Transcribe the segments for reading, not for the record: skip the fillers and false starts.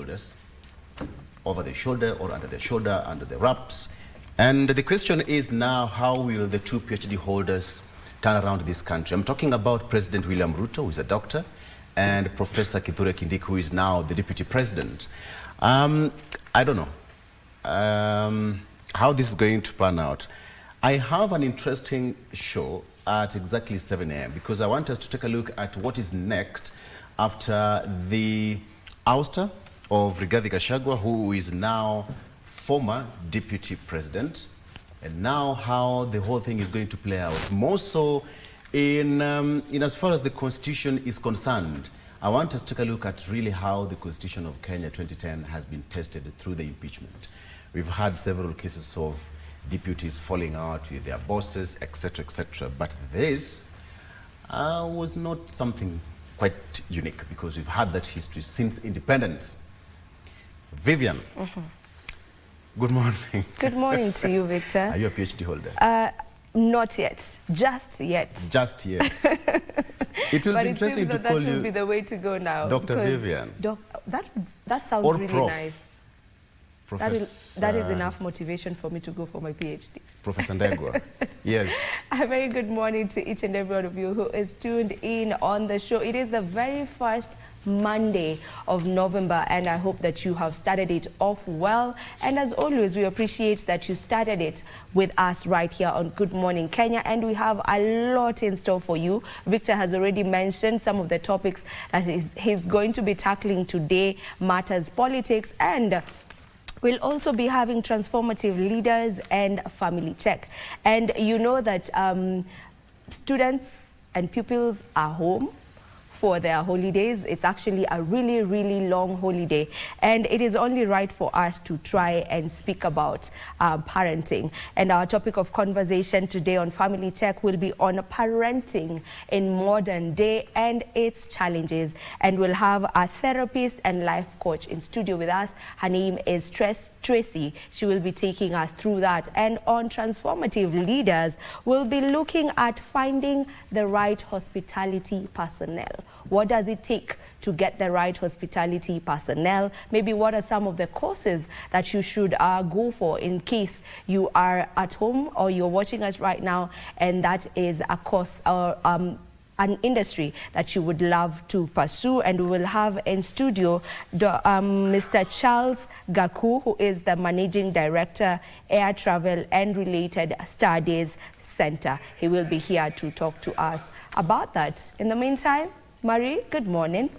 holders, over the shoulder or under the shoulder, under the wraps. And the question is now, how will the two PhD holders turn around this country? I'm talking about President William Ruto, who is a doctor, and Professor Kithure Kindiki, who is now the deputy president. I don't know how this is going to pan out. I have an interesting show at exactly 7 a.m. because I want us to take a look at what is next after the ouster of Rigathi Gachagua, who is now former deputy president, and now how the whole thing is going to play out. More so in as far as the constitution is concerned, I want us to take a look at really how the constitution of Kenya 2010 has been tested through the impeachment. We've had several cases of deputies falling out with their bosses, etc., etc. But this was not something quite unique, because we've had that history since independence. Vivian, good morning. Good morning to you, Victor. Are you a PhD holder? Not yet. Just yet. Just yet. It will be interesting to call you. That will be the way to go now. Dr. Vivian. That sounds or really prof. Nice. That is enough motivation for me to go for my PhD. Professor Ndegwa. Yes. A very good morning to each and every one of you who is tuned in on the show. It is the very first Monday of November, and I hope that you have started it off well. And as always, we appreciate that you started it with us right here on Good Morning Kenya, and we have a lot in store for you. Victor has already mentioned some of the topics that he's going to be tackling today: matters politics, and we'll also be having transformative leaders and family check. And you know that students and pupils are home for their holidays. It's actually a really, really long holiday, and it is only right for us to try and speak about parenting. And our topic of conversation today on Family Check will be on parenting in modern day and its challenges. And we'll have a therapist and life coach in studio with us. Her name is Tracy. She will be taking us through that. And on transformative leaders, we'll be looking at finding the right hospitality personnel. What does it take to get the right hospitality personnel? Maybe what are some of the courses that you should go for in case you are at home or you're watching us right now, and that is a course or an industry that you would love to pursue. And we will have in studio Mr. Charles Gaku, who is the Managing Director, Air Travel and Related Studies Center. He will be here to talk to us about that. In the meantime, Marie, good morning.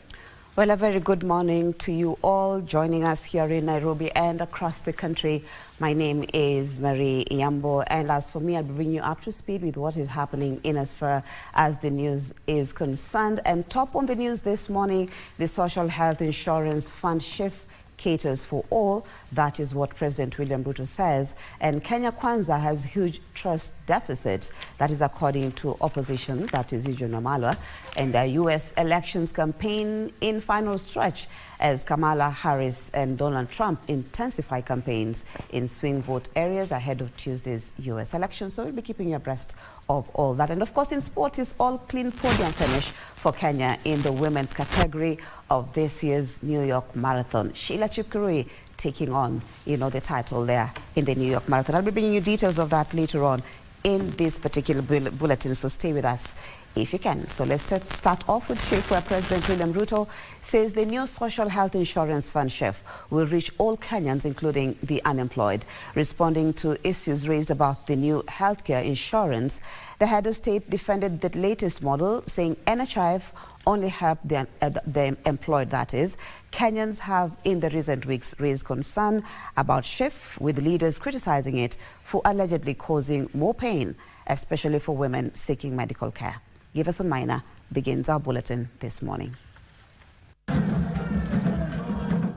Well, a very good morning to you all joining us here in Nairobi and across the country. My name is Marie Iyambo, and as for me, I'll bring you up to speed with what is happening in as far as the news is concerned. And top on the news this morning, the Social Health Insurance Fund SHIF caters for all. That is what President William Ruto says. And Kenya Kwanza has huge trust deficit. That is according to opposition, that is Eugene Wamalwa. And the U.S. elections campaign in final stretch as Kamala Harris and Donald Trump intensify campaigns in swing vote areas ahead of Tuesday's U.S. election. So we'll be keeping you abreast of all that. And of course, in sport, is all clean podium finish for Kenya in the women's category of this year's New York Marathon. Sheila Chipkurui taking on, the title there in the New York Marathon. I'll be bringing you details of that later on in this particular bulletin, so stay with us if you can. So let's start off with SHIF, where President William Ruto says the new Social Health Insurance Fund SHIF will reach all Kenyans, including the unemployed. Responding to issues raised about the new healthcare insurance, the head of state defended the latest model, saying NHIF only helped the employed, that is. Kenyans have in the recent weeks raised concern about SHIF, with leaders criticizing it for allegedly causing more pain, especially for women seeking medical care. Giverson Minor begins our bulletin this morning.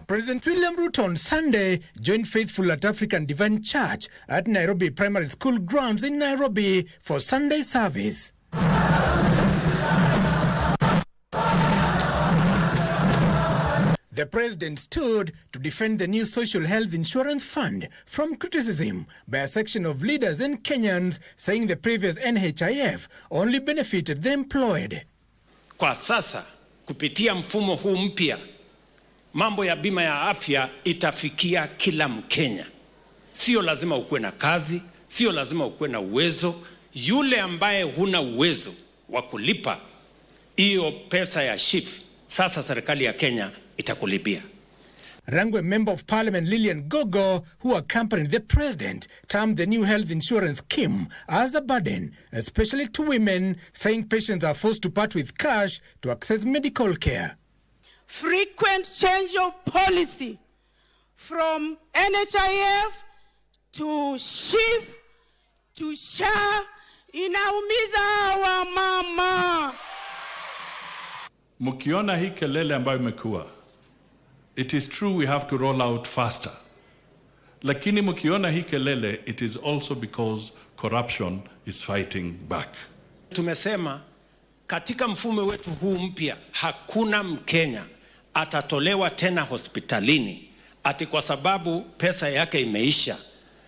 President William Ruto on Sunday joined faithful at African Divine Church at Nairobi Primary School grounds in Nairobi for Sunday service. The president stood to defend the new Social Health Insurance Fund from criticism by a section of leaders and Kenyans, saying the previous NHIF only benefited the employed. Kwa sasa, kupitia mfumo huu mpya, mambo ya bima ya afya itafikia kila Mkenya. Sio lazima ukuwe na kazi, sio lazima ukuwe na uwezo. Yule ambaye huna uwezo wa kulipa hiyo pesa ya SHIF, sasa serikali ya Kenya itakulipia. Rangwe Member of Parliament Lilian Gogo, who accompanied the president, termed the new health insurance scheme as a burden, especially to women, saying patients are forced to part with cash to access medical care. Frequent change of policy from NHIF to SHIF to SHA inaumiza wa mama. Mukiona hii kelele ambayo imekuwa, it is true we have to roll out faster. Lakini mukiona hii kelele, it is also because corruption is fighting back. Tumesema katika mfumo wetu huu mpya hakuna Mkenya atatolewa tena hospitalini ati kwa sababu pesa yake imeisha.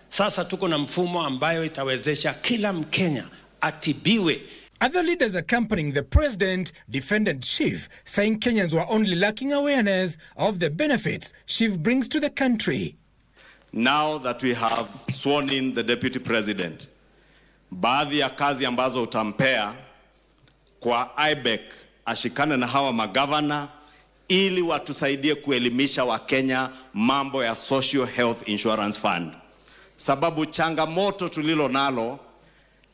Sasa tuko na mfumo ambayo itawezesha kila Mkenya atibiwe. Other leaders accompanying the president defended SHIF, saying Kenyans were only lacking awareness of the benefits SHIF brings to the country. Now that we have sworn in the deputy president, baadhi ya kazi ambazo utampea kwa IBEC ashikane na hawa magavana ili watusaidie kuelimisha Wakenya mambo ya Social Health Insurance Fund. Sababu changamoto tulilo nalo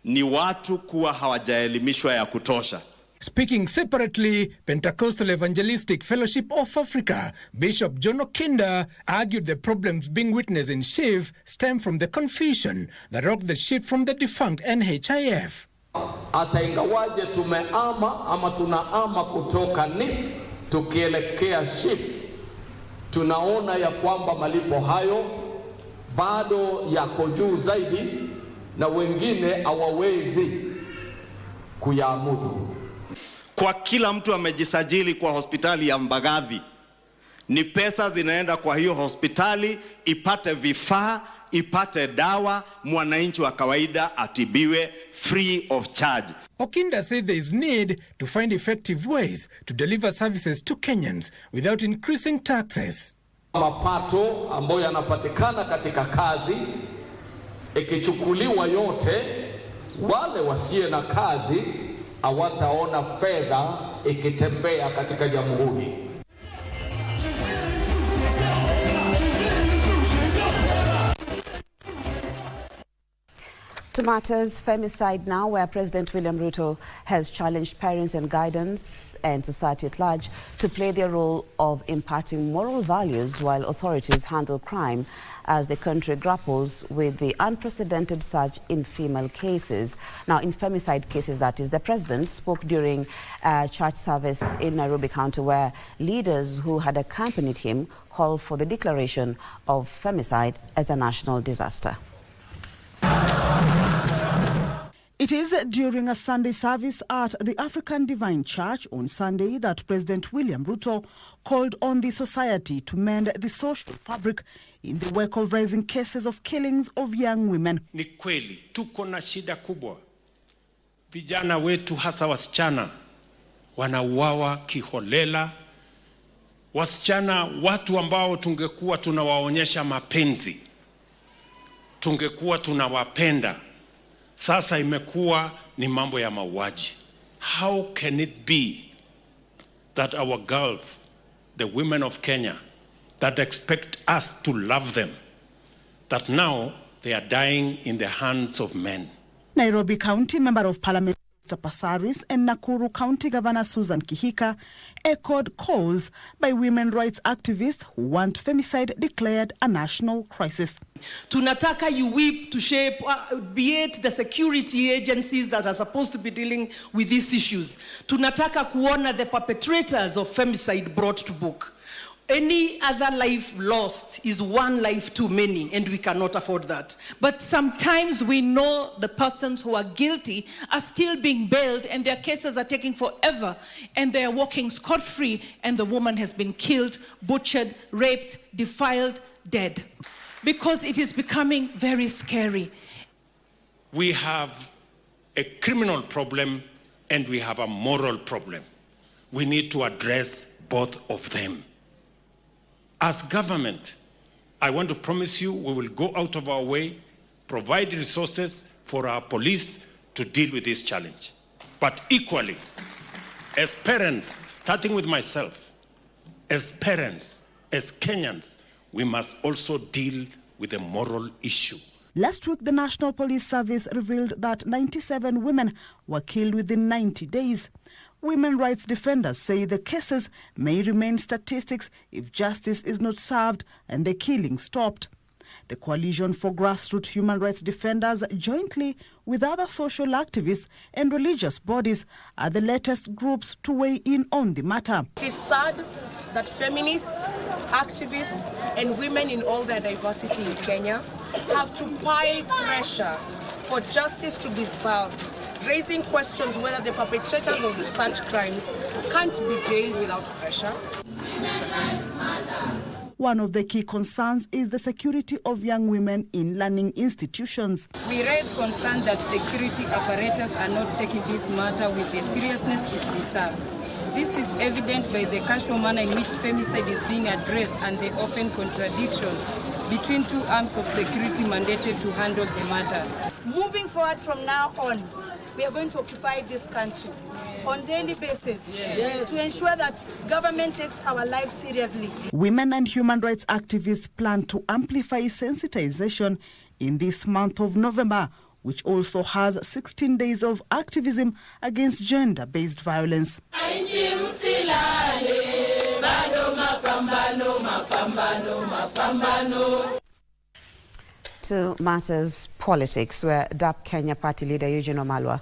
ni watu kuwa hawajaelimishwa ya kutosha. Speaking separately, Pentecostal Evangelistic Fellowship of Africa, Bishop John Okinda argued the problems being witnessed in SHIF stem from the confusion that rocked the ship from the defunct NHIF. Hata ingawaje tumeama ama tunaama kutoka NHIF tukielekea SHIF, tunaona ya kwamba malipo hayo bado yako juu zaidi na wengine hawawezi kuyamudu. Kwa kila mtu amejisajili kwa hospitali ya Mbagathi, ni pesa zinaenda kwa hiyo hospitali ipate vifaa, ipate dawa, mwananchi wa kawaida atibiwe free of charge. Okinda said there is need to find effective ways to deliver services to Kenyans without increasing taxes. Mapato ambayo yanapatikana katika kazi ikichukuliwa yote, wale wasiye na kazi hawataona fedha ikitembea katika jamhuri. To matters femicide now, where President William Ruto has challenged parents and guidance and society at large to play their role of imparting moral values while authorities handle crime as the country grapples with the unprecedented surge in female cases. Now, in femicide cases, that is, the president spoke during a church service in Nairobi County where leaders who had accompanied him called for the declaration of femicide as a national disaster. It is during a Sunday service at the African Divine Church on Sunday that President William Ruto called on the society to mend the social fabric in the wake of rising cases of killings of young women. Ni kweli tuko na shida kubwa. Vijana wetu hasa wasichana wanauawa kiholela. Wasichana, watu ambao tungekuwa tunawaonyesha mapenzi, tungekuwa tunawapenda, sasa imekuwa ni mambo ya mauaji. How can it be that our girls, the women of Kenya, that expect us to love them, that now they are dying in the hands of men? Nairobi County Member of Parliament Mr. Pasaris and Nakuru County Governor Susan Kihika echoed calls by women rights activists who want femicide declared a national crisis. Tunataka UWIP to shape, be it the security agencies that are supposed to be dealing with these issues. Tunataka kuona the perpetrators of femicide brought to book. Any other life lost is one life too many, and we cannot afford that. But sometimes we know the persons who are guilty are still being bailed and their cases are taking forever and they are walking scot-free and the woman has been killed, butchered, raped, defiled, dead. Because it is becoming very scary. We have a criminal problem and we have a moral problem. We need to address both of them. As government, I want to promise you we will go out of our way, provide resources for our police to deal with this challenge. But equally, as parents, starting with myself, as parents, as Kenyans, we must also deal with a moral issue. Last week, the National Police Service revealed that 97 women were killed within 90 days. Women rights defenders say the cases may remain statistics if justice is not served and the killing stopped. The Coalition for Grassroots Human Rights Defenders, jointly with other social activists and religious bodies, are the latest groups to weigh in on the matter. It is sad that feminists, activists, and women in all their diversity in Kenya have to pile pressure for justice to be served, raising questions whether the perpetrators of such crimes can't be jailed without pressure. One of the key concerns is the security of young women in learning institutions. We raise concern that security apparatus are not taking this matter with the seriousness it deserves. This is evident by the casual manner in which femicide is being addressed and the open contradictions between two arms of security mandated to handle the matters. Moving forward from now on, we are going to occupy this country on a daily basis to ensure that government takes our lives seriously. Women and human rights activists plan to amplify sensitization in this month of November, which also has 16 days of activism against gender-based violence. To matters politics, where DAP Kenya party leader Eugene Wamalwa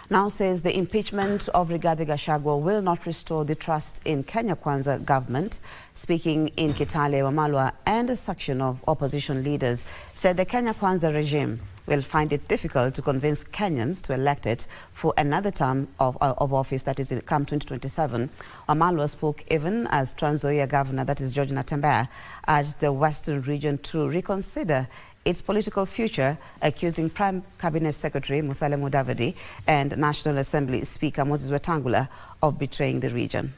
now says the impeachment of Rigathi Gachagua will not restore the trust in Kenya Kwanza government. Speaking in Kitale, Wamalwa and a section of opposition leaders said the Kenya Kwanza regime will find it difficult to convince Kenyans to elect it for another term of office, that is come 2027. Wamalwa spoke even as Trans Nzoia governor, that is George Natembeya, urged the Western region to reconsider its political future, accusing Prime Cabinet Secretary Musalia Mudavadi and National Assembly Speaker Moses Wetangula of betraying the region.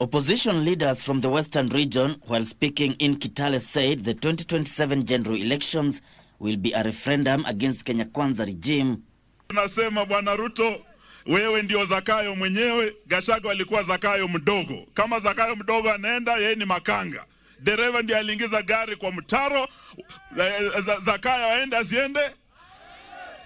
Opposition leaders from the Western region, while speaking in Kitale, said the 2027 general elections will be a referendum against Kenya Kwanza regime. Tunasema Bwana Ruto, wewe ndio Zakayo mwenyewe. Gachagua alikuwa Zakayo mdogo. Kama Zakayo mdogo anaenda, yeye ni makanga. Dereva ndiye aliingiza gari kwa mtaro, Zakayo aende asiende.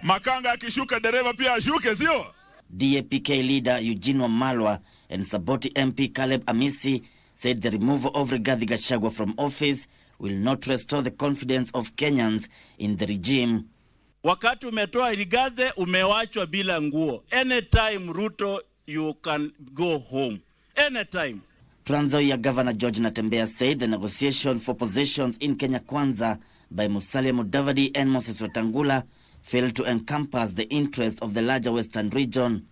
Makanga akishuka dereva pia ashuke, sio? DAPK leader Eugene Wamalwa and Saboti MP Caleb Amisi said the removal of Rigathi Gachagua from office will not restore the confidence of Kenyans in the regime. Wakati umetoa Rigathi, umewachwa bila nguo. Anytime Ruto, you can go home. Anytime. Trans Nzoia Governor George Natembeya said the negotiation for positions in Kenya Kwanza by Musalia Mudavadi and Moses Wetangula failed to encompass the interests of the larger Western region.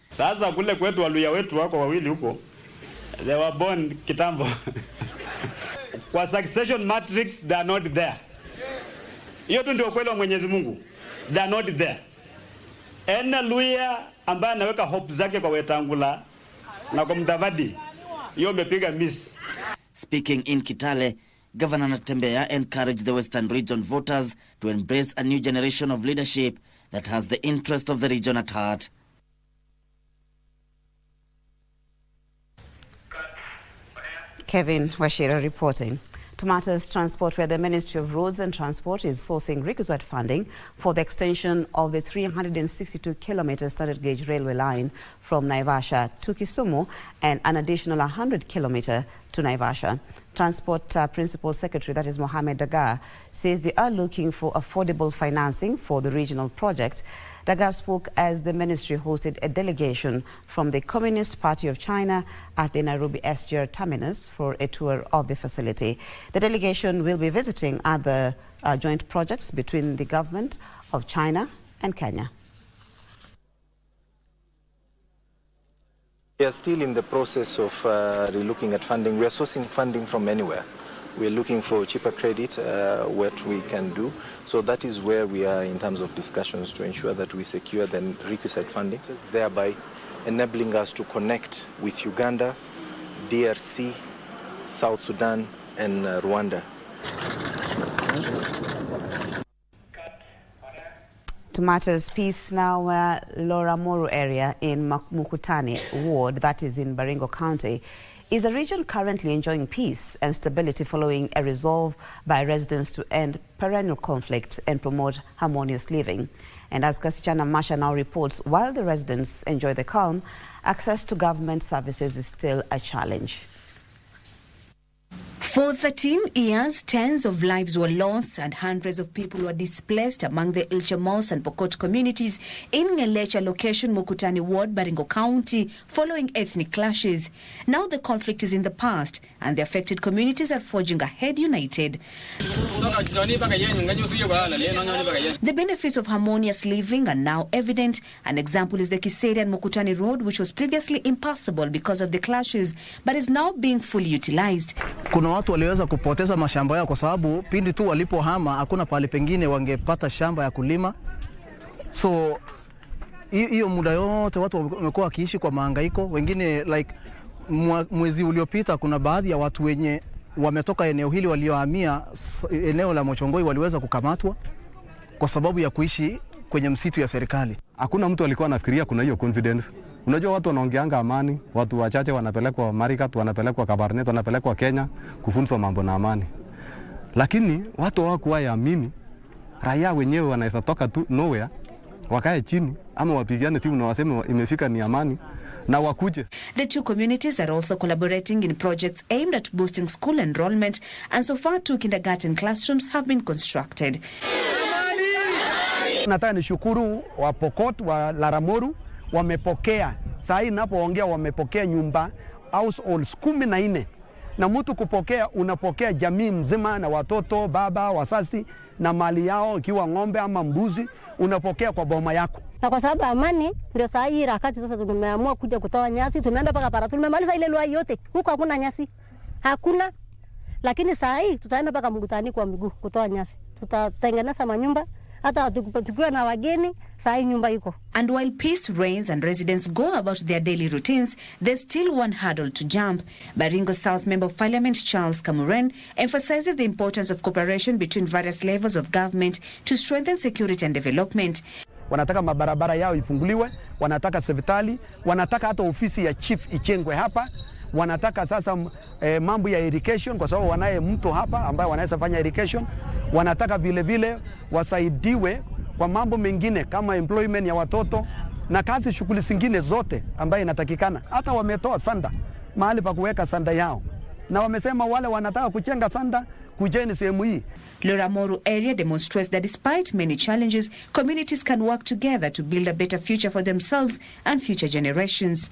Sasa kule kwetu Waluya wetu wako wawili huko. They were born kitambo. Kwa succession matrix, they are not there. Hiyo tu ndio kweli wa Mwenyezi Mungu. They are not there. Ena Luya ambaye anaweka hope zake kwa Wetangula na kwa Mudavadi, hiyo umepiga miss. Speaking in Kitale, Governor Natembeya encouraged the Western region voters to embrace a new generation of leadership that has the interest of the region at heart. Kevin Washira reporting. To matters transport, where the Ministry of Roads and Transport is sourcing requisite funding for the extension of the 362-kilometer standard gauge railway line from Naivasha to Kisumu and an additional 100-kilometer to Naivasha. Transport Principal Secretary, that is Mohamed Dagar, says they are looking for affordable financing for the regional project. Dagar spoke as the ministry hosted a delegation from the Communist Party of China at the Nairobi SGR terminus for a tour of the facility. The delegation will be visiting other joint projects between the government of China and Kenya. We are still in the process of relooking at funding. We are sourcing funding from anywhere. We are looking for cheaper credit, what we can do. So that is where we are in terms of discussions to ensure that we secure the requisite funding, thereby enabling us to connect with Uganda, DRC, South Sudan, and Rwanda. To matters peace now, Loramoro area in Mukutani ward, that is in Baringo County, is a region currently enjoying peace and stability following a resolve by residents to end perennial conflict and promote harmonious living. And as Kasichana Masha now reports, while the residents enjoy the calm, access to government services is still a challenge. For 13 years, tens of lives were lost and hundreds of people were displaced among the Ilchamos and Pokot communities in Ngelecha location, Mukutani ward, Baringo County, following ethnic clashes. Now the conflict is in the past and the affected communities are forging ahead united. The benefits of harmonious living are now evident. An example is the Kiseri and Mukutani road, which was previously impassable because of the clashes, but is now being fully utilized. Kuna watu waliweza kupoteza mashamba yao kwa sababu pindi tu walipohama hakuna pale pengine wangepata shamba ya kulima. So hiyo muda yote watu wamekuwa wakiishi kwa mahangaiko. Wengine like mwezi uliopita kuna baadhi ya watu wenye wametoka eneo hili waliohamia eneo la Mochongoi waliweza kukamatwa kwa sababu ya kuishi kwenye msitu ya serikali. Hakuna mtu alikuwa anafikiria kuna hiyo confidence. Unajua watu wanaongeanga amani, watu wachache wanapelekwa Marigat, wanapelekwa Kabarnet, wanapelekwa Kenya kufunzwa mambo na amani. Lakini watu hawakuwa yaamini raia wenyewe wanaweza toka tu nowhere wakae chini ama wapigane simu na waseme imefika ni amani na wakuje. The two communities are also collaborating in projects aimed at boosting school enrollment, and so far 2 kindergarten classrooms have been constructed. Nataka nishukuru wa Pokot wa Laramoru wamepokea. Saa hii ninapoongea wamepokea nyumba households 14. Na mtu kupokea unapokea jamii mzima na watoto, baba, wasasi na mali yao ikiwa ng'ombe ama mbuzi unapokea kwa boma yako. Na kwa sababu amani ndio saa hii harakati sasa tumeamua kuja kutoa nyasi, tumeenda paka para. Tumemaliza ile lwa yote. Huko hakuna nyasi. Hakuna. Lakini saa hii tutaenda paka Mkutani kwa miguu kutoa nyasi. Tutatengeneza manyumba. And while peace reigns and residents go about their daily routines, there's still one hurdle to jump. Baringo South Member of Parliament Charles Kamuren emphasizes the importance of cooperation between various levels of government to strengthen security and development. Wanataka mabarabara yao ifunguliwe, wanataka hospitali, wanataka hata ofisi ya chief ichengwe hapa. Wanataka sasa mambo ya irrigation kwa sababu wanaye mto hapa ambaye wanaweza fanya irrigation. Wanataka vile vile wasaidiwe kwa mambo mengine kama employment ya watoto na kazi shughuli zingine zote ambaye inatakikana. Hata wametoa sanda mahali pa kuweka sanda yao. Na wamesema wale wanataka kujenga sanda kujeni sehemu hii. Loramoro area demonstrates that despite many challenges, communities can work together to build a better future for themselves and future generations.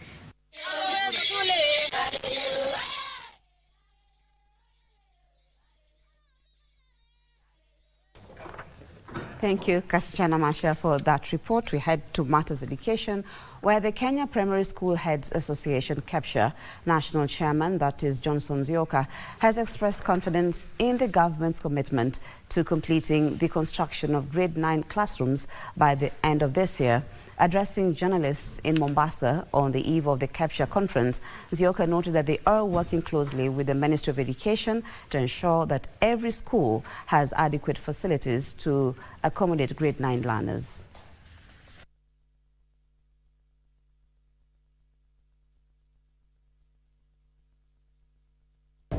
Thank you, Kasichana Masha, for that report. We head to Matters Education, where the Kenya Primary School Heads Association, KEPSHA, National Chairman, that is Johnson Zioka, has expressed confidence in the government's commitment to completing the construction of grade 9 classrooms by the end of this year. Addressing journalists in Mombasa on the eve of the KEPSHA conference, Zioka noted that they are working closely with the Ministry of Education to ensure that every school has adequate facilities to accommodate grade 9 learners.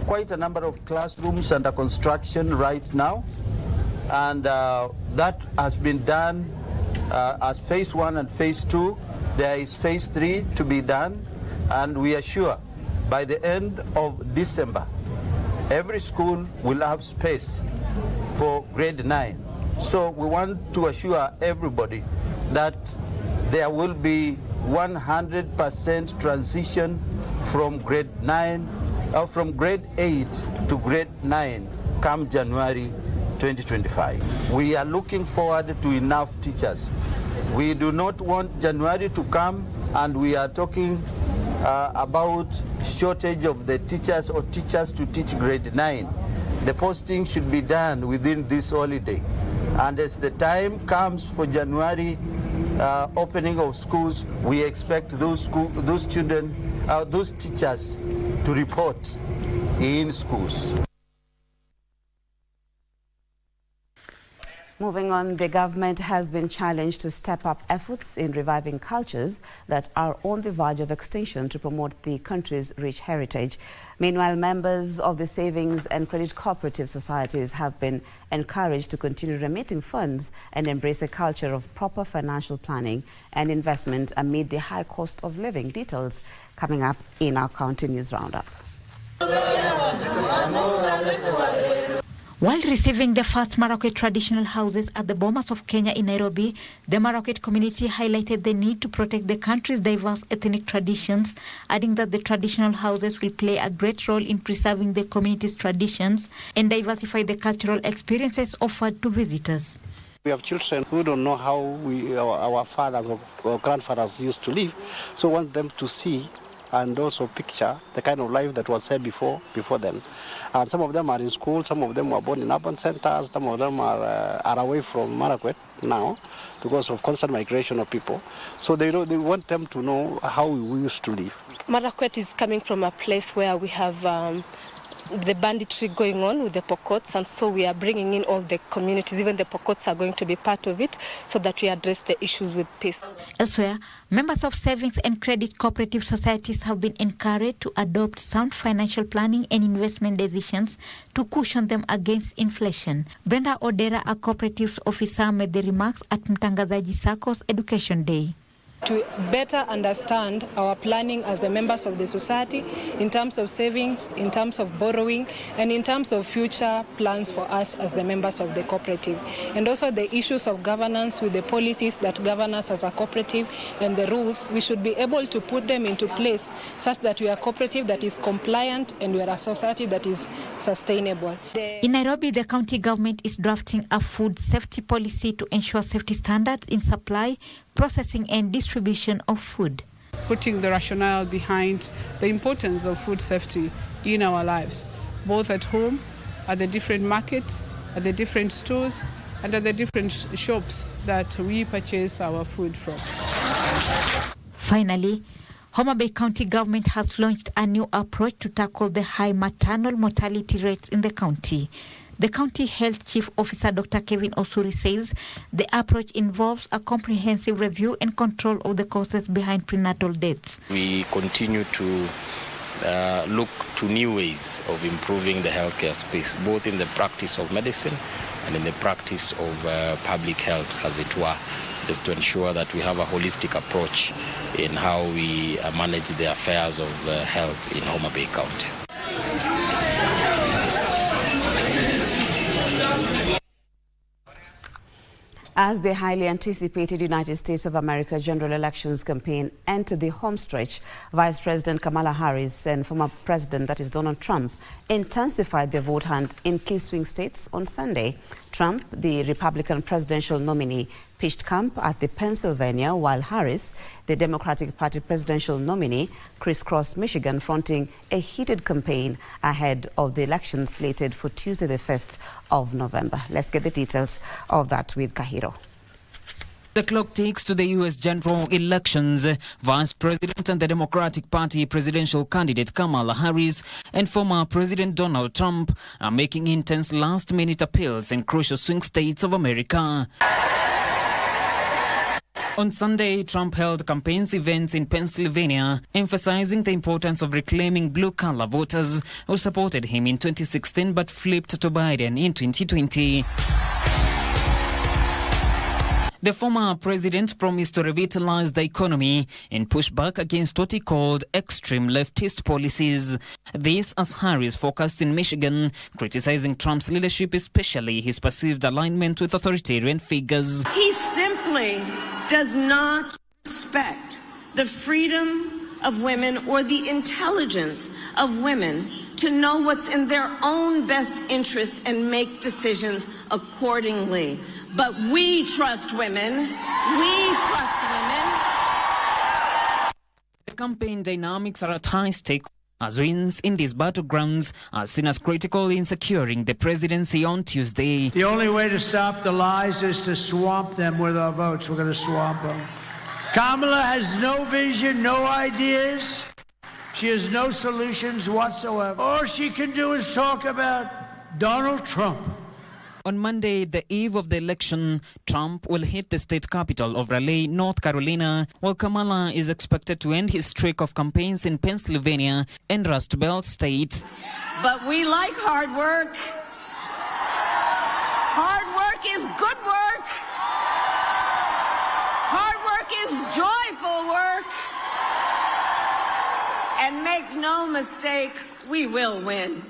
Quite a number of classrooms under construction right now, and that has been done as phase 1 and phase 2. There is phase 3 to be done, and we are sure by the end of December every school will have space for grade 9. So we want to assure everybody that there will be 100% transition from grade 9 or from grade 8 to grade 9 come January 2025. We are looking forward to enough teachers. We do not want January to come and we are talking about shortage of the teachers or teachers to teach grade 9. The posting should be done within this holiday. And as the time comes for January opening of schools, we expect those children, those teachers to report in schools. Moving on, the government has been challenged to step up efforts in reviving cultures that are on the verge of extinction to promote the country's rich heritage. Meanwhile, members of the savings and credit cooperative societies have been encouraged to continue remitting funds and embrace a culture of proper financial planning and investment amid the high cost of living. Details coming up in our County News Roundup. While receiving the first Marakwet traditional houses at the Bomas of Kenya in Nairobi, the Marakwet community highlighted the need to protect the country's diverse ethnic traditions, adding that the traditional houses will play a great role in preserving the community's traditions and diversify the cultural experiences offered to visitors. We have children who don't know how our fathers or grandfathers used to live, so we want them to see and also picture the kind of life that was here before then. And some of them are in school, some of them were born in urban centers, some of them are away from Marakwet now because of constant migration of people. So they want them to know how we used to live. Marakwet is coming from a place where we have the banditry going on with the Pokots, and so we are bringing in all the communities. Even the Pokots are going to be part of it so that we address the issues with peace. Elsewhere, members of savings and credit cooperative societies have been encouraged to adopt sound financial planning and investment decisions to cushion them against inflation. Brenda Odera, a cooperatives officer, made the remarks at Mtangazaji Sako's Education Day. To better understand our planning as the members of the society in terms of savings, in terms of borrowing, and in terms of future plans for us as the members of the cooperative. And also the issues of governance with the policies that govern us as a cooperative and the rules, we should be able to put them into place such that we are a cooperative that is compliant and we are a society that is sustainable. In Nairobi, the county government is drafting a food safety policy to ensure safety standards in supply, processing and distribution of food. Putting the rationale behind the importance of food safety in our lives, both at home, at the different markets, at the different stores, and at the different shops that we purchase our food from. Finally, Homa Bay County government has launched a new approach to tackle the high maternal mortality rates in the county. The County Health Chief Officer Dr. Kevin Osuri says the approach involves a comprehensive review and control of the causes behind prenatal deaths. We continue to look to new ways of improving the healthcare space, both in the practice of medicine and in the practice of public health, as it were, just to ensure that we have a holistic approach in how we manage the affairs of health in Homa Bay County. As the highly anticipated United States of America general elections campaign entered the home stretch, Vice President Kamala Harris and former President, that is Donald Trump, intensified their vote hunt in key swing states on Sunday. Trump, the Republican presidential nominee, pitched camp at the Pennsylvania, while Harris, the Democratic Party presidential nominee, crisscrossed Michigan, fronting a heated campaign ahead of the election slated for Tuesday, the 5th of November. Let's get the details of that with Kahiro. The clock ticks to the U.S. general elections. Vice President and the Democratic Party presidential candidate Kamala Harris and former President Donald Trump are making intense last-minute appeals in crucial swing states of America. On Sunday, Trump held campaign events in Pennsylvania, emphasizing the importance of reclaiming blue-collar voters who supported him in 2016 but flipped to Biden in 2020. The former president promised to revitalize the economy and push back against what he called extreme leftist policies. This as Harris focused in Michigan, criticizing Trump's leadership, especially his perceived alignment with authoritarian figures. He simply does not respect the freedom of women or the intelligence of women to know what's in their own best interest and make decisions accordingly. But we trust women. We trust women. The campaign dynamics are at high stakes as wins in these battlegrounds are seen as critical in securing the presidency on Tuesday. The only way to stop the lies is to swamp them with our votes. We're going to swamp them. Kamala has no vision, no ideas. She has no solutions whatsoever. All she can do is talk about Donald Trump. On Monday, the eve of the election, Trump will hit the state capital of Raleigh, North Carolina, while Kamala is expected to end his streak of campaigns in Pennsylvania and Rust Belt states. But we like hard work. Hard work is good work. Hard work is joyful work. And make no mistake, we will win.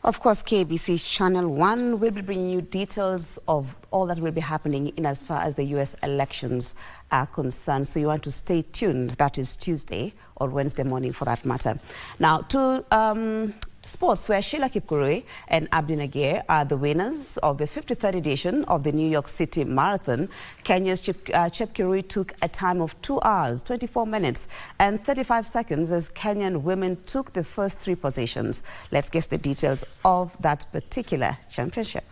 Of course, KBC Channel 1 will be bringing you details of all that will be happening in as far as the U.S. elections are concerned. So you want to stay tuned. That is Tuesday or Wednesday morning for that matter. Now, to sports, where Sheila Kipkurui and Abdi Nagir are the winners of the 53rd edition of the New York City Marathon. Kenya's Kipkurui took a time of 2 hours, 24 minutes and 35 seconds as Kenyan women took the first 3 positions. Let's guess the details of that particular championship.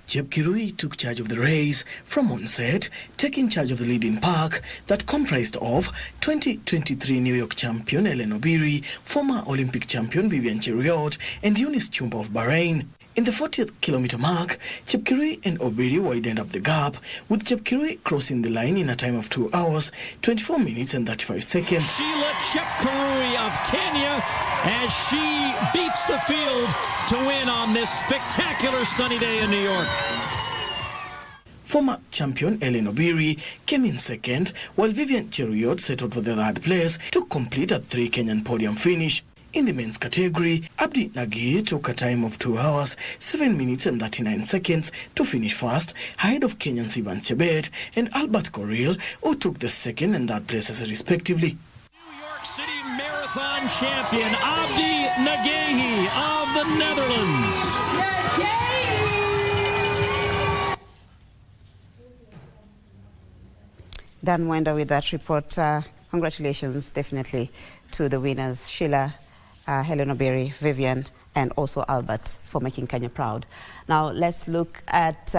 Kipkurui took charge of the race from onset, taking charge of the leading pack that comprised of 2023 New York champion Ellen Obiri, former Olympic champion Vivian Cheruiyot, and Eunice Chumba of Bahrain. In the 40th kilometer mark, Kipkurui and Obiri widened up the gap, with Kipkurui crossing the line in a time of 2 hours, 24 minutes and 35 seconds. Sheila Kipkurui of Kenya as she beats the field to win on this spectacular sunny day in New York. Former champion Ellen Obiri came in second, while Vivian Cheruiyot settled for the 3rd place to complete a 3 Kenyan podium finish. In the men's category, Abdi Nagir took a time of 2 hours, 7 minutes and 39 seconds to finish first, ahead of Kenyan's Ivan Chebet and Albert Coril, who took the 2nd and 3rd places respectively. New York City Marathon champion Abdi Nagir of the Netherlands. Dan Wenda with that report. Congratulations, definitely, to the winners, Sheila, Helen Obiri, Vivian, and also Albert, for making Kenya proud. Now, let's look at,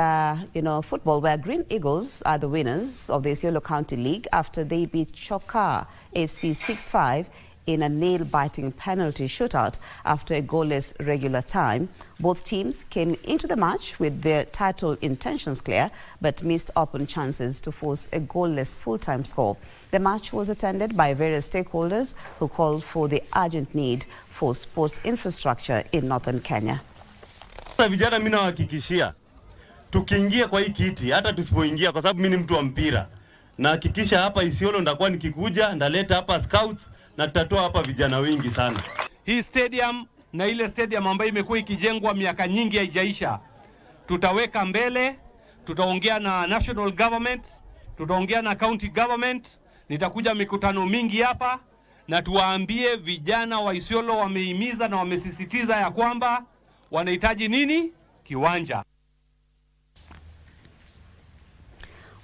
football, where Green Eagles are the winners of the Isiolo County League after they beat Chokar FC 6-5 in a nail-biting penalty shootout after a goalless regular time. Both teams came into the match with their title intentions clear, but missed open chances to force a goalless full-time score. The match was attended by various stakeholders who called for the urgent need for sports infrastructure in northern Kenya. Vijana mimi nawahakikishia tukiingia kwa hii kiti, hata tusipoingia, kwa sababu mimi ni mtu wa mpira, na hakikisha hapa Isiolo ndakuwa nikikuja ndaleta hapa scouts na tutatoa hapa vijana wengi sana. Hii stadium na ile stadium ambayo imekuwa ikijengwa miaka nyingi haijaisha, tutaweka mbele, tutaongea na national government, tutaongea na county government, nitakuja mikutano mingi hapa na tuwaambie vijana wa Isiolo wamehimiza na wamesisitiza ya kwamba wanahitaji nini? Kiwanja.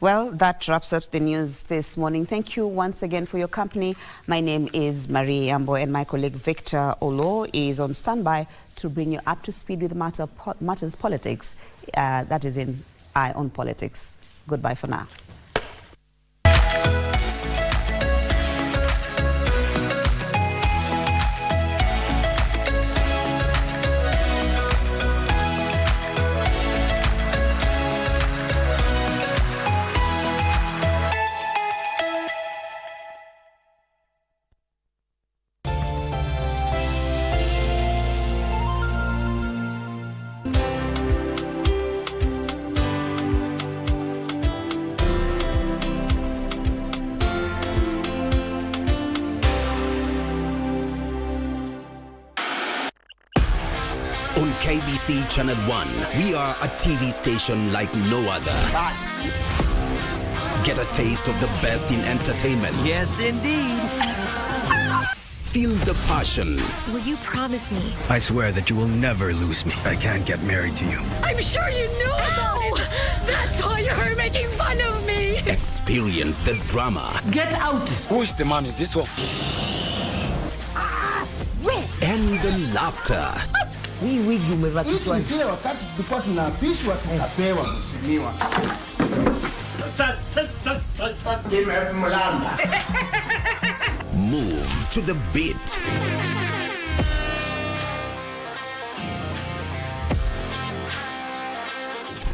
Well, that wraps up the news this morning. Thank you once again for your company. My name is Marie Yambo, and my colleague Victor Olo is on standby to bring you up to speed with matters politics. That is in Eye on Politics. Goodbye for now. On KBC Channel 1, we are a TV station like no other. Get a taste of the best in entertainment. Yes, indeed. Feel the passion. Will you promise me? I swear that you will never lose me. I can't get married to you. I'm sure you knew about it. That's why you're making fun of me. Experience the drama. Get out. Who is the man in this one? And the laughter. Hii wigi umevaa kichwani. Hii wakati tulikuwa tunaapishwa tunapewa mheshimiwa. Move to the beat.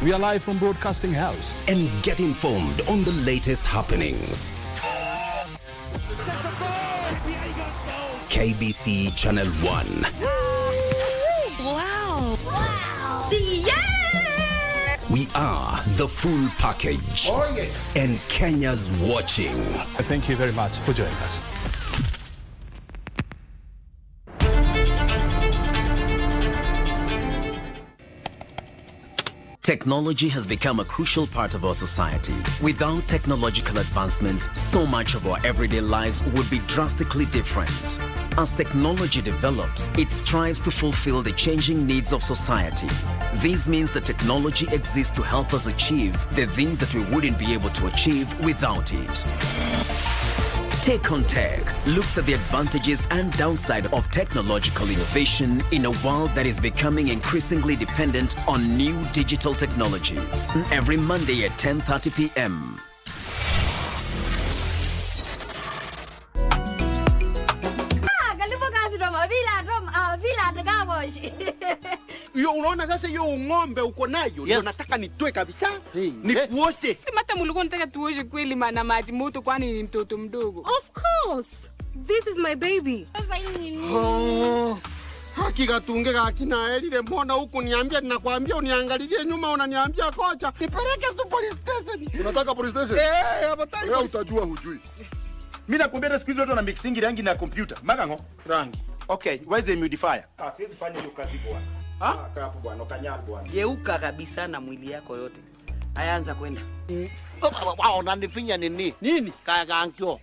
We are live from Broadcasting House. And get informed on the latest happenings. KBC Channel 1. Wow. Wow. Yeah! We are the full package. Oh, yes. And Kenya's watching. Thank you very much for joining us. Technology has become a crucial part of our society. Without technological advancements, so much of our everyday lives would be drastically different. As technology develops, it strives to fulfill the changing needs of society. This means that technology exists to help us achieve the things that we wouldn't be able to achieve without it. Take on Tech looks at the advantages and downside of technological innovation in a world that is becoming increasingly dependent on new digital technologies. Every Monday at 10:30 p.m. Yo, unaona sasa hiyo ng'ombe uko nayo ndio nataka nitoe kabisa. Nikuoshe. Mata mulikuwa nataka tuoshe kweli na maji moto kwani ni mtoto mdogo. Of course. This is my baby. Oh. Hakika tungeka akina Elile mbona huku niambia ninakwambia uniangalilie nyuma unaniambia kocha. Nipeleke tu police station. Unataka police station? Hapa wewe utajua hujui. Mimi nakwambia siku hizo watu wana mixing rangi na computer. Magango rangi. Okay, where's the humidifier? Siwezi fanya hiyo kazi bwana. Kaa hapo bwana, ukanyali bwana. Geuka kabisa na mwili yako yote. Ayaanza kwenda. Wao unanifinya nini? Nini? Kaangio.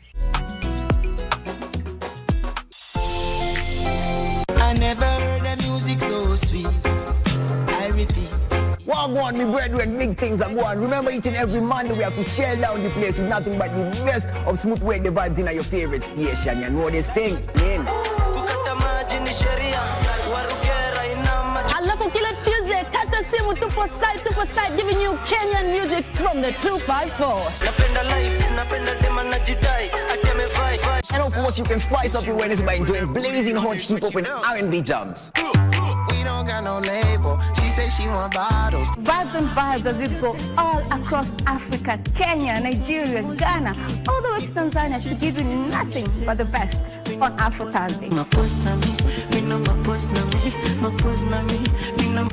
I never heard the music so sweet. I repeat. Well, go on, me brethren, big things are going. Remember, each and every Monday we have to shell down the place with nothing but the best of smooth way the vibes in your favorite station. You know these things. Alafu kila Tuesday, kata simu tupo side, giving you Kenyan music from the 254. And of course, you can spice up your Wednesday by enjoying blazing hot hip-hop and R&B jams. We don't got no label. She say she want bottles. Vibes and vibes as we go all across Africa, Kenya, Nigeria, Ghana, all the way to Tanzania to give you nothing but the best on Afro Thursday.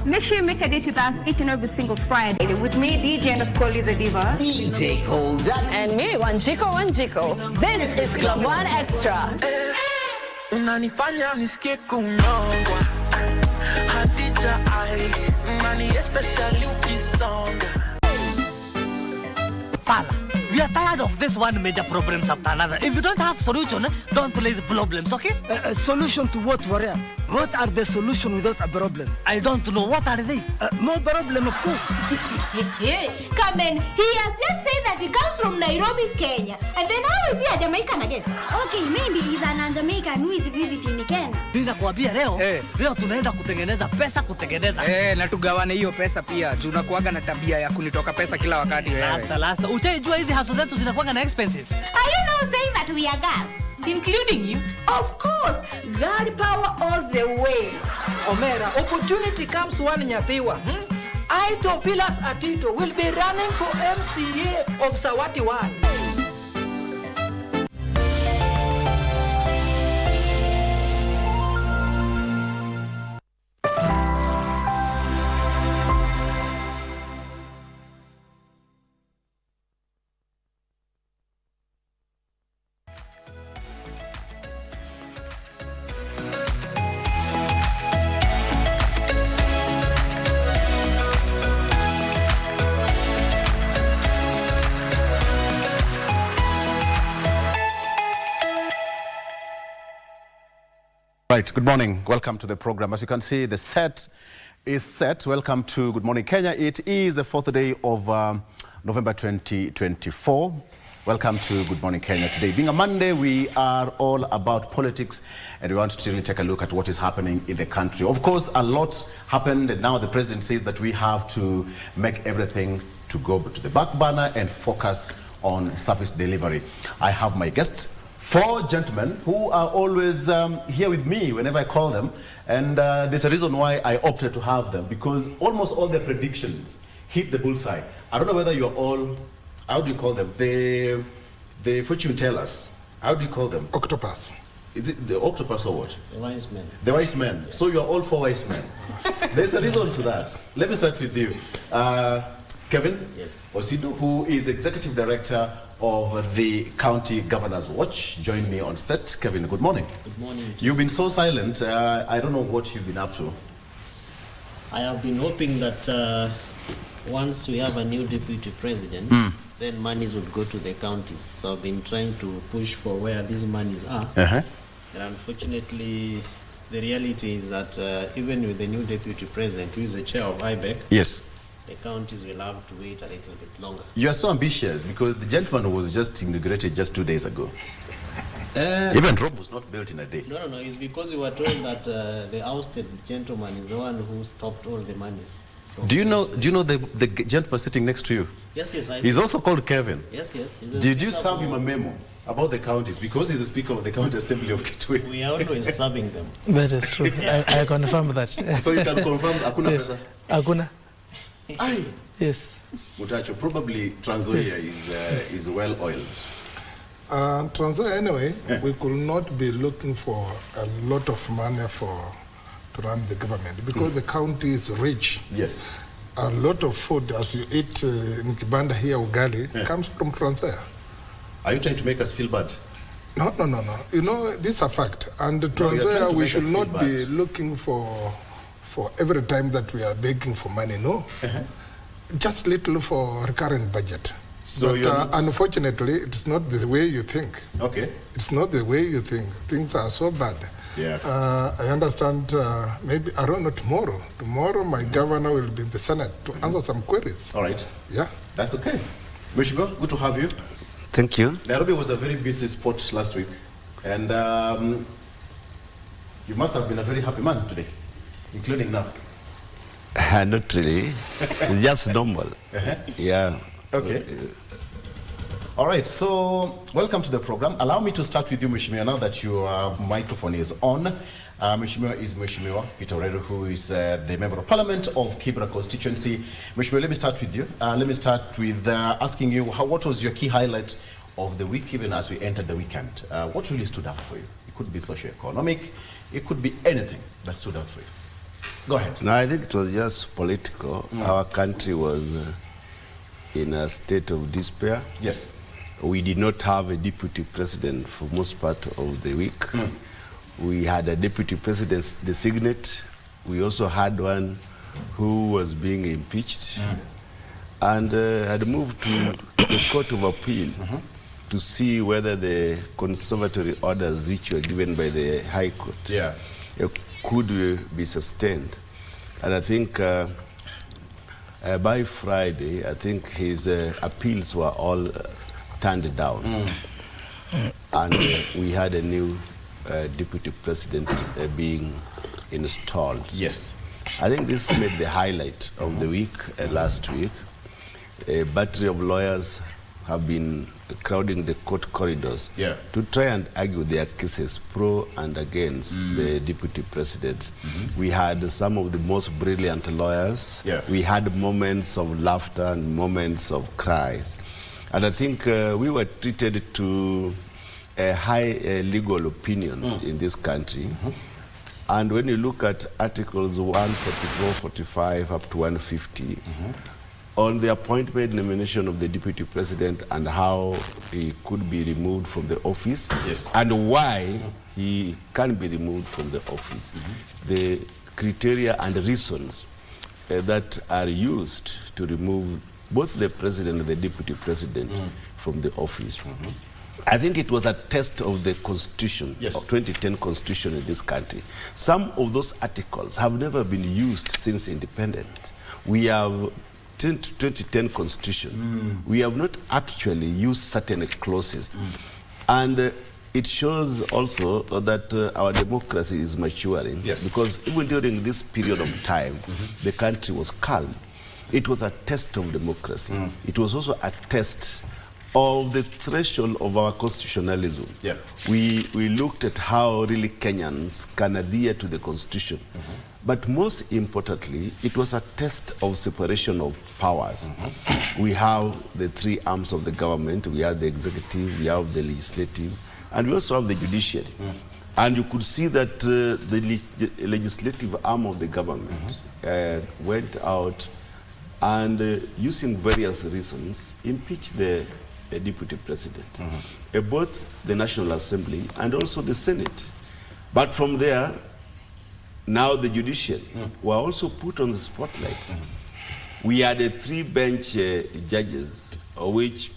Make sure you make a date with us each and every single Friday with me, DJ_Liza Diva, DJ Colda, and me, Wanjiko. This is Club One Extra. Unanifanya nisikie kunyongwa. Hadija ai, mani especially ukisonga. Fala, we are tired of this one major problems after another. If you don't have solution, don't raise problems, okay? Solution to what, warrior? What are the solution without a problem? I don't know. What are they? No problem, of course. Come in. He has just said that he comes from Nairobi, Kenya. And then how is he a Jamaican again? Okay, maybe he's an Jamaican who is visiting Kenya. Ninakwambia leo tunaenda kutengeneza pesa na tugawane hiyo pesa pia. Tunakuaga na tabia ya kunitoka pesa kila wakati wewe. Lasta. Uchaijua hizi haso zetu zinakuaga na expenses. Are you now saying that we are girls? Including you? Of course. God power all the way. Omera, opportunity comes one Nyathiwa. I, Topilas Atito, will be running for MCA of Sawati 1. Right, good morning. Welcome to the program. As you can see, the set is set. Welcome to Good Morning Kenya. It is the fourth day of November 2024. Welcome to Good Morning Kenya. Today being a Monday, we are all about politics and we want to really take a look at what is happening in the country. Of course, a lot happened and now the president says that we have to make everything to go to the back burner and focus on service delivery. I have my guests, 4 gentlemen who are always here with me whenever I call them, and there's a reason why I opted to have them, because almost all their predictions hit the bullseye. I don't know whether you're all, how do you call them? The fortune tellers. How do you call them? Octopus. Is it the octopus or what? The wise men. The wise men. Yeah. So you're all 4 wise men. There's a reason to that. Let me start with you. Kevin Osidu, who is Executive Director of the County Governor's Watch, joined me on set. Kevin, good morning. Good morning. You've been so silent. I don't know what you've been up to. I have been hoping that once we have a new deputy president, then monies would go to the counties. So I've been trying to push for where these monies are. And unfortunately, the reality is that even with the new deputy president, who is the chair of IBEC, yes, the counties will have to wait a little bit longer. You are so ambitious because the gentleman was just inaugurated just 2 days ago. Even Rome was not built in a day. No, it's because we were told that the ousted gentleman is the one who stopped all the monies. Do you know the gentleman sitting next to you? Yes. He's also called Kevin. Yes. Did you serve him a memo about the counties? Because he's the Speaker of the County Assembly of Kitwe. We are always serving them. That is true. I confirm that. So you can confirm Hakuna Pesa? Hakuna. Aye. Yes. Mutacho, probably Trans Nzoia is well oiled. Trans Nzoia, anyway, we could not be looking for a lot of money to run the government because the county is rich. Yes. A lot of food, as you eat in Kibanda here, ugali, comes from Trans Nzoia. Are you trying to make us feel bad? No. You know, this is a fact. And Trans Nzoia, we should not be looking for every time that we are begging for money. No. Just little for recurrent budget. So but unfortunately, it's not the way you think. Okay. It's not the way you think. Things are so bad. Yeah. I understand, maybe, I don't know, tomorrow my governor will be in the Senate to answer some queries. All right. Yeah. That's okay. Mheshimiwa, good to have you. Thank you. Nairobi was a very busy spot last week, and you must have been a very happy man today, including now. Not really. It's just normal. Yeah. Okay. All right, so welcome to the program. Allow me to start with you, Mheshimiwa, now that your microphone is on. Mheshimiwa is Mheshimiwa Peter Oredo, who is the Member of Parliament of Kibra constituency. Mheshimiwa, let me start with you. Let me start with asking you, what was your key highlight of the week, even as we entered the weekend? What really stood out for you? It could be socio-economic, it could be anything that stood out for you. Go ahead. No, I think it was just political. Our country was in a state of despair. Yes. We did not have a deputy president for most part of the week. We had a deputy president designate. We also had one who was being impeached and had moved to the Court of Appeal to see whether the conservatory orders which were given by the High Court could be sustained. And I think by Friday, I think his appeals were all turned down. And we had a new deputy president being installed. Yes. I think this made the highlight of the week last week. A battery of lawyers have been crowding the court corridors to try and argue their cases pro and against the deputy president. We had some of the most brilliant lawyers. We had moments of laughter and moments of cries. And I think we were treated to high legal opinions in this country. And when you look at Articles 144, 45, up to 150, on the appointment nomination of the deputy president and how he could be removed from the office, and why he can be removed from the office, the criteria and reasons that are used to remove both the president and the deputy president from the office. I think it was a test of the constitution, of 2010 constitution in this country. Some of those articles have never been used since independence. We have 2010 constitution, we have not actually used certain clauses. And it shows also that our democracy is maturing. Yes. Because even during this period of time, the country was calm. It was a test of democracy. It was also a test of the threshold of our constitutionalism. Yeah. We looked at how really Kenyans can adhere to the constitution. But most importantly, it was a test of separation of powers. We have the three arms of the government. We have the executive, we have the legislative, and we also have the judiciary. And you could see that the legislative arm of the government went out and using various reasons impeached the deputy president, both the National Assembly and also the Senate. But from there, now the judiciary were also put on the spotlight. We had 3 bench judges, of which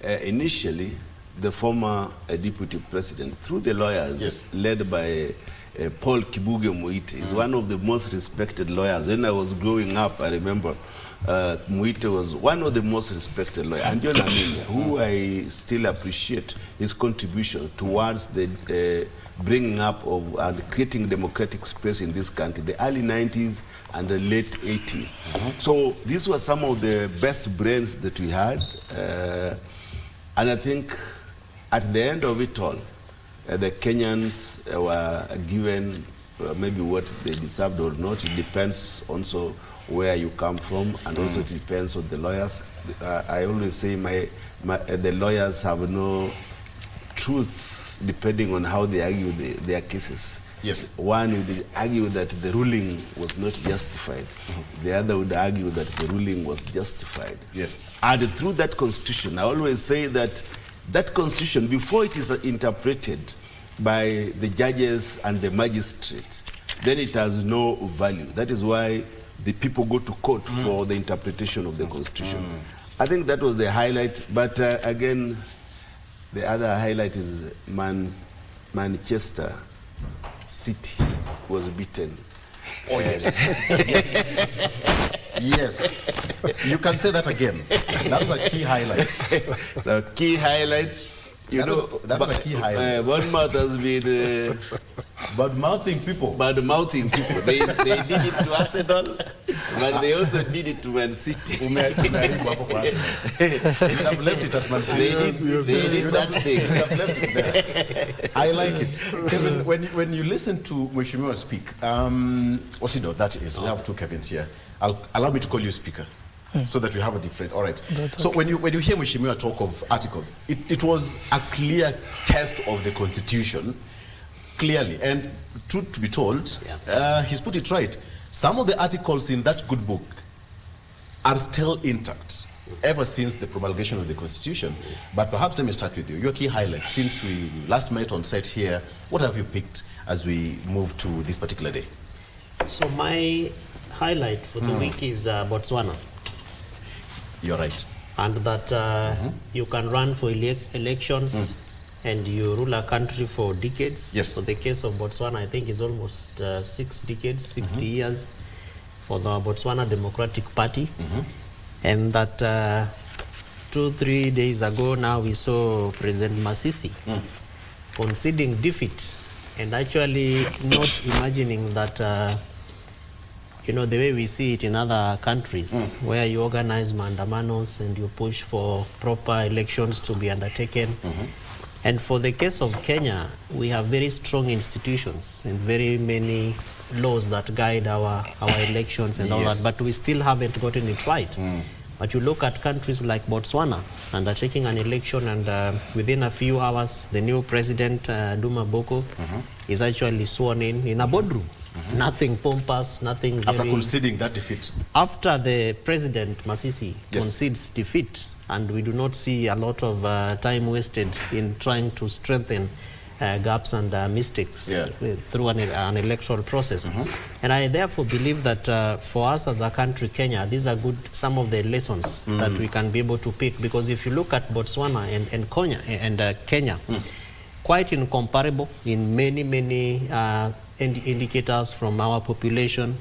initially the former deputy president, through the lawyers led by Paul Kibuge Muite, is one of the most respected lawyers. When I was growing up, I remember Muite was one of the most respected lawyers. And John Amelia, who I still appreciate his contribution towards the bringing up of and creating democratic space in this country, the early 90s and the late 80s. So these were some of the best brains that we had. And I think at the end of it all, the Kenyans were given maybe what they deserved or not. It depends also where you come from, and also it depends on the lawyers. I always say the lawyers have no truth depending on how they argue their cases. Yes. One would argue that the ruling was not justified. The other would argue that the ruling was justified. Yes. And through that constitution, I always say that that constitution, before it is interpreted by the judges and the magistrates, then it has no value. That is why the people go to court for the interpretation of the constitution. I think that was the highlight. But again, the other highlight is Manchester City was beaten. Oh, yes. Yes. You can say that again. That was a key highlight. So key highlight. That was a key highlight. Bournemouth has been bad-mouthing people. Bad-mouthing people. They did it to Arsenal, but they also did it to Man City. You'd have left it at Man City. They did that thing. You'd have left it there. I like it. Kevin, when you listen to Mheshimiwa speak, Osido, that is, we have 2 Kevins here. Allow me to call you speaker, so that we have a different. All right. So when you hear Mheshimiwa talk of articles, it was a clear test of the Constitution, clearly. And truth to be told, he's put it right. Some of the articles in that good book are still intact ever since the promulgation of the Constitution. But perhaps let me start with you. Your key highlight, since we last met on set here, what have you picked as we move to this particular day? So my highlight for the week is Botswana. You're right. And that you can run for elections and you rule a country for decades. Yes. So the case of Botswana, I think, is almost 6 decades, 60 years for the Botswana Democratic Party. And that 2-3 days ago now we saw President Masisi conceding defeat and actually not imagining that the way we see it in other countries, where you organize mandamanos and you push for proper elections to be undertaken. And for the case of Kenya, we have very strong institutions and very many laws that guide our elections and all that, but we still haven't gotten it right. But you look at countries like Botswana, undertaking an election, and within a few hours, the new president, Duma Boko, is actually sworn in a boardroom. Nothing pompous, nothing very... After conceding that defeat? After the president, Masisi, concedes defeat, and we do not see a lot of time wasted in trying to strengthen gaps and mistakes through an electoral process. And I therefore believe that for us as a country, Kenya, these are some of the lessons that we can be able to pick, because if you look at Botswana and Kenya, quite incomparable in many indicators, from our population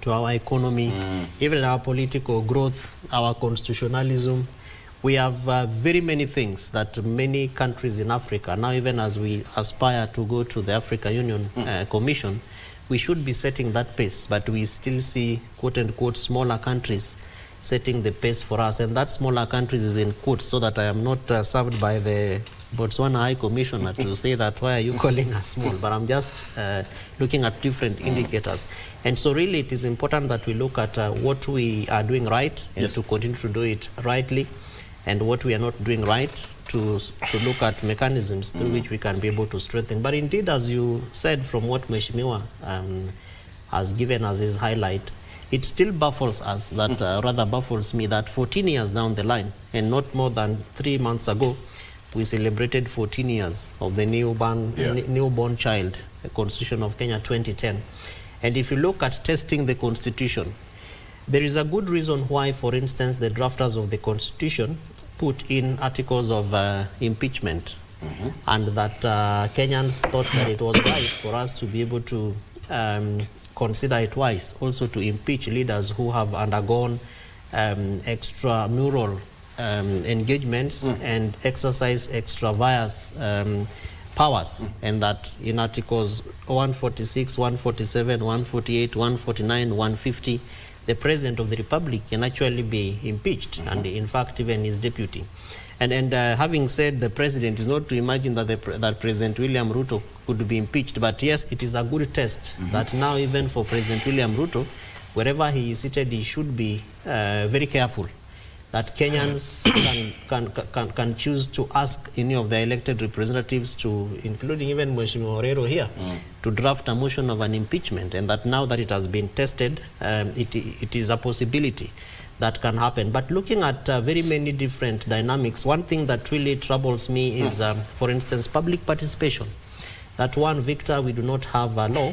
to our economy, even our political growth, our constitutionalism. We have very many things that many countries in Africa, now even as we aspire to go to the Africa Union Commission, we should be setting that pace, but we still see quote-unquote smaller countries setting the pace for us, and that smaller countries is in quotes, so that I am not served by the Botswana High Commissioner to say that why are you calling us small, but I'm just looking at different indicators. And so really it is important that we look at what we are doing right and to continue to do it rightly, and what we are not doing right to look at mechanisms through which we can be able to strengthen. But indeed, as you said, from what Mheshimiwa has given us his highlight, it still baffles us, that rather baffles me, that 14 years down the line, and not more than 3 months ago, we celebrated 14 years of the newborn child, the Constitution of Kenya 2010. And if you look at testing the Constitution, there is a good reason why, for instance, the drafters of the Constitution put in articles of impeachment, and that Kenyans thought that it was right for us to be able to consider it wise also to impeach leaders who have undergone extramural engagements and exercise extravious powers, and that in articles 146, 147, 148, 149, 150, the President of the Republic can actually be impeached, and in fact even his deputy. And having said the President, is not to imagine that that President William Ruto could be impeached, but yes, it is a good test that now even for President William Ruto, wherever he is seated, he should be very careful that Kenyans can choose to ask any of the elected representatives to, including even Mheshimiwa Orero here, to draft a motion of an impeachment, and that now that it has been tested, it is a possibility that can happen. But looking at very many different dynamics, one thing that really troubles me is, for instance, public participation. That one, Victor, we do not have a law,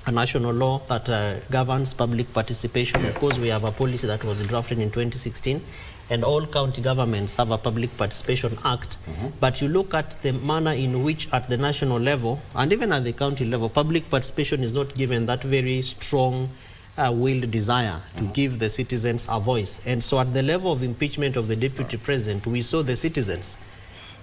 a national law that governs public participation. Of course, we have a policy that was drafted in 2016, and all county governments have a Public Participation Act. But you look at the manner in which at the national level, and even at the county level, public participation is not given that very strong willed desire to give the citizens a voice. And so at the level of impeachment of the deputy president, we saw the citizens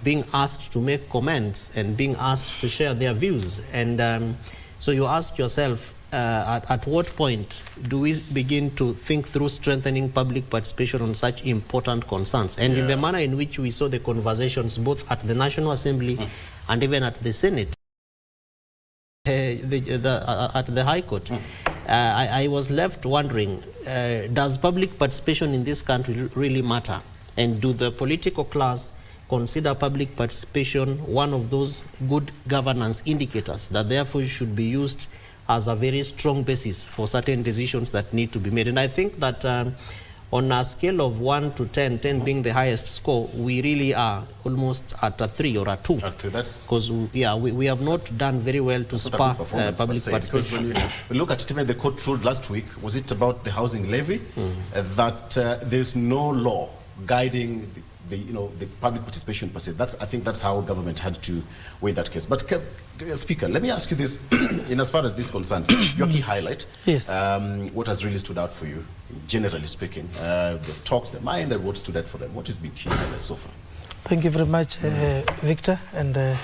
being asked to make comments and being asked to share their views. And so you ask yourself, at what point do we begin to think through strengthening public participation on such important concerns? And in the manner in which we saw the conversations both at the National Assembly and even at the Senate, at the High Court, I was left wondering, does public participation in this country really matter? And do the political class consider public participation one of those good governance indicators that therefore should be used as a very strong basis for certain decisions that need to be made? And I think that on a scale of 1 to 10, 10 being the highest score, we really are almost at a 3 or a 2. Because we have not done very well to spur public participation. When we look at even the court ruled last week, was it about the housing levy, that there's no law guiding the public participation per se. I think that's how government had to weigh that case. But Speaker, let me ask you this, in as far as this is concerned, your key highlight, what has really stood out for you, generally speaking? They've talked their mind, and what stood out for them? What has been key highlights so far? Thank you very much, Victor, and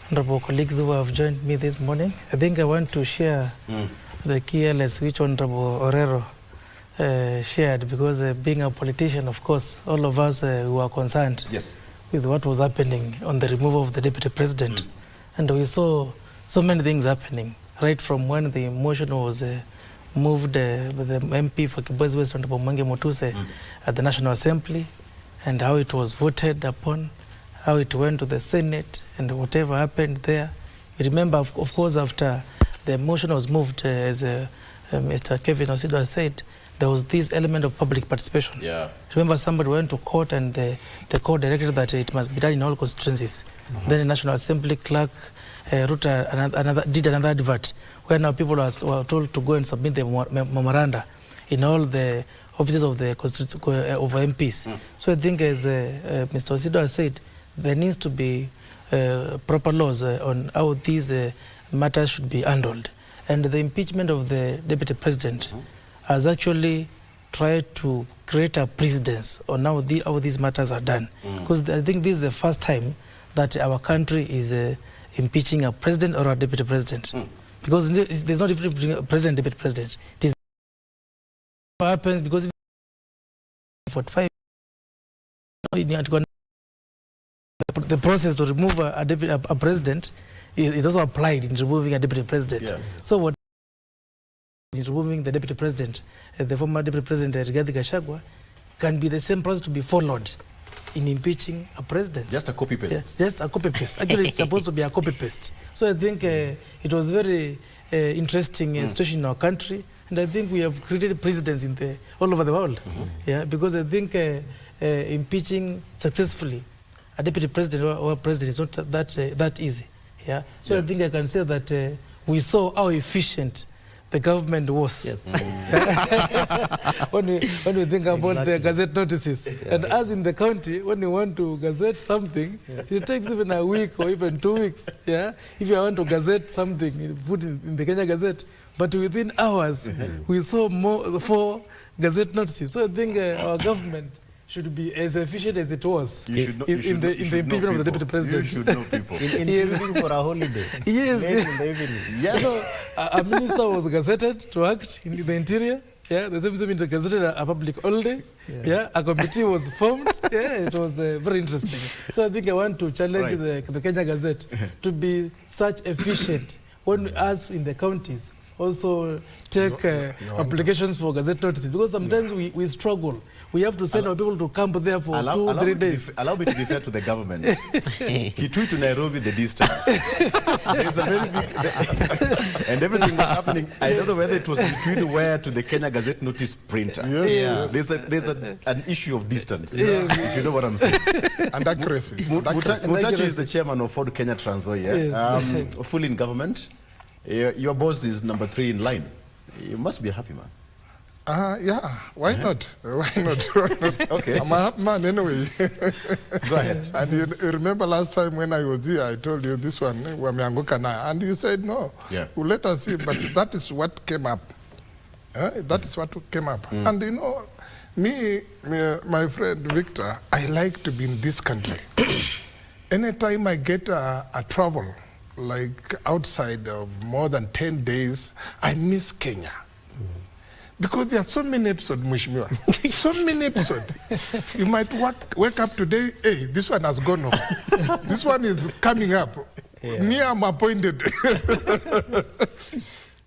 honorable colleagues who have joined me this morning. I think I want to share the key highlights which Honorable Orero shared, because being a politician, of course, all of us who are concerned with what was happening on the removal of the deputy president. And we saw so many things happening, right from when the motion was moved with the MP for Kibwezi West, Honorable Mange Mutuse, at the National Assembly, and how it was voted upon, how it went to the Senate, and whatever happened there. You remember, of course, after the motion was moved, as Mr. Kevin Osido has said, there was this element of public participation. Remember, somebody went to court, and the court directed that it must be done in all constituencies. Then the National Assembly clerk Ruto did another advert, where now people were told to go and submit the memoranda in all the offices of the of MPs. So I think, as Mr. Osido has said, there needs to be proper laws on how these matters should be handled. And the impeachment of the deputy president has actually tried to create a precedence on how these matters are done. Because I think this is the first time that our country is impeaching a president or a deputy president. Because there's not difference between a president and deputy president. It is what happens because 45 the process to remove a president is also applied in removing a deputy president. Yeah. So what in removing the deputy president, the former deputy president Rigathi Gachagua, can be the same process to be followed in impeaching a president. Just a copy paste. Yeah, just a copy paste. Actually, it's supposed to be a copy paste. So I think it was very interesting situation in our country, and I think we have created precedents all over the world. Yeah, because I think impeaching successfully a deputy president or a president is not that easy. Yeah, so I think I can say that we saw how efficient the government was. Yes. when we think about the gazette notices, and as in the county, when you want to gazette something, it takes even a week or even 2 weeks. Yeah, if you want to gazette something, you put it in the Kenya Gazette, but within hours, we saw 4 gazette notices. So I think our government should be as efficient as it was in the impeachment of the deputy president. You should know people. Including for a holiday. Yes. In the evening. Yes. You know, a minister was gazetted to act in the interior. Yeah, the same minister gazetted a public holiday. Yeah, a committee was formed. Yeah, it was very interesting. So I think I want to challenge the Kenya Gazette to be such efficient when us in the counties also take applications for gazette notices, because sometimes we struggle. We have to send our people to camp there for 2-3 days. Allow me to be fair to the government. Kitui to Nairobi, the distance. There's a very big... and everything that's happening, I don't know whether it was between where to the Kenya Gazette notice printer. Yes. There's an issue of distance, if you know what I'm saying. And accuracy. Mutachi is the chairman of Ford Kenya Transoya, fully in government. Your boss is number 3 in line. You must be a happy man. Yeah, why not? Why not? Okay. I'm a happy man anyway. Go ahead. And you remember last time when I was here, I told you this one, and you said no. Yeah. Well, let us see, but that is what came up. That is what came up. And you know, my friend Victor, I like to be in this country. Anytime I get a travel, like outside of more than 10 days, I miss Kenya. Because there are so many episodes, Mheshimiwa. So many episodes. You might wake up today, hey, this one has gone off. This one is coming up. Me, I'm appointed.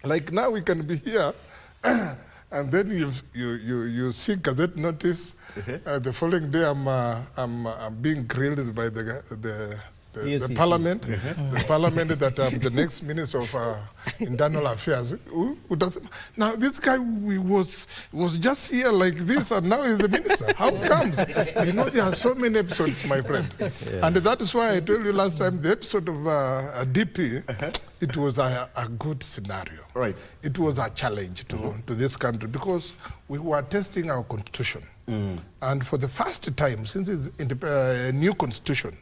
Like now we can be here, and then you see gazette notice. The following day, I'm being grilled by the parliament, the parliament that I'm the next minister of internal affairs. Who doesn't? Now this guy was just here like this, and now he's the minister. How comes? You know, there are so many episodes, my friend, and that is why I told you last time the episode of DP. It was a good scenario. Right. It was a challenge to this country because we were testing our constitution, and for the first time since it's a new constitution.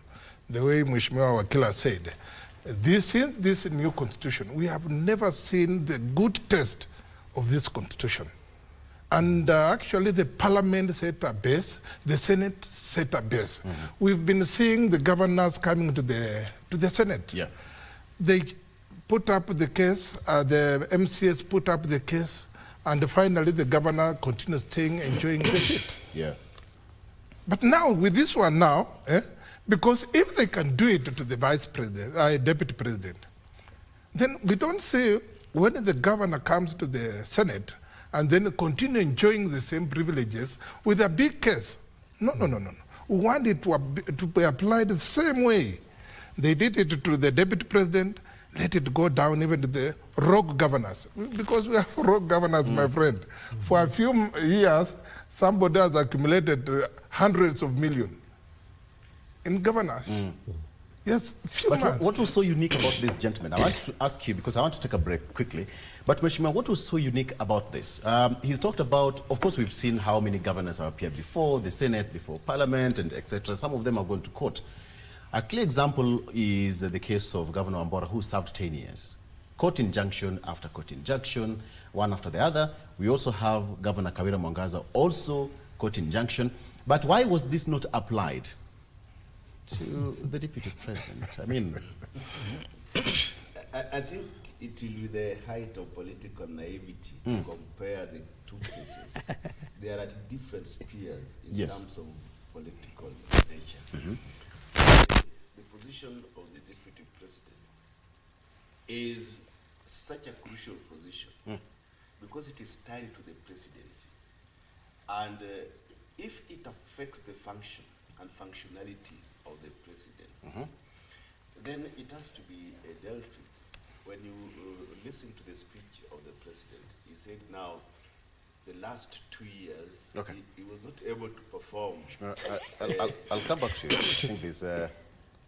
The way Mheshimiwa Wakila said, since this new constitution, we have never seen the good test of this constitution. And actually the parliament set a base, the Senate set a base. We've been seeing the governors coming to the Senate. Yeah. They put up the case, the MCS put up the case, and finally the governor continues staying, enjoying the seat. Yeah. But now, with this one now, because if they can do it to the vice president, deputy president, then we don't say when the governor comes to the Senate and then continue enjoying the same privileges with a big case. No. We want it to be applied the same way. They did it to the deputy president, let it go down even to the rogue governors. Because we have rogue governors, my friend. For a few years, somebody has accumulated hundreds of millions. In governors. Yes, what was so unique about this gentleman? I want to ask you, because I want to take a break quickly. But Mheshimiwa, what was so unique about this? He's talked about, of course, we've seen how many governors have appeared before the Senate, before Parliament, and etc. Some of them have gone to court. A clear example is the case of Governor Wambora, who served 10 years. court injunction after court injunction, one after the other. We also have Governor Kawira Mwangaza, also court injunction. But why was this not applied to the deputy president? I mean, I think it will be the height of political naivety to compare the two cases. They are at different spheres in terms of political nature. The position of the deputy president is such a crucial position because it is tied to the presidency. And if it affects the function and functionalities of the president, then it has to be dealt with. When you listen to the speech of the president, he said now, the last 2 years, he was not able to perform. I'll come back to you. I think there's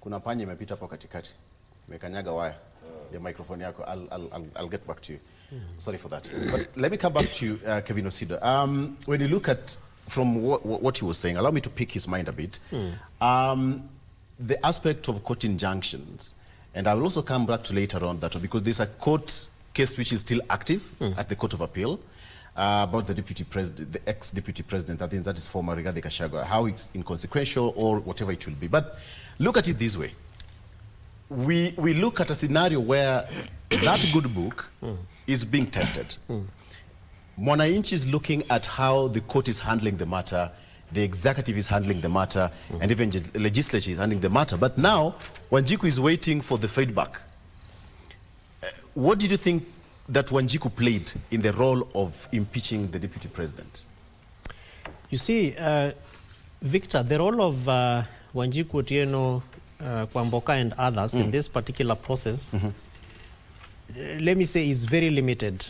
kuna panya imepita hapo katikati. Mekanyaga wire. The microphone yako. I'll get back to you. Sorry for that. But let me come back to you, Kevin Osido. When you look at from what he was saying, allow me to pick his mind a bit. The aspect of court injunctions, and I will also come back to later on that, because there's a court case which is still active at the Court of Appeal about the deputy president, the ex-deputy president. I think that is former Rigathi Gachagua, how it's inconsequential or whatever it will be. But look at it this way. We look at a scenario where that good book is being tested. Mwananchi is looking at how the court is handling the matter, the executive is handling the matter, and even the legislature is handling the matter. But now, Wanjiku is waiting for the feedback. What did you think that Wanjiku played in the role of impeaching the deputy president? You see, Victor, the role of Wanjiku Otieno, Kwamboka and others in this particular process, let me say, is very limited,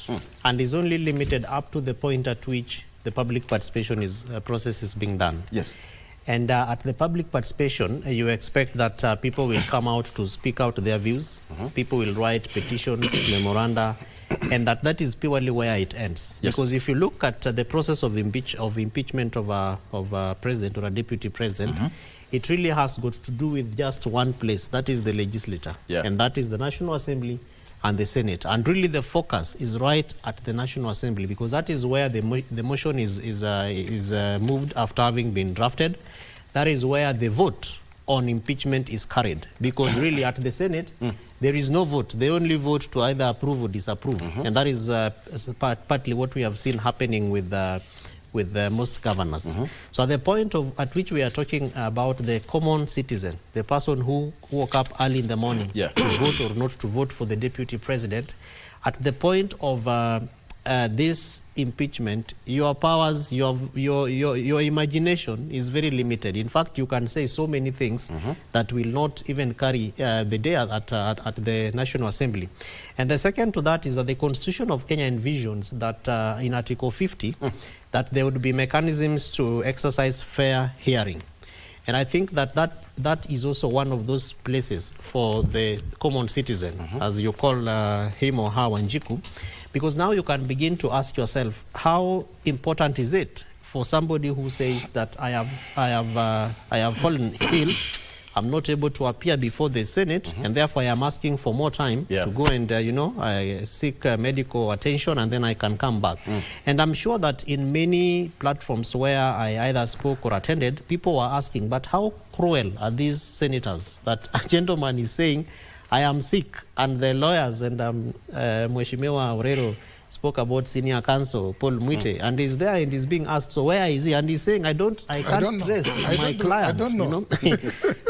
and is only limited up to the point at which the public participation process is being done. Yes. And at the public participation, you expect that people will come out to speak out their views. People will write petitions, memoranda, and that is purely where it ends. Yes. Because if you look at the process of impeachment of a president or a deputy president, it really has got to do with just one place, that is the legislature, and that is the National Assembly and the Senate. And really the focus is right at the National Assembly, because that is where the motion is moved after having been drafted. That is where the vote on impeachment is carried, because really at the Senate there is no vote. They only vote to either approve or disapprove, and that is partly what we have seen happening with most governors. So at the point at which we are talking about the common citizen, the person who woke up early in the morning to vote or not to vote for the deputy president, at the point of this impeachment, your powers, your imagination is very limited. In fact, you can say so many things that will not even carry the day at the National Assembly. And the second to that is that the Constitution of Kenya envisions that in Article 50, that there would be mechanisms to exercise fair hearing. And I think that is also one of those places for the common citizen, as you call him or her, Wanjiku, because now you can begin to ask yourself, how important is it for somebody who says that I have fallen ill, I'm not able to appear before the Senate, and therefore I am asking for more time to go and seek medical attention, and then I can come back. And I'm sure that in many platforms where I either spoke or attended, people were asking, but how cruel are these senators that a gentleman is saying, I am sick, and the lawyers and Mheshimiwa Orero spoke about senior counsel Paul Mwite, and he's there and he's being asked, so where is he? And he's saying, I can't trace my client. I don't know.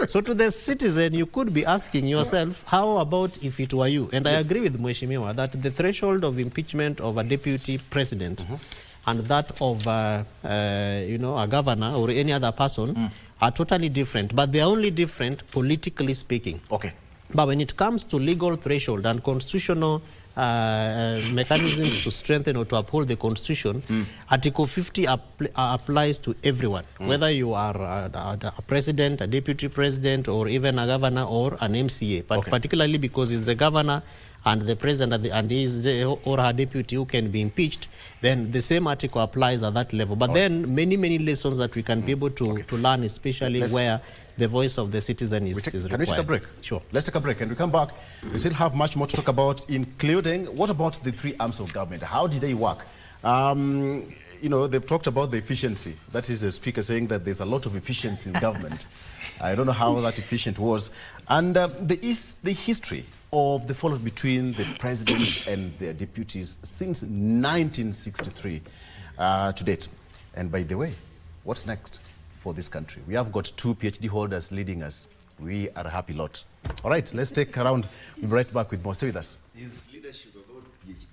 So to the citizen, you could be asking yourself, how about if it were you? And I agree with Mheshimiwa that the threshold of impeachment of a deputy president and that of a governor or any other person are totally different, but they are only different politically speaking. Okay. But when it comes to legal threshold and constitutional mechanisms to strengthen or to uphold the Constitution, Article 50 applies to everyone, whether you are a president, a deputy president, or even a governor or an MCA, but particularly because it's the governor and the president and his or her deputy who can be impeached, then the same article applies at that level. But then many lessons that we can be able to learn, especially where the voice of the citizen is required. Can we take a break? Sure. Let's take a break, and we come back. We still have much more to talk about, including what about the three arms of government? How did they work? You know, they've talked about the efficiency. That is the speaker saying that there's a lot of efficiency in government. I don't know how that efficient was. And the history of the fallout between the president and their deputies since 1963 to date. And by the way, what's next for this country? We have got 2 PhD holders leading us. We are a happy lot. All right, let's take a round. We'll be right back with more. Stay with us. Is leadership about PhD?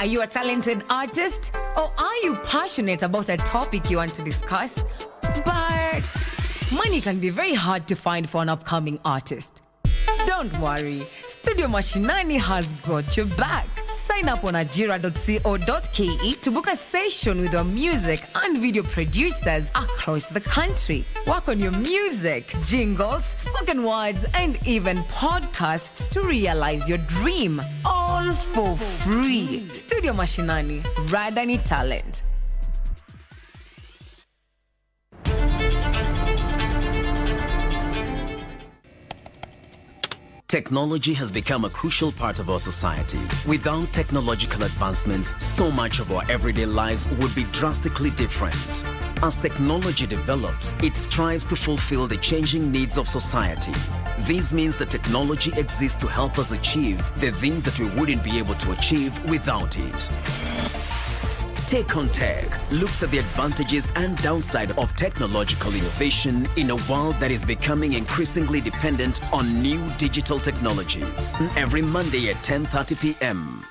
Are you a talented artist? Or are you passionate about a topic you want to discuss? But money can be very hard to find for an upcoming artist. Don't worry, Studio Mashinani has got your back. Sign up on ajira.co.ke to book a session with our music and video producers across the country. Work on your music, jingles, spoken words, and even podcasts to realize your dream. All for free. Studio Mashinani, Radani Talent. Technology has become a crucial part of our society. Without technological advancements, so much of our everyday lives would be drastically different. As technology develops, it strives to fulfill the changing needs of society. This means that technology exists to help us achieve the things that we wouldn't be able to achieve without it. Take on Tech looks at the advantages and downside of technological innovation in a world that is becoming increasingly dependent on new digital technologies. Every Monday at 10:30 p.m.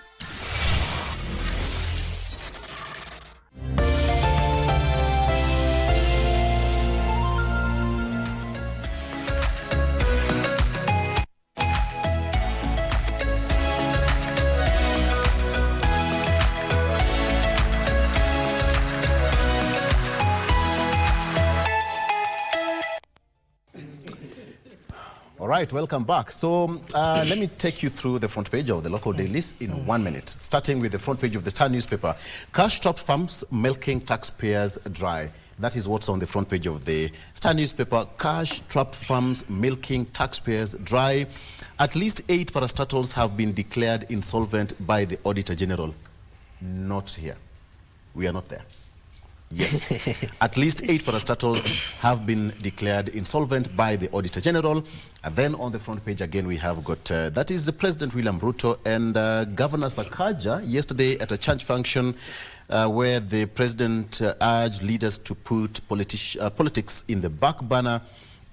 All right, welcome back. So let me take you through the front page of the local dailies in 1 minute, starting with the front page of the Star newspaper. Cash-strapped farms milking taxpayers dry. That is what's on the front page of the Star newspaper. Cash-strapped farms milking taxpayers dry. At least 8 parastatals have been declared insolvent by the Auditor General. Not here. We are not there. Yes. At least 8 parastatals have been declared insolvent by the Auditor General. And then on the front page again we have got, that is the President William Ruto and Governor Sakaja yesterday at a church function where the President urged leaders to put politics in the back burner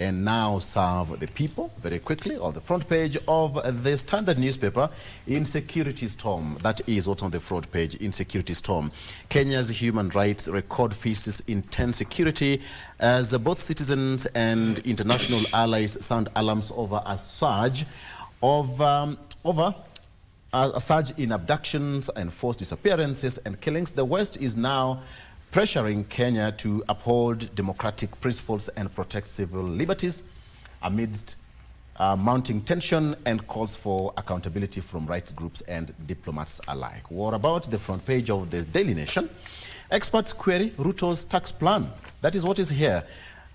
and now serve the people. Very quickly, on the front page of the Standard newspaper, insecurity storm. That is what's on the front page, insecurity storm. Kenya's human rights record faces intense security as both citizens and international allies sound alarms over a surge in abductions and forced disappearances and killings. The West is now pressuring Kenya to uphold democratic principles and protect civil liberties amidst mounting tension and calls for accountability from rights groups and diplomats alike. What about the front page of the Daily Nation? Experts query Ruto's tax plan. That is what is here.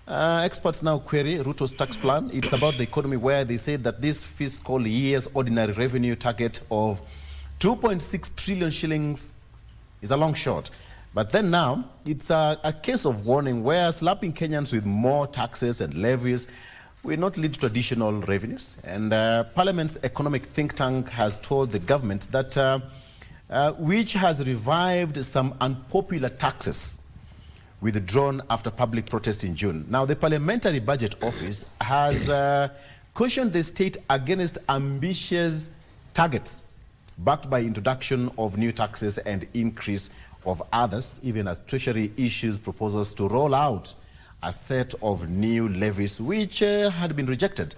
Experts now query Ruto's tax plan. It's about the economy, where they say that this fiscal year's ordinary revenue target of 2.6 trillion shillings is a long shot. But then now, it's a case of warning where slapping Kenyans with more taxes and levies will not lead to additional revenues. And Parliament's economic think tank has told the government that which has revived some unpopular taxes withdrawn after public protest in June. Now, the Parliamentary Budget Office has cautioned the state against ambitious targets, backed by introduction of new taxes and increase of others, even as Treasury issues proposals to roll out a set of new levies which had been rejected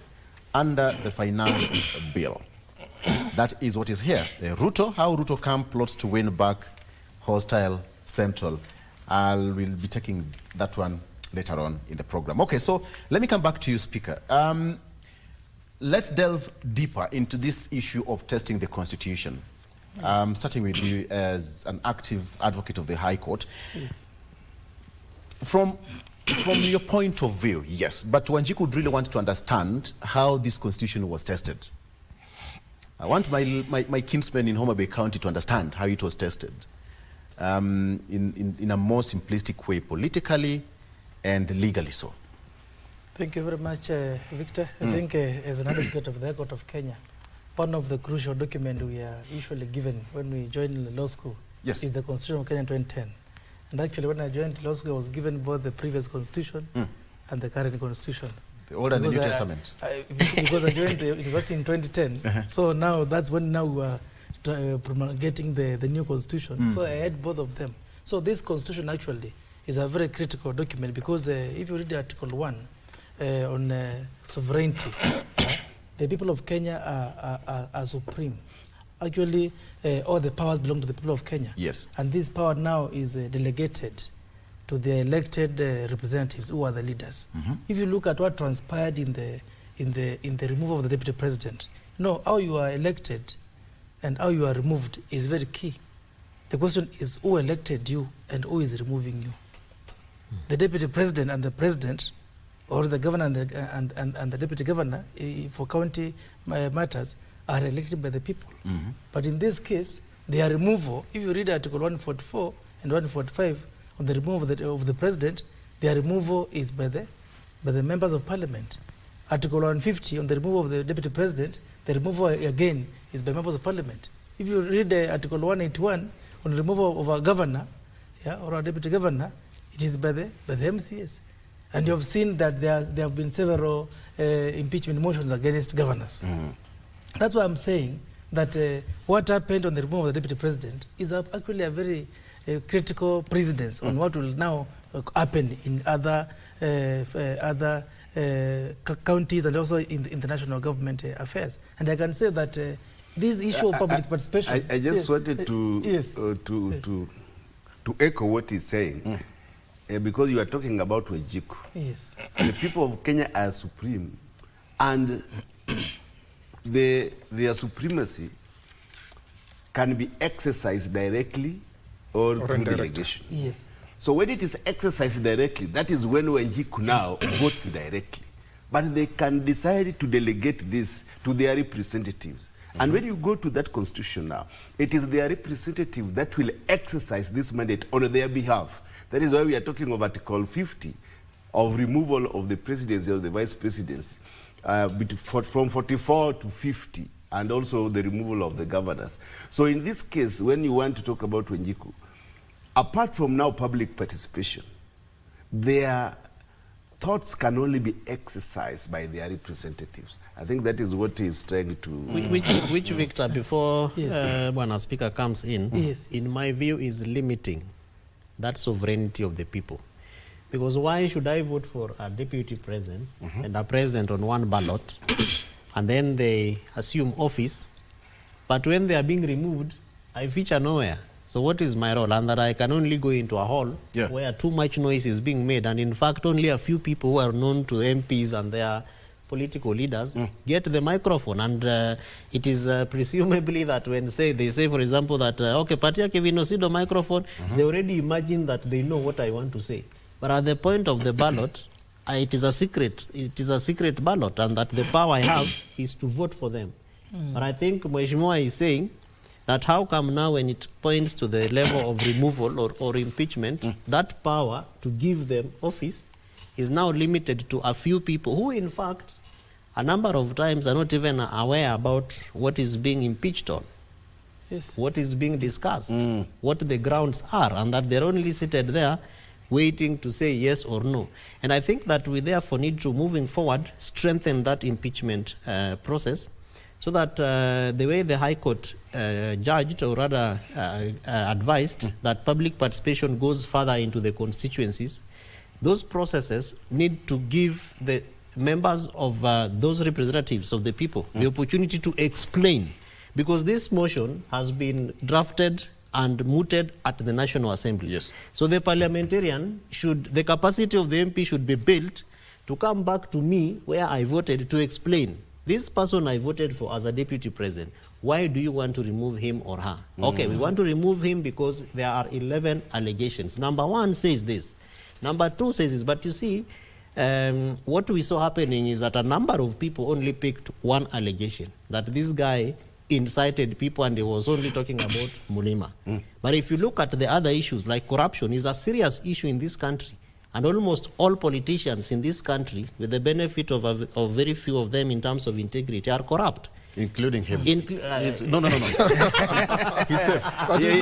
under the finance bill. That is what is here. Ruto, how Ruto camp plots to win back hostile Central. I will be taking that one later on in the program. Okay, so let me come back to you, Speaker. Let's delve deeper into this issue of testing the Constitution. Yes. Starting with you as an active advocate of the High Court. Yes. From your point of view, yes, but Wanjiku would really want to understand how this Constitution was tested. I want my kinsmen in Homa Bay County to understand how it was tested in a more simplistic way, politically and legally so. Thank you very much, Victor. I think as an advocate of the High Court of Kenya, one of the crucial documents we are usually given when we join the law school is the Constitution of Kenya 2010. And actually, when I joined law school, I was given both the previous Constitution and the current Constitutions. The Old and the New Testament. Because I joined the university in 2010. So now that's when now we are promulgating the new Constitution. So I had both of them. So this Constitution actually is a very critical document because if you read Article 1 on sovereignty, the people of Kenya are supreme. Actually, all the powers belong to the people of Kenya. Yes. And this power now is delegated to the elected representatives who are the leaders. If you look at what transpired in the removal of the deputy president, how you are elected and how you are removed is very key. The question is who elected you and who is removing you. The deputy president and the president, or the governor and the deputy governor for county matters, are elected by the people. But in this case, their removal, if you read Article 144 and 145 on the removal of the president, their removal is by the members of parliament. Article 150 on the removal of the deputy president, the removal again is by members of parliament. If you read Article 181 on the removal of a governor, or a deputy governor, it is by the MCS. And you have seen that there have been several impeachment motions against governors. That's why I'm saying that what happened on the removal of the deputy president is actually a very critical precedence on what will now happen in other counties and also in the international government affairs. And I can say that this issue of public participation... I just wanted to echo what he's saying. Because you are talking about Wanjiku. Yes. The people of Kenya are supreme, and their supremacy can be exercised directly or through delegation. Yes. So when it is exercised directly, that is when Wanjiku now votes directly. But they can decide to delegate this to their representatives. And when you go to that constitution now, it is their representative that will exercise this mandate on their behalf. That is why we are talking of Article 50 of removal of the presidency or the vice presidency from 44 to 50, and also the removal of the governors. So in this case, when you want to talk about Wanjiku, apart from now public participation, their thoughts can only be exercised by their representatives. I think that is what is trying to... Which Victor, before when a speaker comes in, in my view is limiting that sovereignty of the people. Because why should I vote for a deputy president and a president on one ballot, and then they assume office, but when they are being removed, I feature nowhere? So what is my role? And that I can only go into a hall where too much noise is being made, and in fact only a few people who are known to MPs and their political leaders get the microphone. And it is presumably that when they say, for example, that, okay, Patia Kevinosido microphone, they already imagine that they know what I want to say. But at the point of the ballot, it is a secret ballot, and that the power I have is to vote for them. But I think Mheshimiwa is saying that how come now when it points to the level of removal or impeachment, that power to give them office is now limited to a few people who, in fact, a number of times are not even aware about what is being impeached on, what is being discussed, what the grounds are, and that they're only seated there waiting to say yes or no. And I think that we therefore need to, moving forward, strengthen that impeachment process, so that the way the High Court judged, or rather advised, that public participation goes further into the constituencies, those processes need to give the members of those representatives of the people the opportunity to explain, because this motion has been drafted and mooted at the National Assembly. Yes. So the parliamentarian the capacity of the MP should be built to come back to me where I voted to explain, this person I voted for as a deputy president, why do you want to remove him or her? Okay, we want to remove him because there are 11 allegations. Number 1 says this. Number 2 says this. But you see, what we saw happening is that a number of people only picked one allegation, that this guy incited people and he was only talking about Mulima. But if you look at the other issues, like corruption is a serious issue in this country, and almost all politicians in this country, with the benefit of very few of them in terms of integrity, are corrupt. Including him. No. He's safe. But you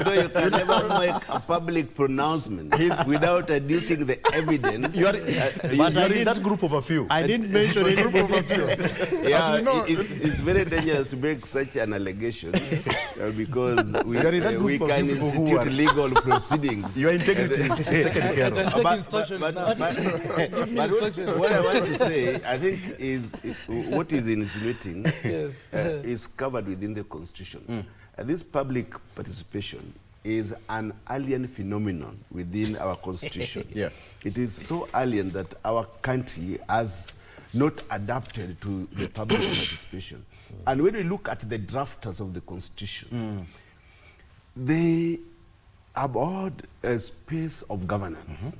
can never make a public pronouncement without adducing the evidence. You are in that group of a few. I didn't mention any group of a few. Yeah, it's very dangerous to make such an allegation because we can institute legal proceedings. Your integrity is taken care of. But what I want to say, I think, is what is insinuating is covered within the Constitution. This public participation is an alien phenomenon within our Constitution. It is so alien that our country has not adapted to the public participation. And when we look at the drafters of the Constitution, they abhorred a space of governance.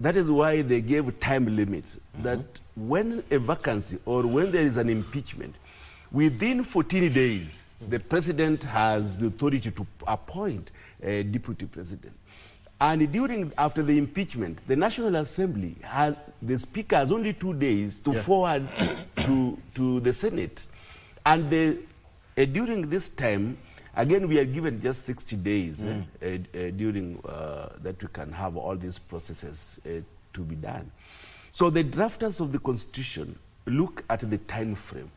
That is why they gave time limits, that when a vacancy or when there is an impeachment, within 14 days, the president has the authority to appoint a deputy president. And after the impeachment, the National Assembly the speaker has only 2 days to forward to the Senate. And during this time, again, we are given just 60 days during that we can have all these processes to be done. So the drafters of the Constitution look at the time frame.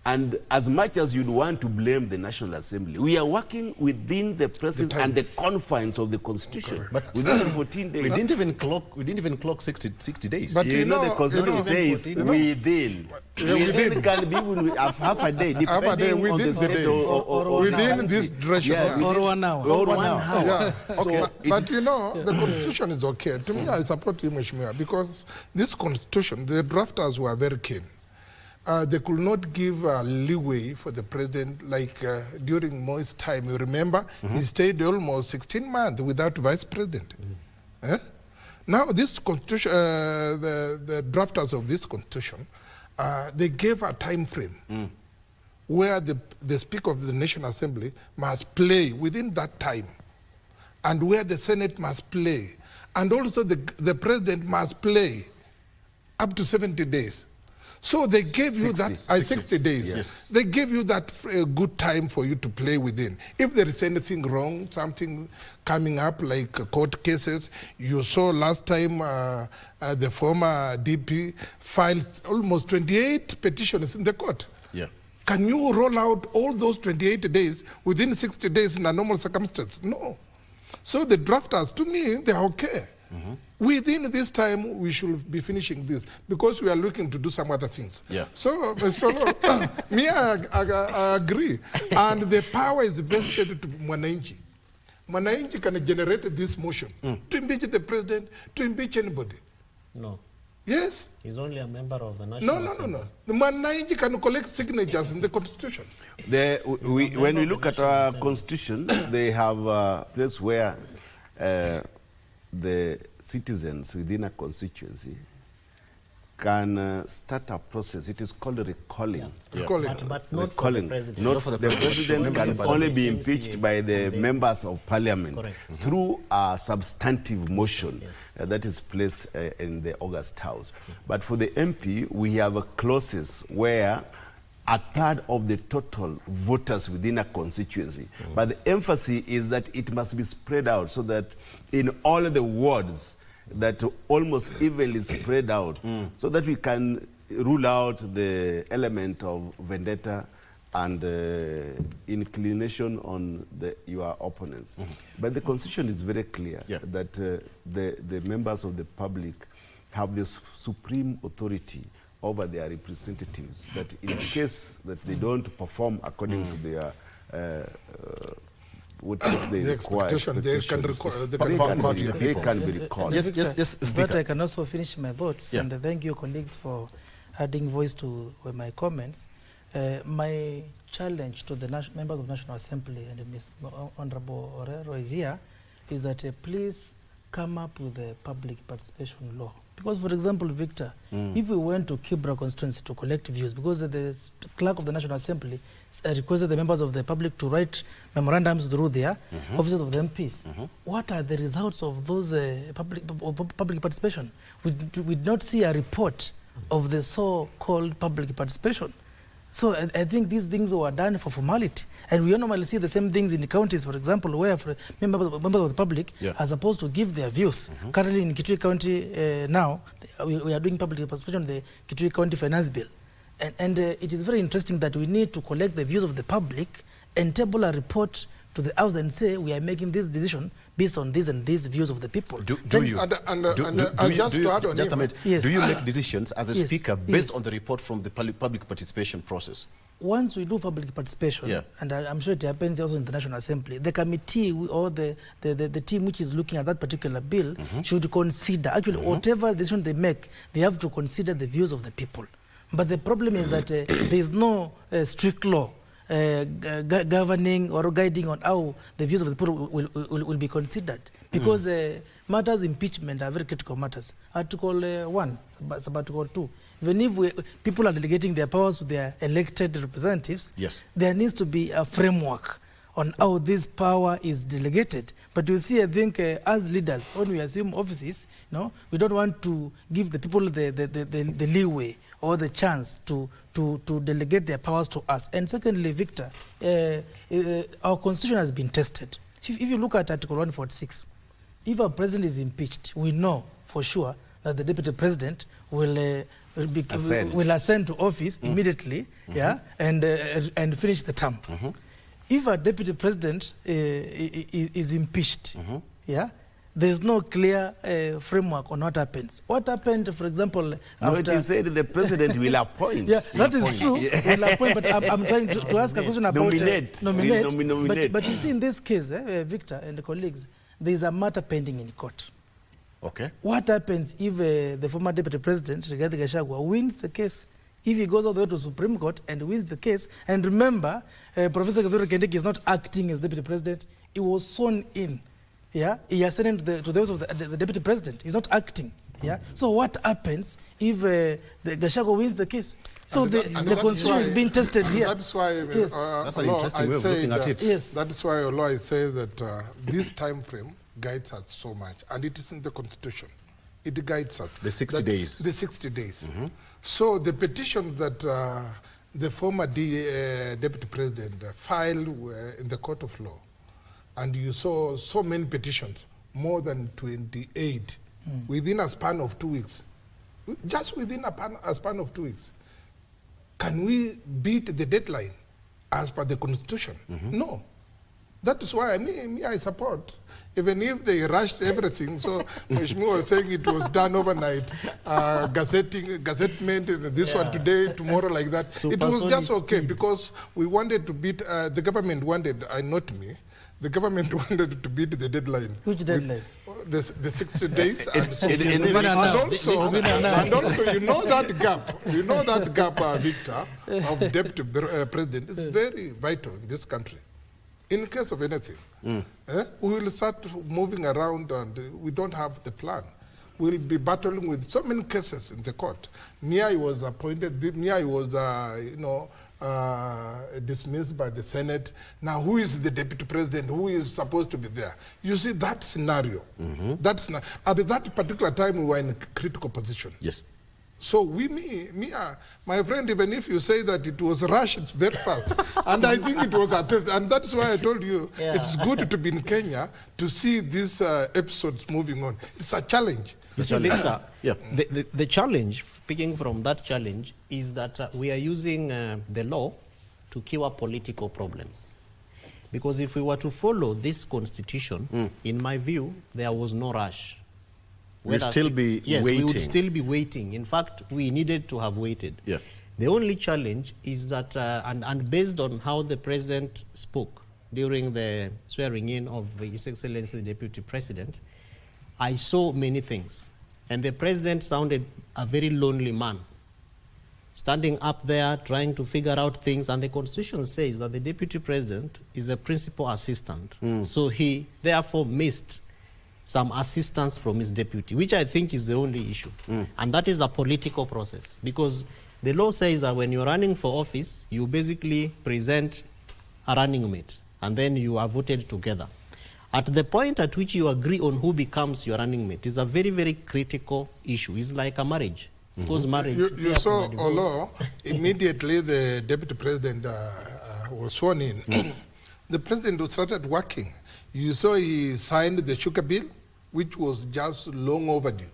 And as much as you'd want to blame the National Assembly, we are working within the process and the confines of the Constitution. But within 14 days. We didn't even clock 60 days. But you know the Constitution says within. Within can be even half a day, depending on the state or within this duration. Or 1 hour. Or 1 hour. Yeah. Okay. But you know, the Constitution is okay. To me, I support you, Mheshimiwa, because this Constitution, the drafters were very keen. They could not give leeway for the president, like during Moi's time. You remember, he stayed almost 16 months without vice president. Now, this constitution, the drafters of this constitution, they gave a time frame where the Speaker of the National Assembly must play within that time, and where the Senate must play, and also the president must play up to 70 days. So they gave you 60 days. Yes. They gave you that good time for you to play within. If there is anything wrong, something coming up like court cases, you saw last time the former DP filed almost 28 petitions in the court. Yeah. Can you roll out all those 28 days within 60 days in a normal circumstance? No. So the drafters, to me, they are okay. Within this time, we should be finishing this because we are looking to do some other things. Yeah. So, Mr. Law, me, I agree. And the power is vested to Mwananchi. Mwananchi can generate this motion to impeach the president, to impeach anybody. No. Yes? He's only a member of the National Assembly. No. The Mwananchi can collect signatures in the Constitution. When we look at our Constitution, they have a place where the citizens within a constituency can start a process. It is called recalling. But not for the president. Not for the president can only be impeached by the members of parliament through a substantive motion that is placed in the August House. But for the MP, we have clauses where a third of the total voters within a constituency. But the emphasis is that it must be spread out so that in all the wards that almost evenly spread out so that we can rule out the element of vendetta and inclination on your opponents. But the constitution is very clear that the members of the public have this supreme authority over their representatives, that in case that they don't perform according to their what they require, they can be recalled. Yes, but I can also finish my thoughts, and thank you, colleagues, for adding voice to my comments. My challenge to the members of National Assembly and Honorable Orero is here, is that please come up with a public participation law. Because, for example, Victor, if we went to Kibra constituency to collect views, because the clerk of the National Assembly requested the members of the public to write memorandums through their offices of the MPs, what are the results of those public participation? We did not see a report of the so-called public participation. So I think these things were done for formality. And we normally see the same things in the counties, for example, where members of the public are supposed to give their views. Currently in Kitui County now, we are doing public participation on the Kitui County Finance Bill. And it is very interesting that we need to collect the views of the public and table a report to the House and say we are making this decision based on these and these views of the people. Do you make decisions as a speaker based on the report from the public participation process? Once we do public participation, and I'm sure it happens also in the National Assembly, the committee or the team which is looking at that particular bill should consider, actually whatever decision they make, they have to consider the views of the people. But the problem is that there is no strict law governing or guiding on how the views of the people will be considered. Because matters impeachment are very critical matters. Article 1, Article 2. Even if people are delegating their powers to their elected representatives, there needs to be a framework on how this power is delegated. But you see, I think as leaders, when we assume offices, we don't want to give the people the leeway or the chance to delegate their powers to us. And secondly, Victor, our constitution has been tested. If you look at Article 146, if a president is impeached, we know for sure that the deputy president will ascend to office immediately, and finish the term. If a deputy president is impeached, there's no clear framework on what happens. What happened, for example, after... It said the president will appoint. That is true, will appoint, but I'm trying to ask a question about... Nominate. But you see, in this case, Victor and the colleagues, there is a matter pending in court. Okay. What happens if the former deputy president, Rigathi Gachagua, wins the case? If he goes all the way to Supreme Court and wins the case, and remember, Professor Kithure Kindiki is not acting as deputy president, he was sworn in. He ascended to the office of the deputy president. He's not acting. So what happens if the Gachagua wins the case? So the constitution is being tested here. That's why that's an interesting way of looking at it. That is why law says that this time frame guides us so much, and it is in the constitution. It guides us. The 60 days. The 60 days. So the petition that the former deputy president filed in the court of law, and you saw so many petitions, more than 28, within a span of 2 weeks. Just within a span of 2 weeks. Can we beat the deadline as per the constitution? No. That is why I support, even if they rushed everything. So Mheshimiwa was saying it was done overnight, gazettement, this one today, tomorrow, like that. It was just okay because we wanted to beat, the government wanted, not me, the government wanted to beat the deadline. Which deadline? The 60 days. And also, you know that gap, Victor, of deputy president is very vital in this country. In case of anything, we will start moving around and we don't have the plan. We'll be battling with so many cases in the court. Miai was appointed, Miai was, dismissed by the Senate. Now, who is the deputy president? Who is supposed to be there? You see that scenario. At that particular time, we were in a critical position. Yes. So my friend, even if you say that it was rushed, it's very fast. And I think it was a test. And that's why I told you it's good to be in Kenya to see these episodes moving on. It's a challenge. Victor, the challenge, picking from that challenge, is that we are using the law to cure political problems. Because if we were to follow this constitution, in my view, there was no rush. We'd still be waiting. We would still be waiting. In fact, we needed to have waited. Yeah. The only challenge is that, and based on how the president spoke during the swearing in of His Excellency the Deputy President, I saw many things. And the president sounded a very lonely man, standing up there trying to figure out things. And the constitution says that the Deputy President is a principal assistant. So he therefore missed some assistance from his deputy, which I think is the only issue. And that is a political process, because the law says that when you're running for office, you basically present a running mate, and then you are voted together. At the point at which you agree on who becomes your running mate is a very, very critical issue. It's like a marriage. Of course, marriage. You saw, although immediately the deputy president was sworn in, the president started working. You saw he signed the sugar bill, which was just long overdue.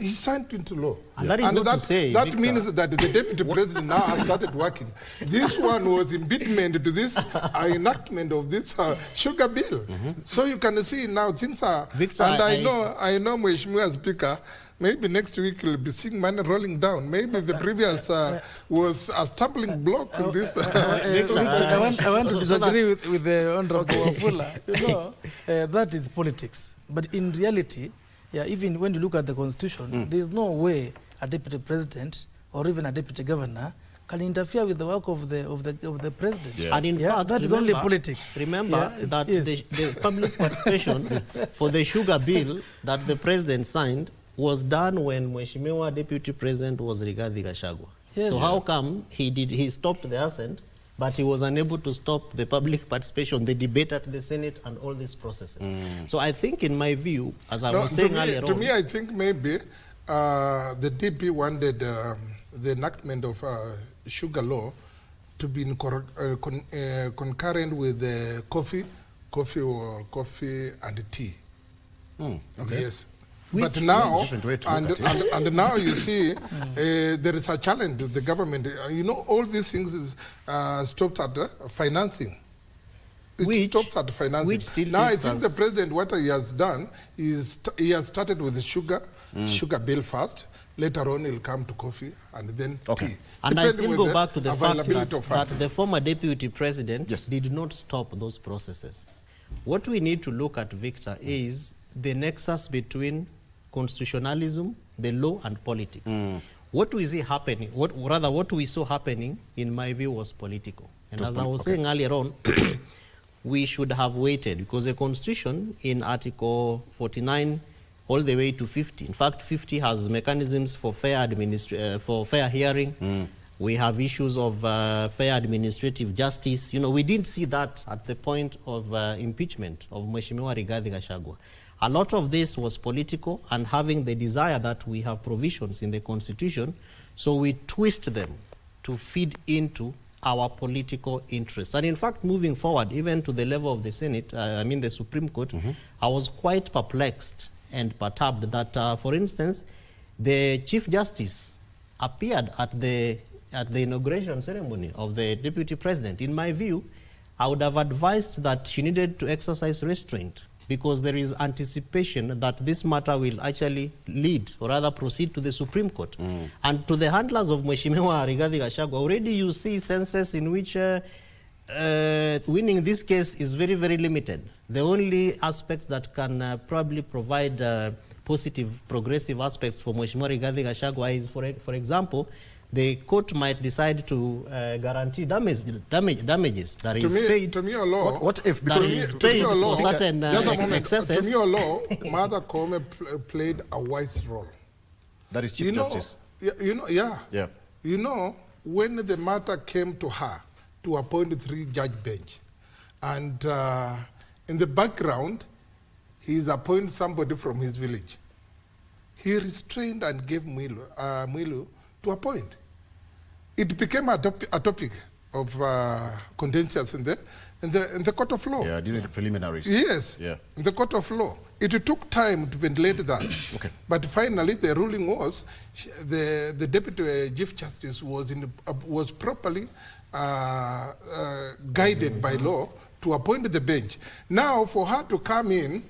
He signed into law. And that is not to say, that Victor, means that the deputy president now has started working. This one was impediment to this enactment of this sugar bill. So you can see now things are, Victor, and I know Mheshimiwa Speaker, maybe next week we'll be seeing money rolling down. Maybe the previous was a stumbling block in this. I want to disagree with the Honorable Wafula. You know, that is politics. But in reality, even when you look at the constitution, there is no way a deputy president or even a deputy governor can interfere with the work of the president. And in fact, that is only politics. Remember that the public participation for the sugar bill that the president signed was done when Mheshimiwa Deputy President was Rigathi Gachagua. So how come he stopped the assent, but he was unable to stop the public participation, the debate at the Senate, and all these processes? So I think, in my view, as I was saying earlier on... To me, I think maybe the DP wanted the enactment of sugar law to be concurrent with the coffee and tea. Okay. Yes. But now, and now you see, there is a challenge. The government, all these things stops at financing. It stops at financing. Now I think the president, what he has done is he has started with the sugar bill first. Later on, he'll come to coffee and then tea. And I still go back to the fact that the former deputy president did not stop those processes. What we need to look at, Victor, is the nexus between constitutionalism, the law, and politics. What we see happening, what we saw happening, in my view, was political. And as I was saying earlier on, we should have waited, because the Constitution in Article 49 all the way to 50, in fact, 50 has mechanisms for fair hearing. We have issues of fair administrative justice. We didn't see that at the point of impeachment of Mheshimiwa Rigathi Gachagua. A lot of this was political, and having the desire that we have provisions in the Constitution, so we twist them to feed into our political interests. And in fact, moving forward, even to the level of the Senate, the Supreme Court, I was quite perplexed and perturbed that, for instance, the Chief Justice appeared at the inauguration ceremony of the Deputy President. In my view, I would have advised that she needed to exercise restraint, because there is anticipation that this matter will actually lead, or rather proceed, to the Supreme Court. And to the handlers of Mheshimiwa Rigathi Gachagua, already you see senses in which winning this case is very, very limited. The only aspects that can probably provide positive, progressive aspects for Mheshimiwa Rigathi Gachagua is, for example, the court might decide to guarantee damages that is paid. To me, a law. What if because is paid for certain excesses? To me, a law, Martha Koome played a wise role. That is Chief Justice. When the matter came to her to appoint a 3-judge bench, and in the background, he's appointed somebody from his village. he restrained and gave Mwilu to appoint. It became a topic of contentious in the court of law. Yeah, during the preliminaries. Yes, yeah. In the court of law. It took time to ventilate that. Okay. But finally, the ruling was the deputy chief justice was properly guided by law to appoint the bench. Now, for her to come in,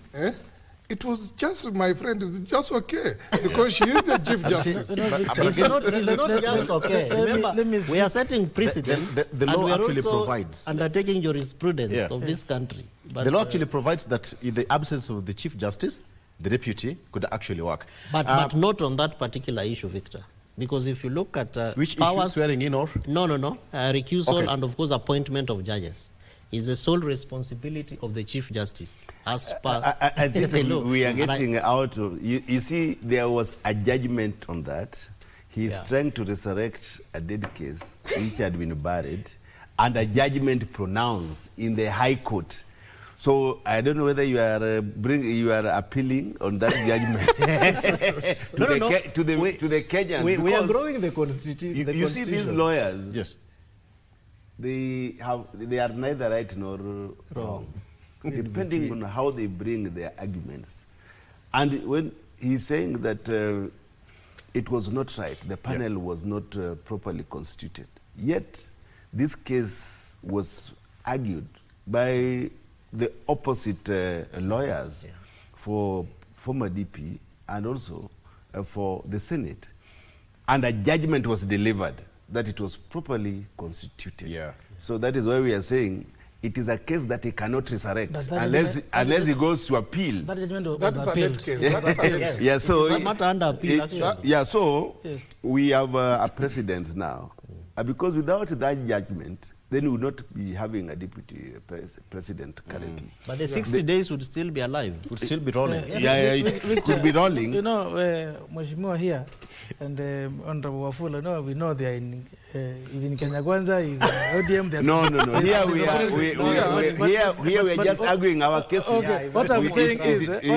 it was just, my friend, it's just okay, because she is the chief justice. It's not just okay. Remember, we are setting precedents. The law actually provides. Undertaking jurisprudence of this country. But the law actually provides that in the absence of the chief justice, the deputy could actually work. But not on that particular issue, Victor. Because if you look at which powers, issue, swearing in or? No. Recusal and of course appointment of judges is the sole responsibility of the Chief Justice, as per I think the law. we are getting out of... You see, there was a judgment on that. He's trying to resurrect a dead case which had been buried, and a judgment pronounced in the High Court. So I don't know whether you are appealing on that judgment to the Kenyans. We are growing the constitution. You see, these lawyers, yes, they are neither right nor wrong, depending on how they bring their arguments. And when he's saying that it was not right, the panel was not properly constituted, yet this case was argued by the opposite lawyers for former DP and also for the Senate. And a judgment was delivered that it was properly constituted. Yeah. So that is why we are saying it is a case that he cannot resurrect unless he goes to appeal. That judgment That's a dead case. Yeah, so it's a matter under appeal. We have a precedent now. Because without that judgment, then we would not be having a deputy president currently. But the 60 days would still be alive. Would still be rolling. It could be rolling. You know, Mheshimiwa here and Honorable Wafula, we know they are he's in Kenya Kwanza, he's in ODM. No. Here we are just arguing our cases. Okay. What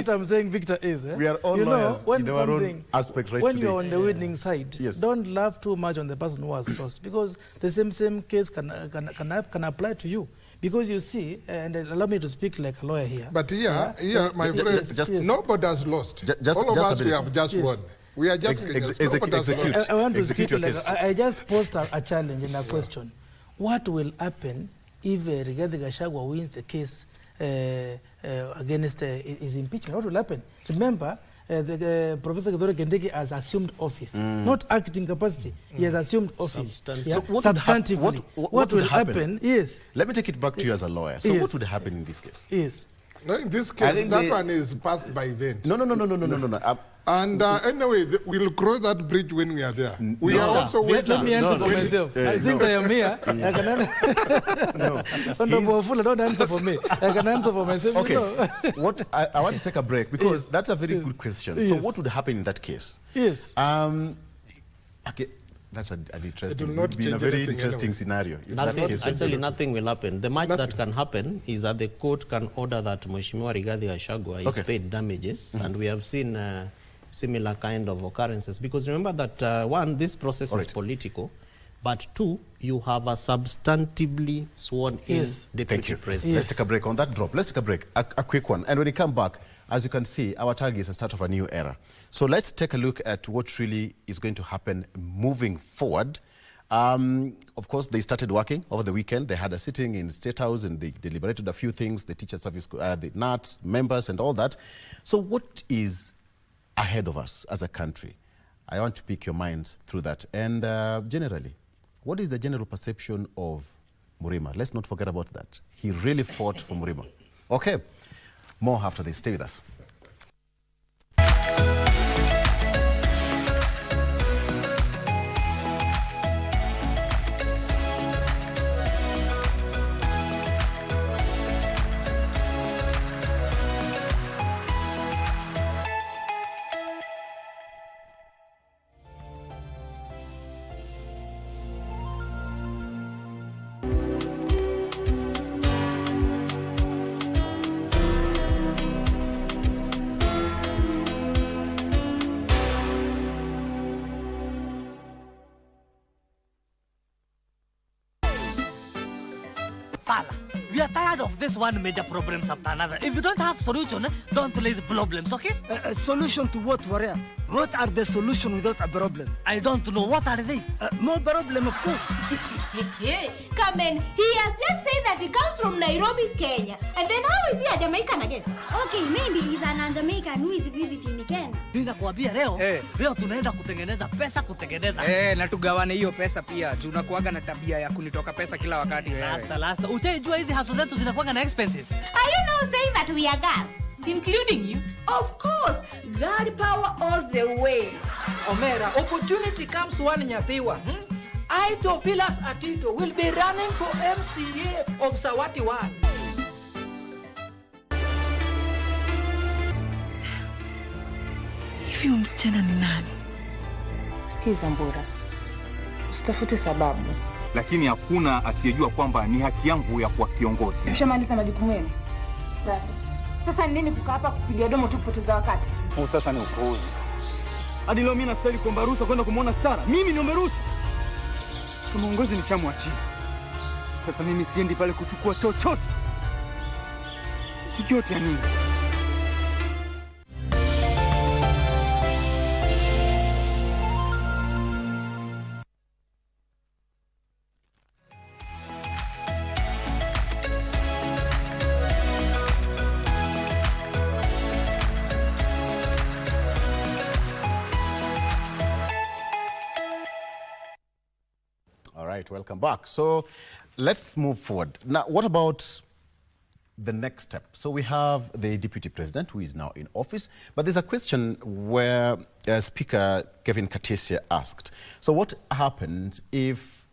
I'm saying, Victor, is we are all lawyers in our own aspect right when today. you're on the winning side, don't laugh too much on the person who has lost, because the same case can apply to you. Because you see, and allow me to speak like a lawyer here. But my friend, nobody has lost. All of us, we have just won. We are just I want to speak like I just posed a challenge and a question. What will happen if Rigathi Gachagua wins the case against his impeachment? What will happen? Remember, Professor Kithure Kindiki has assumed office, not acting capacity. He has assumed office. So substantively. What will happen? Yes. Let me take it back to you as a lawyer. So what would happen in this case? Yes. No, in this case, that one is passed by event. No. And anyway, we'll cross that bridge when we are there. We are also waiting. Let me answer for myself. Since I am here, I can answer. Don't answer for me. I can answer for myself. Okay. I want to take a break because that's a very good question. So what would happen in that case? Yes. Okay. That's a very interesting scenario. Nothing will happen. The much that can happen is that the court can order that Mheshimiwa Rigathi Gachagua is paid damages, and we have seen similar kind of occurrences. Because remember that one, this process is political, but two, you have a substantively sworn in deputy president. Let's take a break on that drop. Let's take a break, a quick one, and when we come back, as you can see, our tag is the start of a new era. So let's take a look at what really is going to happen moving forward. Of course, they started working over the weekend. They had a sitting in State House and they deliberated a few things, the teacher service, the NAT members and all that. So what is ahead of us as a country? I want to pick your minds through that. And generally, what is the general perception of Murima? Let's not forget about that. He really fought for Murima. Okay, more after this. Stay with us. ufala. We are tired of this one major problems after another. If you don't have solution, don't raise problems, okay? Solution to what, Warrior? What are the solution without a problem? I don't know. What are they? No problem, of course. Come in. He has just said that he comes from Nairobi, Kenya. And then how is he a Jamaican again? Okay, maybe he's an Jamaican who is visiting Kenya. Ninakwambia leo tunaenda kutengeneza pesa kutengeneza. Na tugawane hiyo pesa pia. Juu unakuaga na tabia ya kunitoka pesa kila wakati wewe. Lasta. Utaijua hizi haso zetu zinakuaga na expenses. Are you now saying that we are girls? Including you? Of course. God power all the way. Omera, opportunity comes one Nyathiwa. I, Topilas Atito, will be running for MCA of Sawati 1. Hivi msichana ni nani? Sikiza Mbura, usitafute sababu. Lakini hakuna asiyejua kwamba ni haki yangu ya kuwa kiongozi. Ushamaliza majukumu yenu? Sasa ni nini kukaa hapa kupiga domo tu kupoteza wakati? Huu sasa ni upuuzi. Hadi leo mimi nastahili kuomba ruhusa kwenda kumuona Stara. Mimi niombe ruhusa. Kiongozi nishamwachia. Sasa mimi siendi pale kuchukua chochote. Chochote ya nini? Welcome back. So let's move forward. Now, what about the next step? So we have the deputy president who is now in office, but there's a question where Speaker Kevin Katesia asked, so what happens if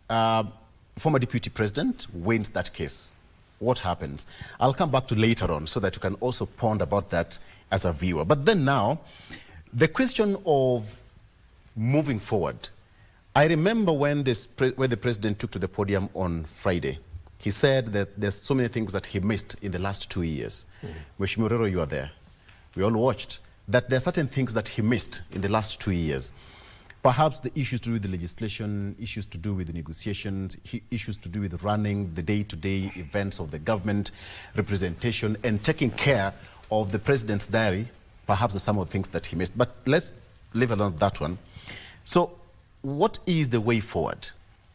former deputy president wins that case? What happens? I'll come back to later on so that you can also ponder about that as a viewer. But then now, the question of moving forward. I remember when the president took to the podium on Friday, he said that there's so many things that he missed in the last 2 years. Mheshimiwa Ruto, you are there. We all watched that there are certain things that he missed in the last 2 years. Perhaps the issues to do with the legislation, issues to do with the negotiations, issues to do with running the day-to-day events of the government, representation, and taking care of the president's diary. Perhaps some of the things that he missed. But let's leave alone that one. So, what is the way forward?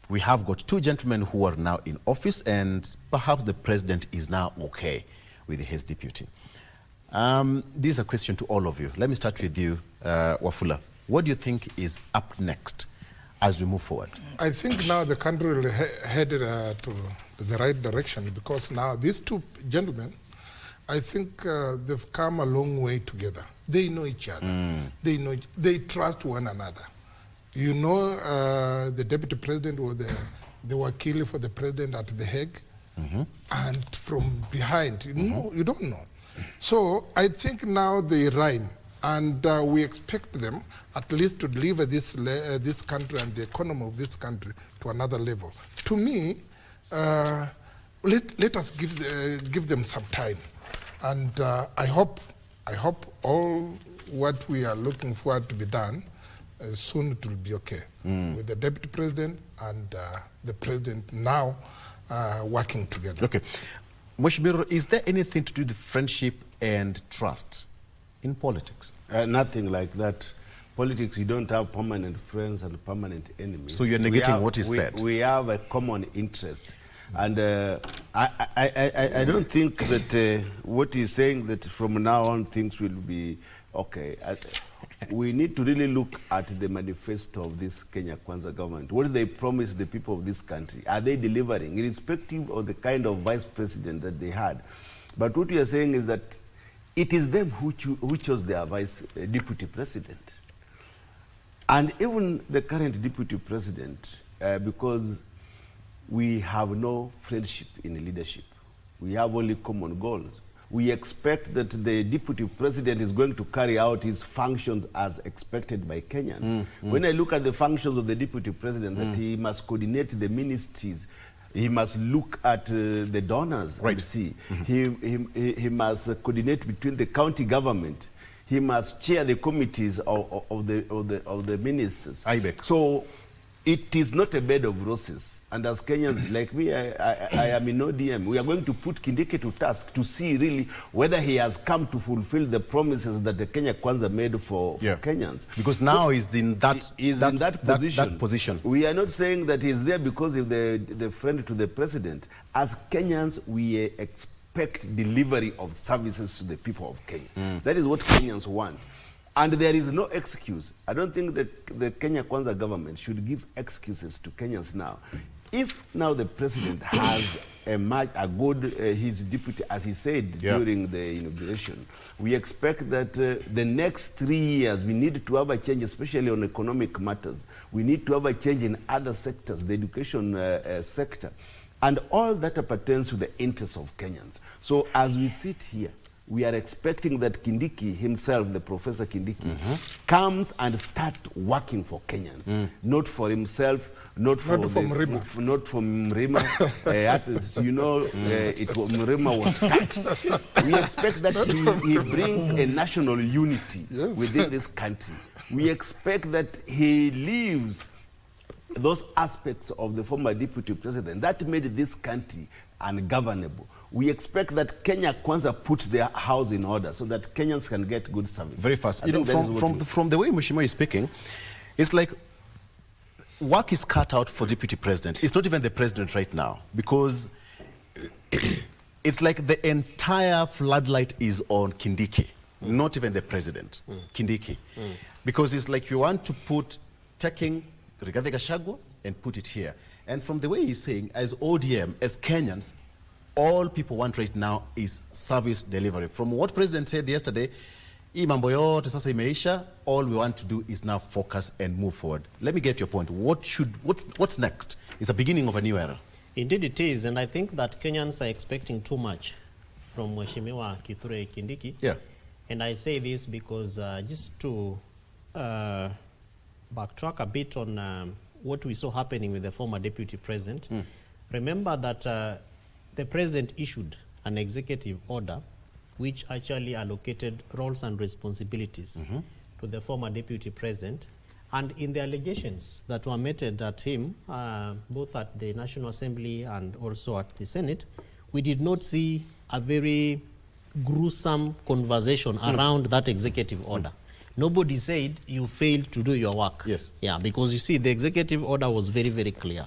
We have got two gentlemen who are now in office, and perhaps the president is now okay with his deputy. This is a question to all of you. Let me start with you, Wafula. What do you think is up next as we move forward? I think now the country will head to the right direction, because now these two gentlemen, I think they've come a long way together. They know each other. They trust one another. You know, the deputy president was the wakili for the president at The Hague, and from behind, you don't know. So I think now they rhyme, and we expect them at least to deliver this country and the economy of this country to another level. To me, let us give them some time, and I hope all what we are looking forward to be done. Soon it will be okay with the deputy president and the president now working together. Okay. Mheshimiwa, is there anything to do with friendship and trust in politics? Nothing like that. Politics, you don't have permanent friends and permanent enemies. So you're negating what he said? We have a common interest. And I don't think that what he's saying that from now on things will be okay. We need to really look at the manifesto of this Kenya Kwanza government. What do they promise the people of this country? Are they delivering, irrespective of the kind of vice president that they had? But what we are saying is that it is them who chose their deputy president. And even the current deputy president, because we have no friendship in leadership. We have only common goals. We expect that the deputy president is going to carry out his functions as expected by Kenyans. When I look at the functions of the deputy president, that he must coordinate the ministries, he must look at the donors and see. He must coordinate between the county government. He must chair the committees of the ministers. So it is not a bed of roses. And as Kenyans, like me, I am in ODM. We are going to put Kindiki to task to see really whether he has come to fulfill the promises that the Kenya Kwanza made for Kenyans. Because now he's in that position. We are not saying that he's there because of the friend to the president. As Kenyans, we expect delivery of services to the people of Kenya. That is what Kenyans want. And there is no excuse. I don't think the Kenya Kwanza government should give excuses to Kenyans now. If now the president has his deputy, as he said during the inauguration, we expect that the next 3 years we need to have a change, especially on economic matters. We need to have a change in other sectors, the education sector, and all that pertains to the interests of Kenyans. So as we sit here, we are expecting that Kindiki himself, the Professor Kindiki, comes and start working for Kenyans, not for himself, not for Mrima. Not for Mrima. Mrima was touched. We expect that he brings a national unity within this country. We expect that he leaves those aspects of the former deputy president that made this country ungovernable. We expect that Kenya Kwanza puts their house in order so that Kenyans can get good service. Very fast. From the way Mheshimiwa is speaking, it's like work is cut out for deputy president. It's not even the president right now, because it's like the entire floodlight is on Kindiki, not even the president, Kindiki. Because it's like you want to taking Rigathi Gachagua and put it here. And from the way he's saying, as ODM, as Kenyans, all people want right now is service delivery. From what President said yesterday, all we want to do is now focus and move forward. Let me get your point. What's next? It's the beginning of a new era. Indeed it is, and I think that Kenyans are expecting too much from Mheshimiwa Kithure Kindiki. Yeah. And I say this because just to backtrack a bit on what we saw happening with the former deputy president. Remember that the president issued an executive order which actually allocated roles and responsibilities to the former deputy president. And in the allegations that were meted at him, both at the National Assembly and also at the Senate, we did not see a very gruesome conversation around that executive order. Nobody said you failed to do your work. Yes. Yeah, because you see, the executive order was very, very clear.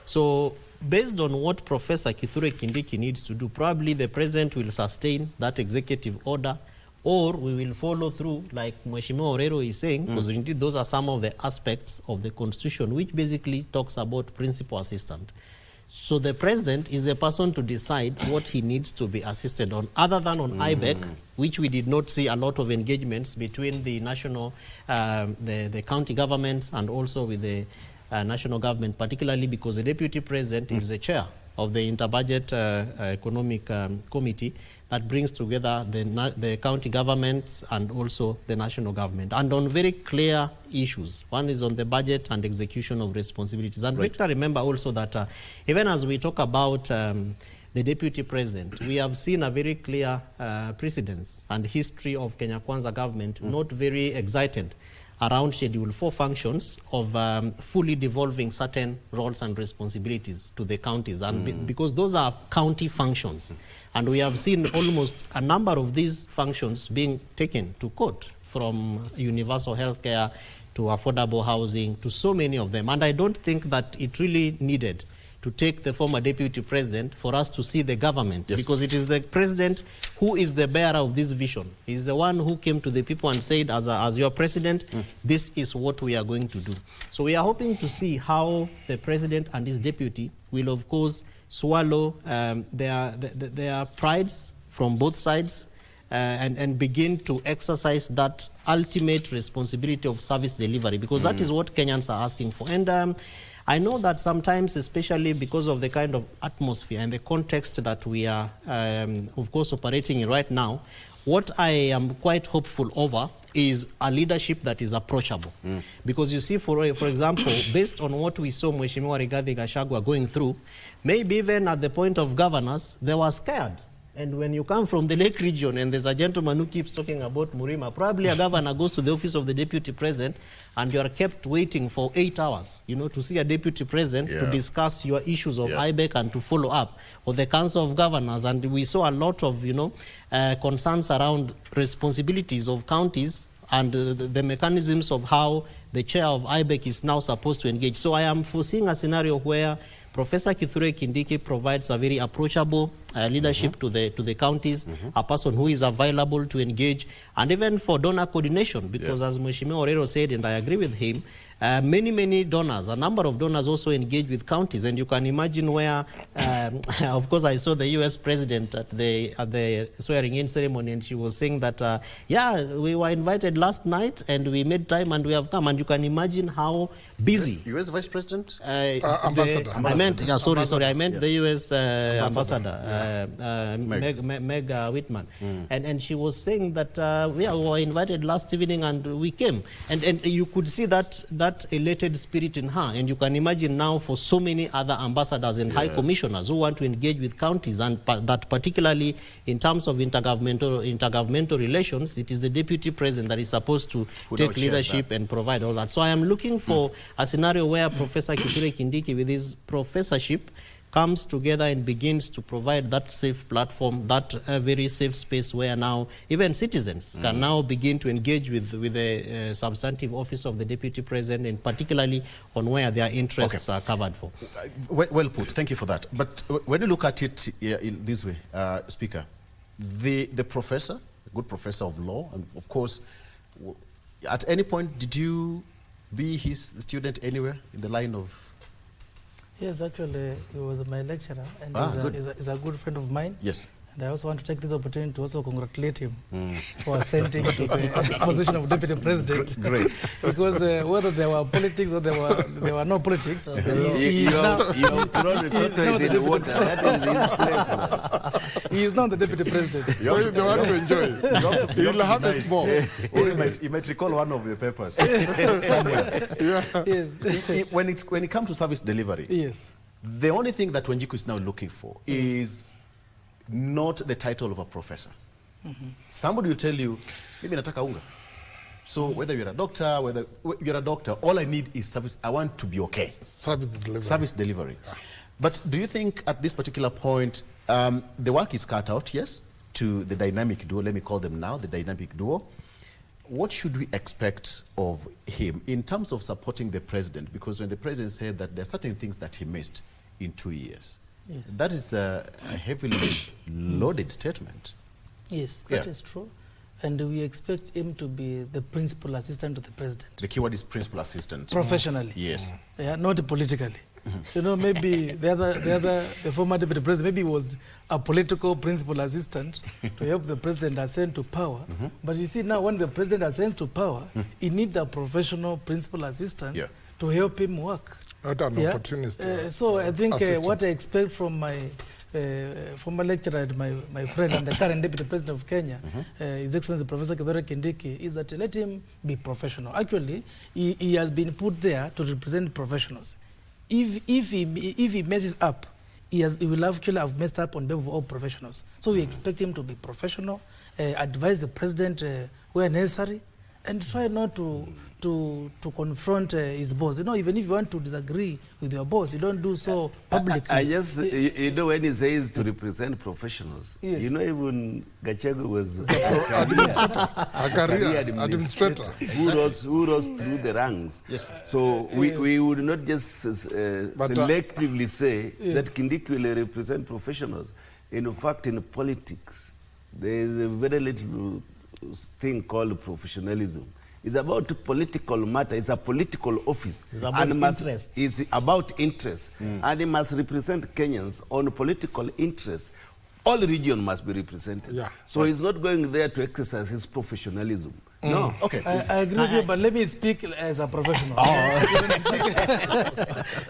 So based on what Professor Kithure Kindiki needs to do, probably the president will sustain that executive order, or we will follow through like Mheshimiwa Orero is saying, because indeed those are some of the aspects of the constitution which basically talks about principal assistant. So the president is the person to decide what he needs to be assisted on, other than on IBEC, which we did not see a lot of engagements between the national, the county governments and also with the national government, particularly because the deputy president is the chair of the Interbudget Economic Committee that brings together the county governments and also the national government, and on very clear issues. One is on the budget and execution of responsibilities. And Victor, remember also that even as we talk about the deputy president, we have seen a very clear precedence and history of Kenya Kwanza government not very excited around Schedule 4 functions of fully devolving certain roles and responsibilities to the counties, and because those are county functions. And we have seen almost a number of these functions being taken to court, from universal health care to affordable housing to so many of them. And I don't think that it really needed to take the former deputy president for us to see the government, because it is the president who is the bearer of this vision. He's the one who came to the people and said, as your president, this is what we are going to do. So we are hoping to see how the president and his deputy will, of course, swallow their prides from both sides and begin to exercise that ultimate responsibility of service delivery, because that is what Kenyans are asking for. And I know that sometimes, especially because of the kind of atmosphere and the context that we are, of course, operating in right now, what I am quite hopeful over is a leadership that is approachable. Because you see, for example, based on what we saw Mheshimiwa Rigathi Gachagua going through, maybe even at the point of governance, they were scared And when you come from the Lake region and there's a gentleman who keeps talking about Murima, probably a governor goes to the office of the deputy president and you are kept waiting for 8 hours, you know, to see a deputy president to discuss your issues of IBEC and to follow up, or the Council of Governors. And we saw a lot of, you know, concerns around responsibilities of counties and the mechanisms of how the chair of IBEC is now supposed to engage. So I am foreseeing a scenario where Professor Kithure Kindiki provides a very approachable leadership to the counties, a person who is available to engage, and even for donor coordination, because as Mheshimiwa Orero said, and I agree with him, many donors, a number of donors also engage with counties, and you can imagine where, of course, I saw the U.S. president at the swearing-in ceremony, and she was saying that, yeah, we were invited last night, and we made time, and we have come, and you can imagine how busy. U.S. Vice President? Ambassador. I meant the U.S. Ambassador. Meg Whitman, and she was saying that we were invited last evening and we came, and you could see that elated spirit in her, and you can imagine now for so many other ambassadors and high commissioners who want to engage with counties, and that particularly in terms of intergovernmental relations, it is the deputy president that is supposed to take leadership and provide all that. So I am looking for a scenario where Professor Kithure Kindiki, with his professorship, comes together and begins to provide that safe platform, that very safe space where now even citizens can now begin to engage with the substantive office of the deputy president, and particularly on where their interests are covered for. Well put. Thank you for that. But when you look at it in this way, Speaker, the professor, a good professor of law, and of course, at any point did you be his student anywhere in the line of? Yes, actually, he was my lecturer, and he's a good friend of mine. Yes. And I also want to take this opportunity to also congratulate him for ascending to the position of deputy president. Great. Because whether there were politics or there were no politics, he is now the deputy president. You want to enjoy it. You'll have it more. You might recall one of the papers somewhere. Yes. When it comes to service delivery, yes, the only thing that Wanjiku is now looking for is not the title of a professor. Somebody will tell you, maybe nataka unga. So whether you're a doctor, all I need is service. I want to be okay. Service delivery. Yeah. But do you think at this particular point, the work is cut out, yes, to the dynamic duo, let me call them now, the dynamic duo. What should we expect of him in terms of supporting the president? Because when the president said that there are certain things that he missed in 2 years, yes, that is a heavily loaded statement. Yes, that is true. And we expect him to be the principal assistant to the president. The keyword is principal assistant. Professionally. Yes. Yeah, not politically. You know, maybe the former deputy president, maybe was a political principal assistant to help the president ascend to power. But you see now, when the president ascends to power, he needs a professional principal assistant to help him work. Not an opportunist. So I think what I expect from my former lecturer and my friend and the current deputy president of Kenya, His Excellency Professor Kithure Kindiki, is that let him be professional. Actually, he has been put there to represent professionals. If he messes up, he will actually have messed up on behalf of all professionals. So we expect him to be professional, advise the president where necessary, and try not to confront his boss. You know, even if you want to disagree with your boss, you don't do so publicly. I just, you know, when he says to represent professionals, you know, even Gachagua was a career administrator who rose through the ranks. Yes. So we would not just selectively say that Kindiki will represent professionals. In fact, in politics, there is a very little thing called professionalism. It's about political matter. It's a political office. It's about interest. It's about interest. And it must represent Kenyans on political interests. All regions must be represented. Yeah. So he's not going there to exercise his professionalism. No. Okay. I agree with you, but let me speak as a professional.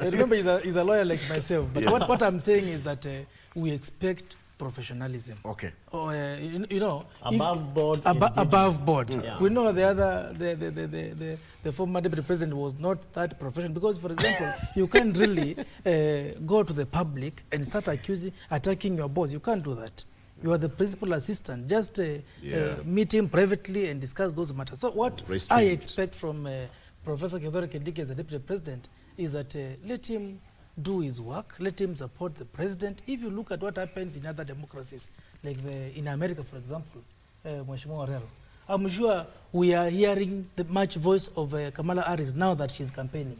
Remember, he's a lawyer like myself. But what I'm saying is that we expect professionalism. Okay. You know, above board. Above board. Yeah. We know the former deputy president was not that professional because, for example, you can't really go to the public and start attacking your boss. You can't do that. You are the principal assistant. Just meet him privately and discuss those matters. So what I expect from Professor Kithure Kindiki as the Deputy President is that let him do his work, let him support the president. If you look at what happens in other democracies, like in America, for example, Mheshimiwa Orero, I'm sure we are hearing the much voice of Kamala Harris now that she's campaigning.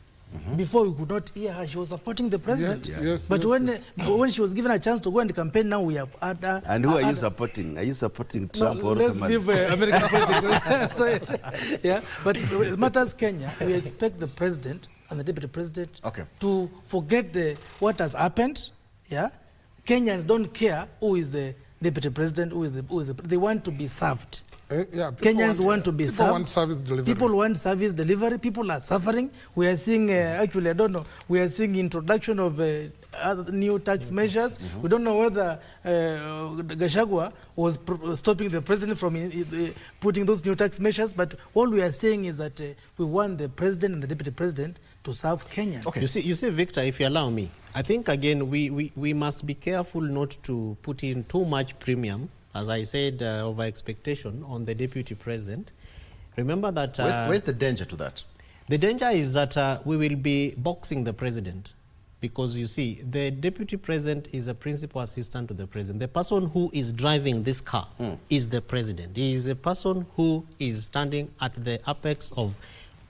Before we could not hear her, she was supporting the president. But when she was given a chance to go and campaign, now we have had her. And who are you supporting? Are you supporting Trump or let's Kamala? leave American politics. Yeah, but it matters Kenya. We expect the president and the deputy president to forget what has happened. Yeah, Kenyans don't care who is the deputy president, who is the they want to be served. Kenyans want to be served. People want service delivery. People want service delivery. People are suffering. We are seeing, actually, I don't know, we are seeing introduction of other new tax measures. We don't know whether Gachagua was stopping the president from putting those new tax measures, but all we are saying is that we want the president and the deputy president to serve Kenyans. Okay. You see, Victor, if you allow me, I think, again, we must be careful not to put in too much premium, as I said, over expectation on the deputy president. Remember that... where's the danger to that? The danger is that we will be boxing the president, because you see, the deputy president is a principal assistant to the president. The person who is driving this car is the president. He is a person who is standing at the apex of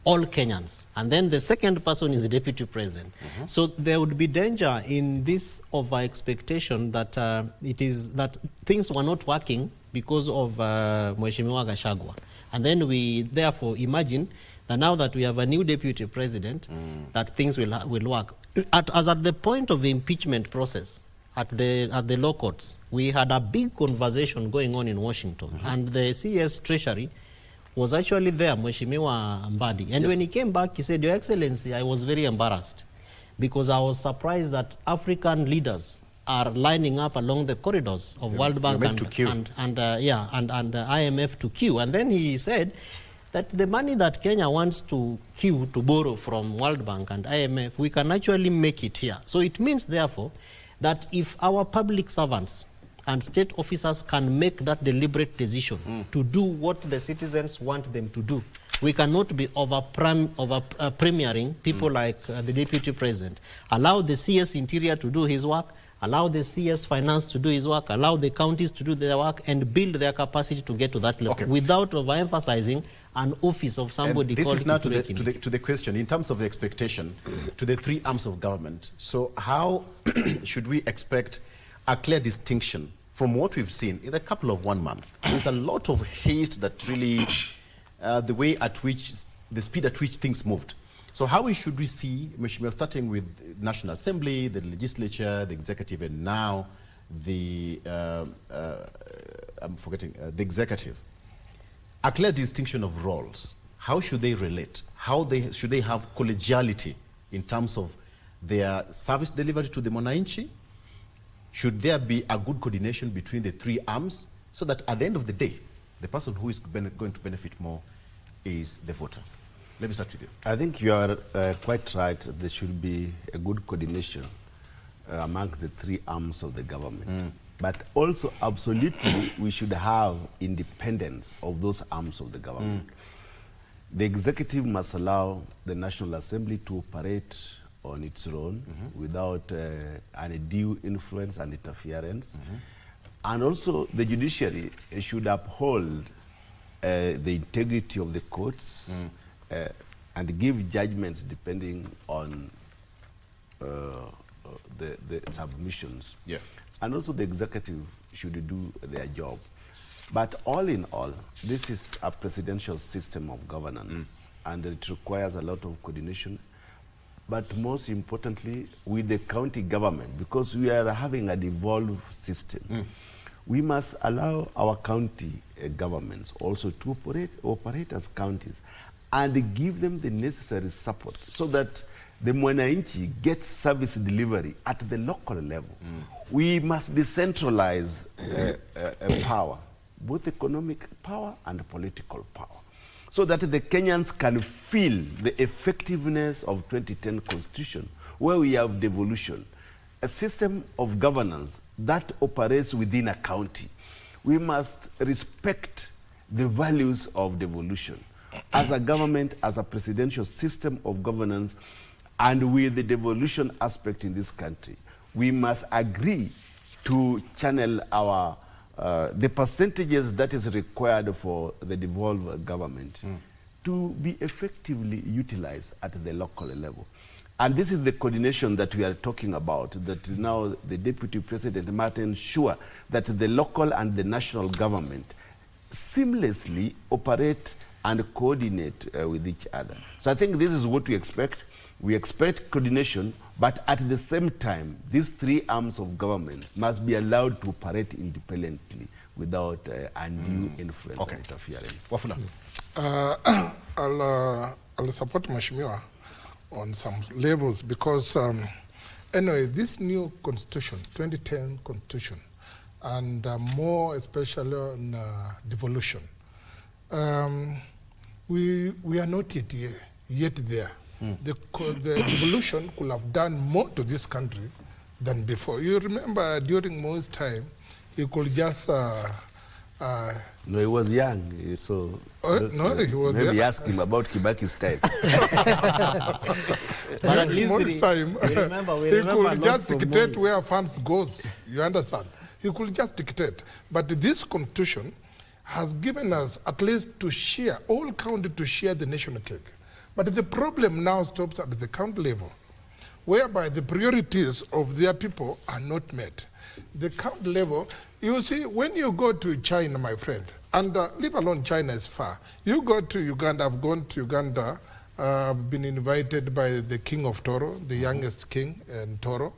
all Kenyans. And then the second person is the deputy president. So there would be danger in this over expectation that that things were not working because of Mheshimiwa Gachagua. And then we therefore imagine that now that we have a new deputy president, that things will work. As at the point of the impeachment process, at the law courts, we had a big conversation going on in Washington, and the CS Treasury was actually there, Mheshimiwa Mbadi. And when he came back, he said, Your Excellency, I was very embarrassed because I was surprised that African leaders are lining up along the corridors of World Bank and IMF to queue. And then he said that the money that Kenya wants to queue to borrow from World Bank and IMF, we can actually make it here. So it means, therefore, that if our public servants and state officers can make that deliberate decision to do what the citizens want them to do, we cannot be premiering people like the deputy president. Allow the CS Interior to do his work, allow the CS Finance to do his work, allow the counties to do their work, and build their capacity to get to that level without overemphasizing an office of somebody. This is now to the question, in terms of the expectation to the three arms of government. So how should we expect a clear distinction from what we've seen in a couple of 1 month? There's a lot of haste that really, the way at which, the speed at which things moved. So how should we see, Mheshimiwa, starting with National Assembly, the legislature, the executive, and now the, the executive, a clear distinction of roles. How should they relate? Should they have collegiality in terms of their service delivery to the Mwananchi? Should there be a good coordination between the three arms so that at the end of the day, the person who is going to benefit more is the voter? Let me start with you. I think you are quite right. There should be a good coordination amongst the three arms of the government. But also, absolutely, we should have independence of those arms of the government. The executive must allow the National Assembly to operate on its own without undue influence and interference. And also the judiciary should uphold the integrity of the courts and give judgments depending on the submissions. And also the executive should do their job. But all in all, this is a presidential system of governance and it requires a lot of coordination. But most importantly, with the county government, because we are having a devolved system, we must allow our county governments also to operate as counties and give them the necessary support so that the Mwananchi gets service delivery at the local level. We must decentralize power, both economic power and political power, so that the Kenyans can feel the effectiveness of 2010 Constitution, where we have devolution, a system of governance that operates within a county. we must respect the values of devolution. As a government, as a presidential system of governance, and with the devolution aspect in this country, we must agree to channel our the percentages that is required for the devolved government to be effectively utilized at the local level. And this is the coordination that we are talking about, that now the Deputy President must ensure that the local and the national government seamlessly operate and coordinate with each other. So I think this is what we expect. We expect coordination, but at the same time, these three arms of government must be allowed to operate independently without undue influence and interference. Wafula. I'll support Mheshimiwa on some levels because anyway, this new constitution, 2010 constitution, and more especially on devolution, we are not yet there. The devolution could have done more to this country than before. You remember during Mo's time, he could just... no, he was young, so... no, he was maybe there. ask him about Kibaki's time. But at least Mo's time, he could just dictate where funds goes. You understand? He could just dictate. But this constitution has given us at least to share, all county to share the national cake. But the problem now stops at the county level, whereby the priorities of their people are not met. The county level, you see, when you go to China, my friend, and leave alone China is far. You go to Uganda, I've gone to Uganda, I've been invited by the king of Toro, the youngest king in Toro,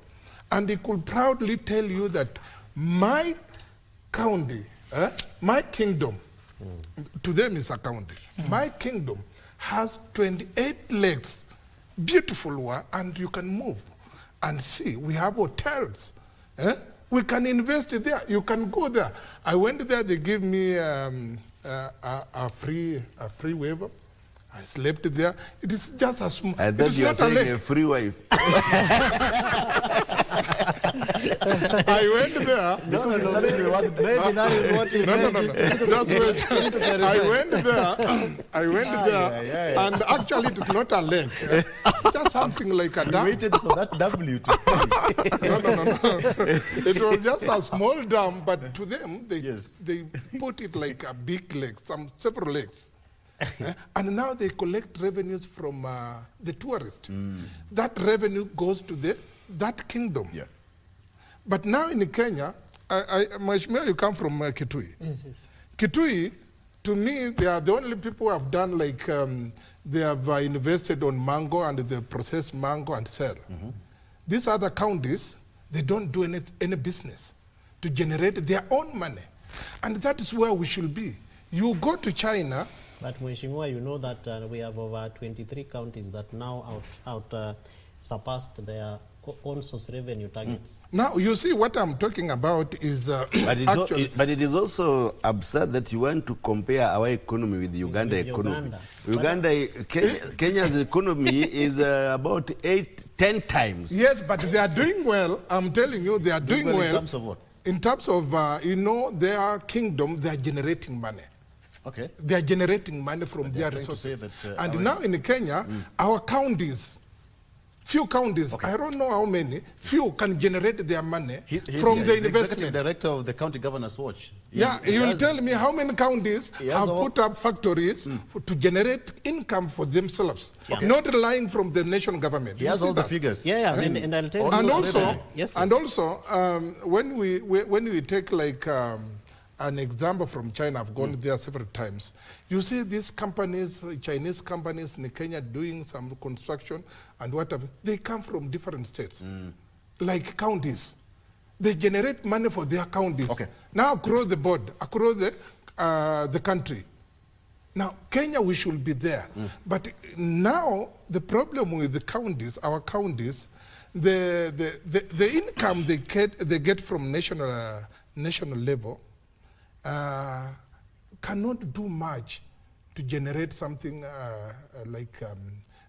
and he could proudly tell you that my county, my kingdom, to them is a county, my kingdom has 28 legs, beautiful one, and you can move and see. We have hotels. We can invest there. You can go there. I went there. They gave me a free waiver. I slept there. It is just a small. I thought you were saying a free wife. I went there. No, maybe that is what you No. That's what I went there. And actually, it is not a lake. Just something like a dam. We waited for that W to No. It was just a small dam, but to them, they put it like a big lake, several lakes. And now they collect revenues from the tourists. That revenue goes to that kingdom. Yeah. But now in Kenya, Mheshimiwa, you come from Kitui. Yes. Kitui, to me, they are the only people who have done like, they have invested on mango and they process mango and sell. These other counties, they don't do any business to generate their own money. And that is where we should be. You go to China. But Mheshimiwa, you know that we have over 23 counties that now surpassed their own source revenue targets. Now, you see what I'm talking about is but it is also absurd that you want to compare our economy with Uganda economy. Kenya's economy is about 8-10 times. Yes, but they are doing well. I'm telling you, they are doing well. In terms of what? In terms of, their kingdom, they are generating money. Okay. They are generating money from their resources. And now in Kenya, our counties, few counties, I don't know how many, few can generate their money from the investment. Executive director of the County Governors Watch. He will tell me how many counties have put up factories to generate income for themselves, not relying from the national government. He has all the figures. And I'll tell you. And also, when we take like an example from China, I've gone there several times. You see these companies, Chinese companies in Kenya doing some construction and whatever, they come from different states, like counties. They generate money for their counties. Now across the board, across the country. Now, Kenya, we should be there. But now, the problem with the counties, our counties, the income they get from national level, cannot do much to generate something like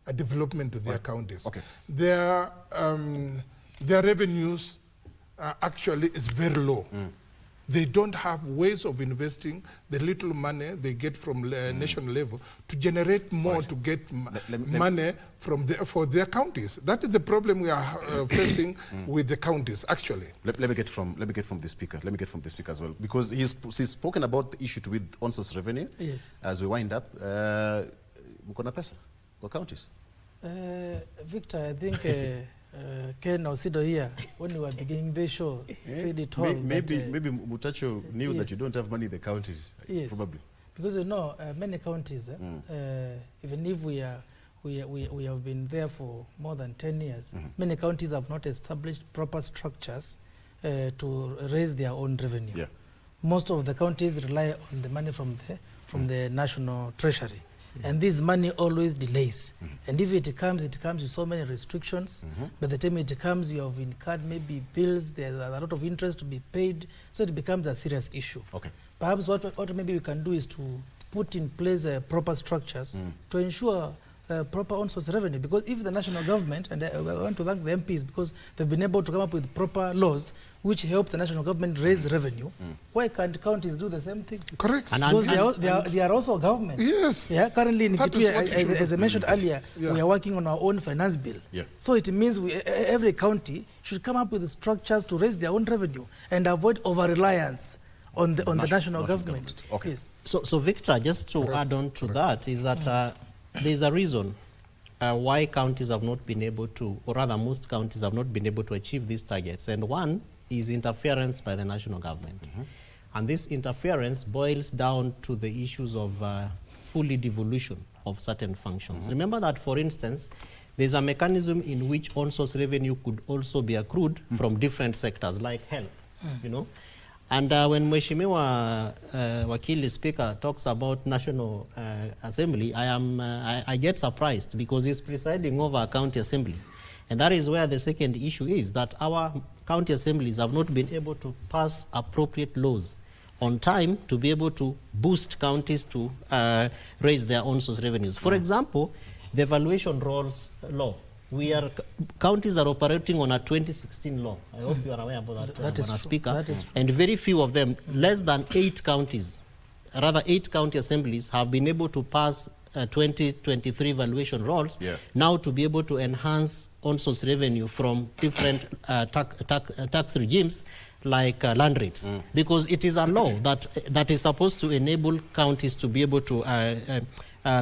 a development to their counties. Their revenues actually is very low. They don't have ways of investing the little money they get from national level to generate more to get money from for their counties. That is the problem we are facing with the counties, actually. Let me get from the speaker. Let me get from the speaker as well, because he's spoken about the issue with on-source revenue. Yes. As we wind up, mkona pesa kwa counties? Victor, I think Ken Osido here, when we were beginning the show, said it all. Maybe Mutacho knew that you don't have money in the counties. Yes. Probably. Because many counties, even if we have been there for more than 10 years, many counties have not established proper structures to raise their own revenue. Yeah. Most of the counties rely on the money from the national treasury. And this money always delays. And if it comes with so many restrictions. By the time it comes, you have incurred maybe bills, there's a lot of interest to be paid, so it becomes a serious issue. Okay. Perhaps what maybe we can do is to put in place proper structures to ensure proper on-source revenue, because if the national government, and I want to thank the MPs because they've been able to come up with proper laws which help the national government raise revenue, why can't counties do the same thing? Correct. Because they are also government. Yes. Yeah. Currently in Kitui, as I mentioned earlier, we are working on our own finance bill. Yeah. So it means every county should come up with structures to raise their own revenue and avoid over-reliance on the national government. Okay. Yes. So Victor, just to add on to that, is that there's a reason why counties have not been able to, or rather most counties have not been able to achieve these targets. And one is interference by the national government. And this interference boils down to the issues of fully devolution of certain functions. Remember that, for instance, there's a mechanism in which on-source revenue could also be accrued from different sectors, like health, you know. And when Mheshimiwa Wakili Speaker talks about National Assembly, I get surprised because he's presiding over a county assembly. And that is where the second issue is, that our county assemblies have not been able to pass appropriate laws on time to be able to boost counties to raise their own source revenues. For example, the valuation rolls law. Counties are operating on a 2016 law. I hope you are aware about that, Madam Speaker. And very few of them, less than 8 counties, rather 8 county assemblies have been able to pass 2023 valuation rolls now to be able to enhance on-source revenue from different tax regimes like land rates, because it is a law that is supposed to enable counties to be able to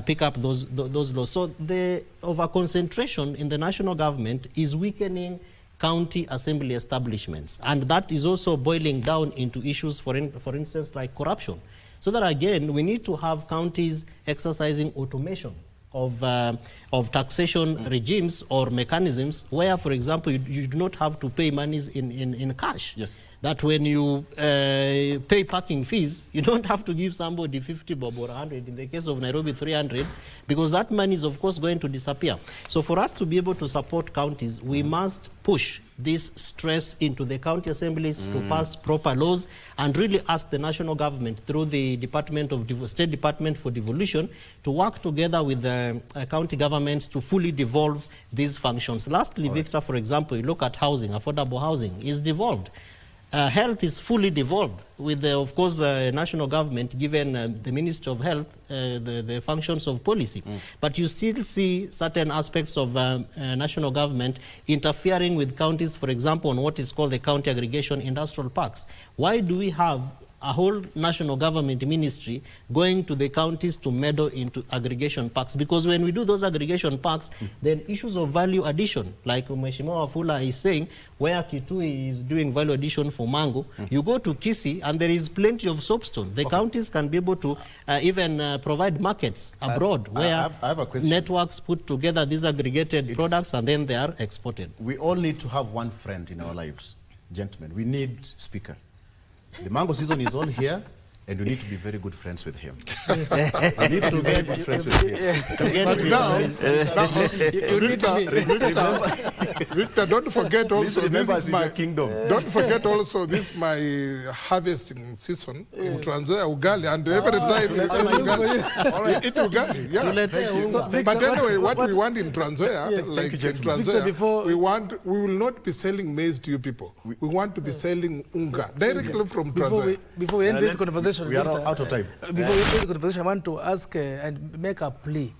pick up those laws. So the over-concentration in the national government is weakening county assembly establishments, and that is also boiling down into issues, for instance, like corruption. So that again, we need to have counties exercising automation of taxation regimes or mechanisms where, for example, you do not have to pay monies in cash. Yes. That when you pay parking fees, you don't have to give somebody 50 bob or 100, in the case of Nairobi 300, because that money is of course going to disappear. So for us to be able to support counties, we must push this stress into the county assemblies to pass proper laws and really ask the national government through the State Department for Devolution to work together with the county governments to fully devolve these functions. Lastly, Victor, for example, you look at housing, affordable housing is devolved. Health is fully devolved with, of course, national government given the Ministry of Health the functions of policy. But you still see certain aspects of national government interfering with counties, for example, on what is called the county aggregation industrial parks. Why do we have a whole national government ministry going to the counties to meddle into aggregation parks? Because when we do those aggregation parks, then issues of value addition, like Mheshimiwa Wafula is saying, where Kitui is doing value addition for mango, you go to Kisii and there is plenty of soapstone. The counties can be able to even provide markets abroad where I have a question. Networks put together these aggregated products and then they are exported. We all need to have one friend in our lives, gentlemen. We need speaker. The mango season is all here. And you need to be very good friends with him. Yes. You need to be very good friends with him. Victor, don't forget also this is my kingdom. Don't forget also this is my harvesting season in Trans Nzoia ugali, and every time we eat ugali. Yeah. But anyway, what we want in Trans Nzoia, like in Trans Nzoia, we will not be selling maize to you people. We want to be selling unga directly from Trans Nzoia. Before we end this conversation, we are out of time. Before we end the conversation, I want to ask and make a plea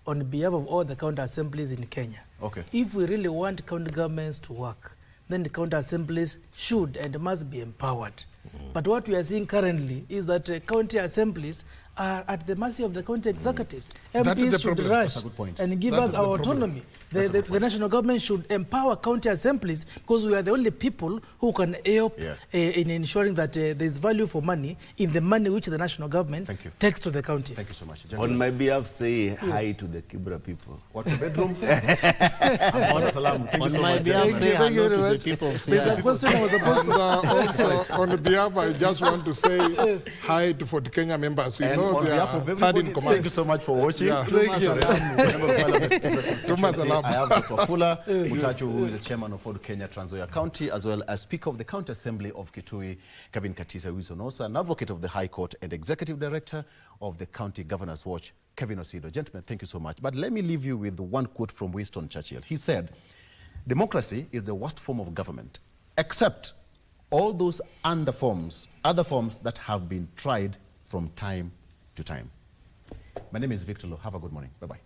on behalf of all the county assemblies in Kenya. Okay. If we really want county governments to work, then the county assemblies should and must be empowered. But what we are seeing currently is that county assemblies are at the mercy of the county executives. MPs should rush and give us our autonomy. The national government should empower county assemblies because we are the only people who can help in ensuring that there is value for money in the money which the national government takes to the counties. Thank you so much. On my behalf, say hi to the Kibra people. What, the bedroom? On my behalf, say hello to the people of There's a question I was supposed to... Also, on behalf, I just want to say hi to Fort Kenya members. We know they are third in command. Thank you so much for watching. Thank you. I have Dr. Fuller Mutachu, who is the chairman of Fort Kenya Trans Nzoia County, as well as Speaker of the County Assembly of Kitui, Kevin Katisa, who is also an advocate of the High Court and Executive Director of the County Governor's Watch, Kevin Osido. Gentlemen, thank you so much. But let me leave you with one quote from Winston Churchill. He said, "Democracy is the worst form of government, except all those other forms that have been tried from time to time." My name is Victor Lo. Have a good morning. Bye-bye.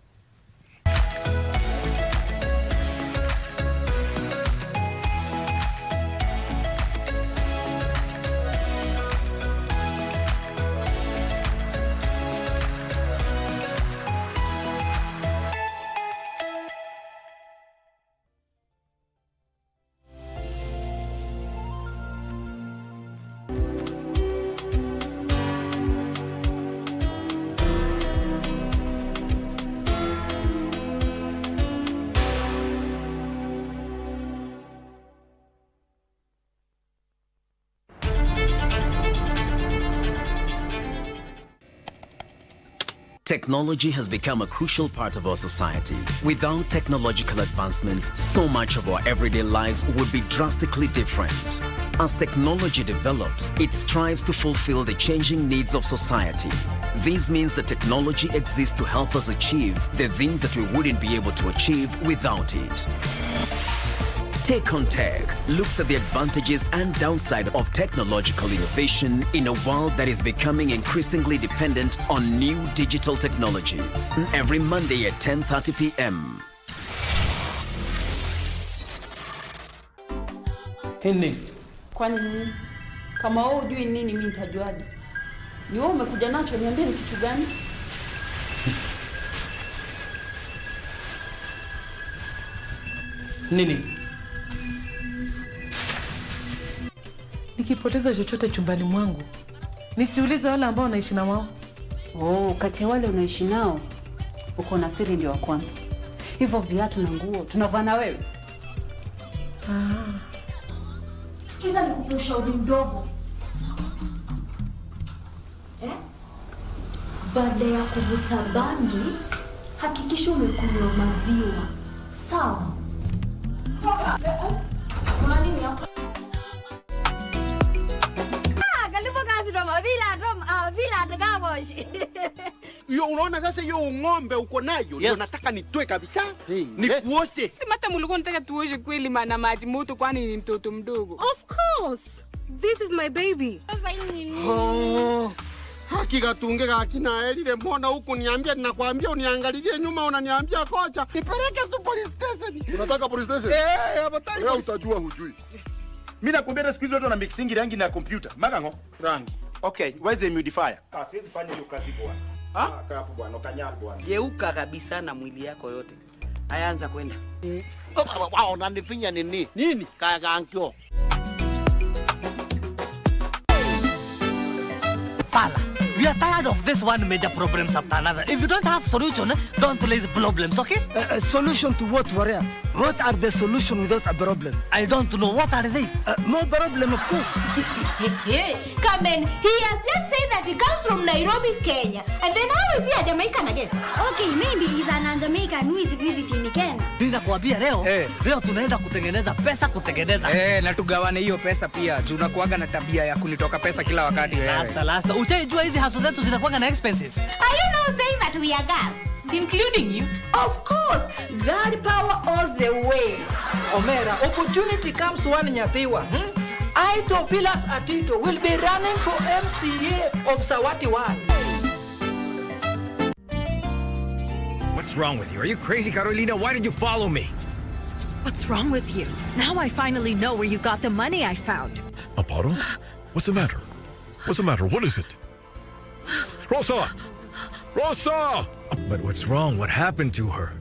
Technology has become a crucial part of our society. Without technological advancements, so much of our everyday lives would be drastically different. As technology develops, it strives to fulfill the changing needs of society. This means that technology exists to help us achieve the things that we wouldn't be able to achieve without it. Take on Tech looks at the advantages and downside of technological innovation in a world that is becoming increasingly dependent on new digital technologies. Every Monday at 10:30 p.m. Nini? Kwani nini? Kama wewe hujui nini mimi nitajuaje? Ni wewe umekuja nacho, niambie ni kitu gani? Nini? Nikipoteza chochote chumbani mwangu, nisiulize wale ambao naishi na wao. Oh, kati ya wale unaishi nao, uko na siri ndio wa kwanza. Hivyo viatu na nguo tunavaa na wewe. Sikiza nikupe ushauri mdogo. Baada ya kuvuta bangi, hakikisha umekunywa maziwa. Sawa? Kuna nini hapa? Yo, unaona sasa hiyo ng'ombe uko nayo, ndio nataka nitoe kabisa. Nikuoshe. Mata mulikuwa nataka tuoshe kweli maana maji moto kwani ni mtoto mdogo. Of course. This is my baby. Oh. Hakika tungeka akina Elile, mbona huku niambia, ninakwambia uniangalilie nyuma, unaniambia kocha nipeleke tu police station. Unataka police station? Abatari. Wewe utajua hujui. Mimi nakwambia siku hizo watu na mixing rangi na computer. Magango rangi. Okay, where's the humidifier? Siwezi fanya hiyo kazi bwana. Kaa hapo bwana, ukanyari bwana. Geuka kabisa na mwili yako yote. Ayaanza kwenda. Wao unanifinya nini? Nini? Kagankyo. Fala, we are tired of this one major problems after another. If you don't have solution, don't raise problems, okay? Solution to what, Warrior? What are the solution without a problem? I don't know. What are they? No problem, of course. Come in. He has just said that he comes from Nairobi, Kenya. And then how is he a Jamaican again? Okay, maybe he's an Jamaican who is visiting Kenya. Ninakwambia leo tunaenda kutengeneza pesa kutengeneza. Na tugawane hiyo pesa pia. Juu unakuaga na tabia ya kunitoka pesa kila wakati wewe. Lasta. Uchaijua hizi haso zetu zinakuaga na expenses. Are you now saying that we are girls? Including you? Of course. Girl power all the way. Omera, opportunity comes one Nyathiwa. Philas Atito will be running for MCA of Sawati 1. What's wrong with you? Are you crazy, Carolina? Why did you follow me? What's wrong with you? Now I finally know where you got the money I found. Amparo? What's the matter? What's the matter? What is it? Rosa! Rosa! But what's wrong? What happened to her?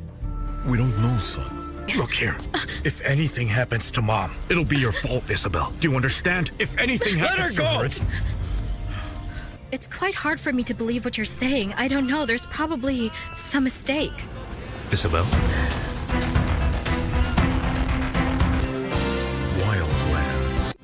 We don't know, son. Look here. If anything happens to Mom, it'll be your fault, Isabel. Do you understand? If anything happens to her, It's quite hard for me to believe what you're saying. I don't know. There's probably some mistake. Isabel? Wildlands.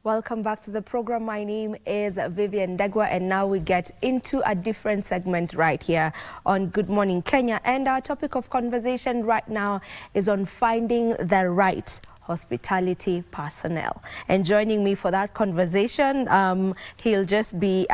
Welcome back to the program. My name is Vivian Degwa, and now we get into a different segment right here on Good Morning Kenya. And our topic of conversation right now is on finding the right hospitality personnel. And joining me for that conversation, he'll just be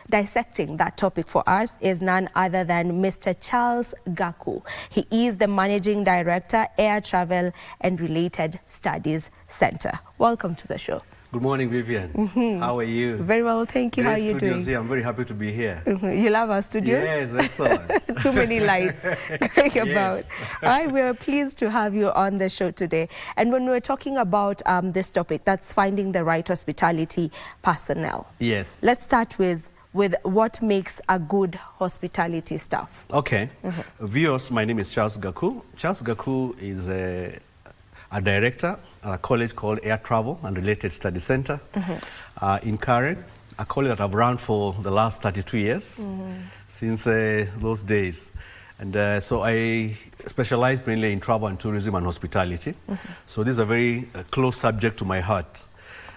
dissecting that topic for us, is none other than Mr. Charles Gaku. He is the Managing Director, Air Travel and Related Studies Center. Welcome to the show. Good morning, Vivian. How are you? Very well, thank you. How are you doing? Here. I'm very happy to be here. You love our studios? Yes, excellent. Too many lights going about. All right, we're pleased to have you on the show today. And when we're talking about this topic, that's finding the right hospitality personnel. Yes. Let's start with what makes a good hospitality staff. Okay. Viewers, my name is Charles Gaku. Charles Gaku is a director at a college called Air Travel and Related Study Center in Karen, a college that I've run for the last 32 years, since those days. And so I specialize mainly in travel and tourism and hospitality. So this is a very close subject to my heart.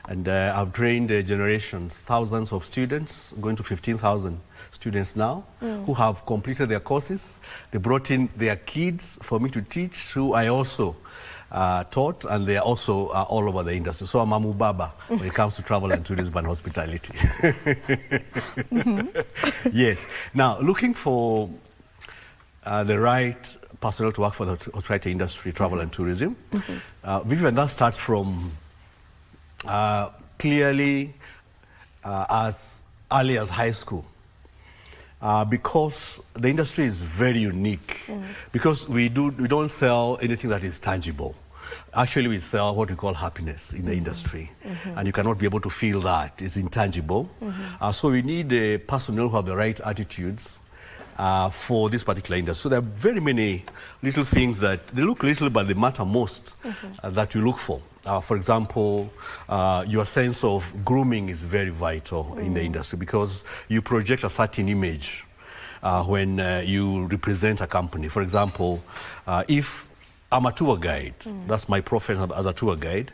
And I've trained generations, thousands of students, going to 15,000 students now, who have completed their courses. They brought in their kids for me to teach, who I also taught, and they are also all over the industry. So I'm a mubaba when it comes to travel and tourism and hospitality. Yes. Now, looking for the right personnel to work for the hospitality industry, travel and tourism, Vivian, that starts from clearly as early as high school. Because the industry is very unique, because we don't sell anything that is tangible. Actually, we sell what we call happiness in the industry, and you cannot be able to feel that. It's intangible. So we need personnel who have the right attitudes for this particular industry. So there are very many little things that they look little, but they matter most that you look for. For example, your sense of grooming is very vital in the industry, because you project a certain image when you represent a company. For example, if I'm a tour guide, that's my profession as a tour guide,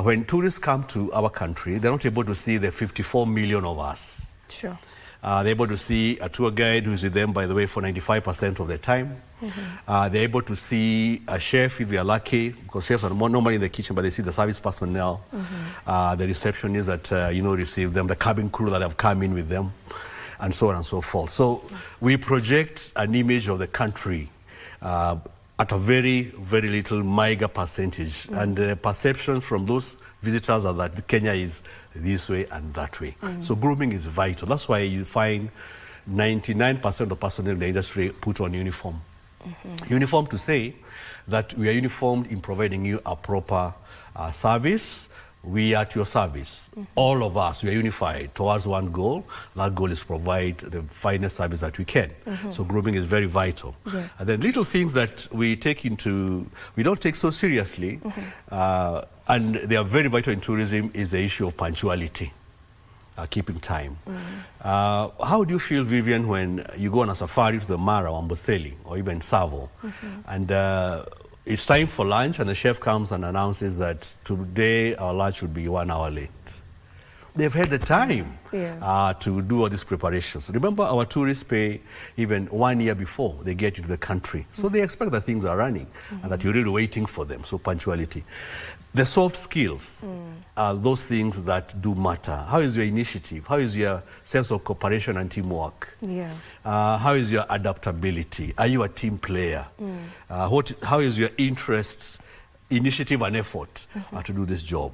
when tourists come to our country, they're not able to see the 54 million of us. Sure. They're able to see a tour guide who's with them, by the way, for 95% of the time. They're able to see a chef if they are lucky, because chefs are normally in the kitchen, but they see the service personnel, the receptionists that, receive them, the cabin crew that have come in with them, and so on and so forth. So we project an image of the country at a very, very little meager percentage. And the perceptions from those visitors are that Kenya is this way and that way. So grooming is vital. That's why you find 99% of personnel in the industry put on uniform. Uniform to say that we are uniformed in providing you a proper service, we are at your service. All of us, we are unified towards one goal. That goal is to provide the finest service that we can. So grooming is very vital. Yeah. And then little things that we don't take so seriously, and they are very vital in tourism, is the issue of punctuality. Keeping time. How do you feel, Vivian, when you go on a safari to the Mara or Amboseli or even Savo, and it's time for lunch and the chef comes and announces that today our lunch will be 1 hour late? They've had the time to do all these preparations. Remember, our tourists pay even 1 year before they get into the country. So they expect that things are running and that you're really waiting for them. So punctuality. The soft skills are those things that do matter. How is your initiative? How is your sense of cooperation and teamwork? Yeah. How is your adaptability? Are you a team player? How is your interest, initiative and effort to do this job?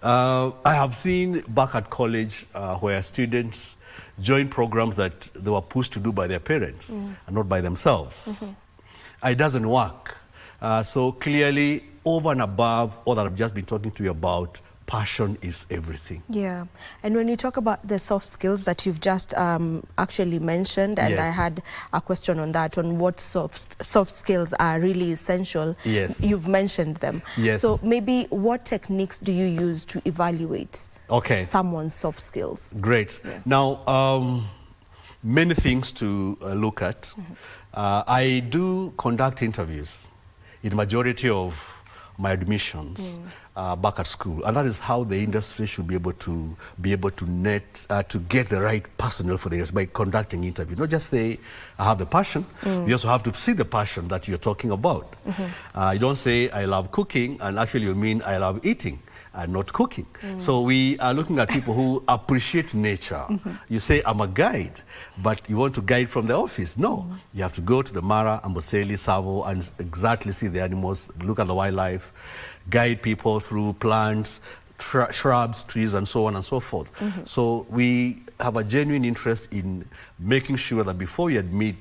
I have seen back at college where students join programs that they were pushed to do by their parents and not by themselves. It doesn't work. So clearly, over and above all that I've just been talking to you about, passion is everything. Yeah. And when you talk about the soft skills that you've just actually mentioned, and I had a question on that, on what soft skills are really essential. Yes. You've mentioned them. Yes. So maybe what techniques do you use to evaluate someone's soft skills? Great. Yeah. Now, many things to look at. I do conduct interviews in the majority of my admissions back at school, and that is how the industry should be able to get the right personnel for the industry, by conducting interviews. Not just say I have the passion, you also have to see the passion that you're talking about. You don't say I love cooking and actually you mean I love eating and not cooking. So we are looking at people who appreciate nature. You say I'm a guide, but you want to guide from the office. No, you have to go to the Mara, Amboseli, Savo, and exactly see the animals, look at the wildlife, guide people through plants, shrubs, trees, and so on and so forth. So we have a genuine interest in making sure that before we admit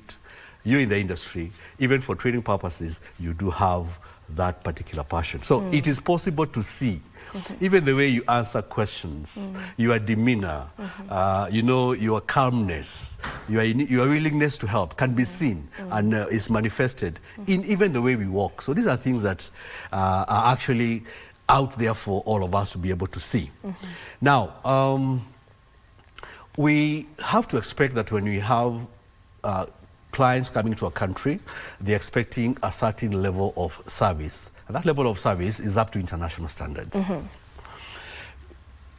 you in the industry, even for training purposes, you do have that particular passion. So it is possible to see, even the way you answer questions, your demeanor, your calmness, your willingness to help can be seen and is manifested in even the way we walk. So these are things that are actually out there for all of us to be able to see. Now, we have to expect that when we have clients coming to a country, they're expecting a certain level of service. And that level of service is up to international standards.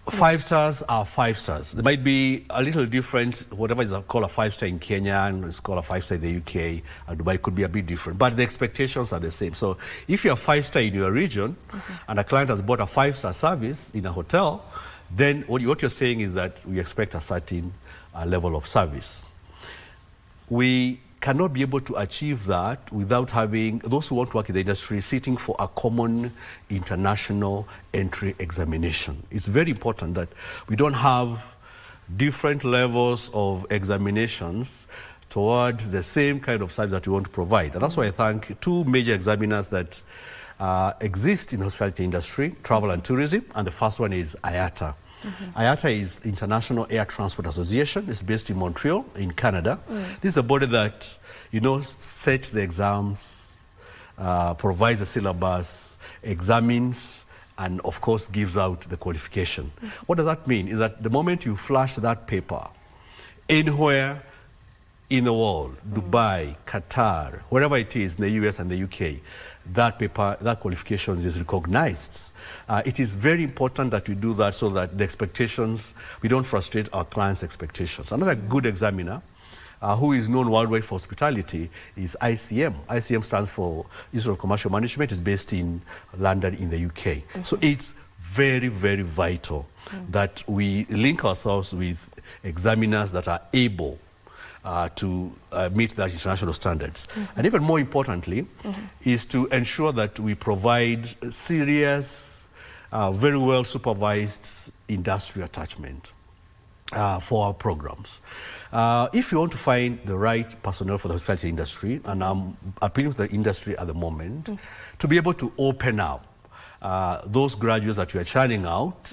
5 stars are 5 stars. They might be a little different. Whatever is called a 5-star in Kenya and it's called a 5-star in the UK, and Dubai could be a bit different. But the expectations are the same. So if you're 5-star in your region and a client has bought a 5-star service in a hotel, then what you're saying is that we expect a certain level of service. We cannot be able to achieve that without having those who want to work in the industry sitting for a common international entry examination. It's very important that we don't have different levels of examinations towards the same kind of service that we want to provide. And that's why I thank 2 major examiners that exist in the hospitality industry, travel and tourism, and the first one is IATA. IATA is International Air Transport Association. It's based in Montreal, in Canada. This is a body that, sets the exams, provides the syllabus, examines, and of course gives out the qualification. What does that mean? Is that the moment you flash that paper, anywhere in the world, Dubai, Qatar, wherever it is, in the US and the UK, that paper, that qualification is recognized. It is very important that we do that so that the expectations, we don't frustrate our clients' expectations. Another good examiner who is known worldwide for hospitality is ICM. ICM stands for Institute of Commercial Management. It's based in London in the UK. So it's very, very vital that we link ourselves with examiners that are able to meet those international standards. And even more importantly, is to ensure that we provide serious, very well supervised industry attachment for our programs. If you want to find the right personnel for the hospitality industry, and I'm appealing to the industry at the moment, to be able to open up those graduates that you are churning out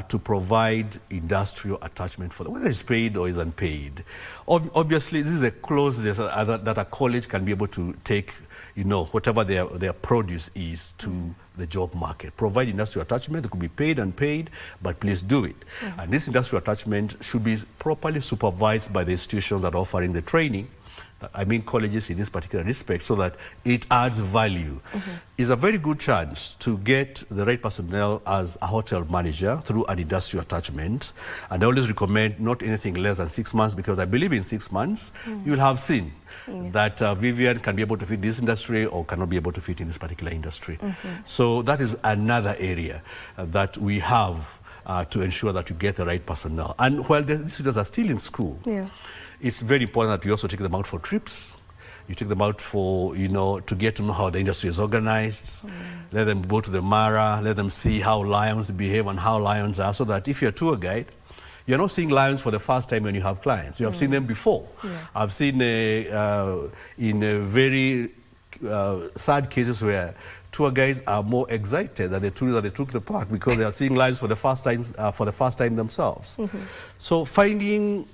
to provide industrial attachment for them, whether it's paid or is unpaid. Obviously, this is a clause that a college can be able to take, you know, whatever their produce is to the job market. Provide industrial attachment. They could be paid, unpaid, but please do it. And this industrial attachment should be properly supervised by the institutions that are offering the training. I mean colleges in this particular respect, so that it adds value. It's a very good chance to get the right personnel as a hotel manager through an industrial attachment. And I always recommend not anything less than 6 months, because I believe in 6 months you will have seen that Vivian can be able to fit this industry or cannot be able to fit in this particular industry. So that is another area that we have to ensure that you get the right personnel. And while the students are still in school, it's very important that you also take them out for trips. You take them out for, you know, to get to know how the industry is organized. Let them go to the Mara, let them see how lions behave and how lions are, so that if you're a tour guide, you're not seeing lions for the first time when you have clients. You have seen them before. I've seen in very sad cases where tour guides are more excited than the tourists that they took the park, because they are seeing lions for the first time themselves. So finding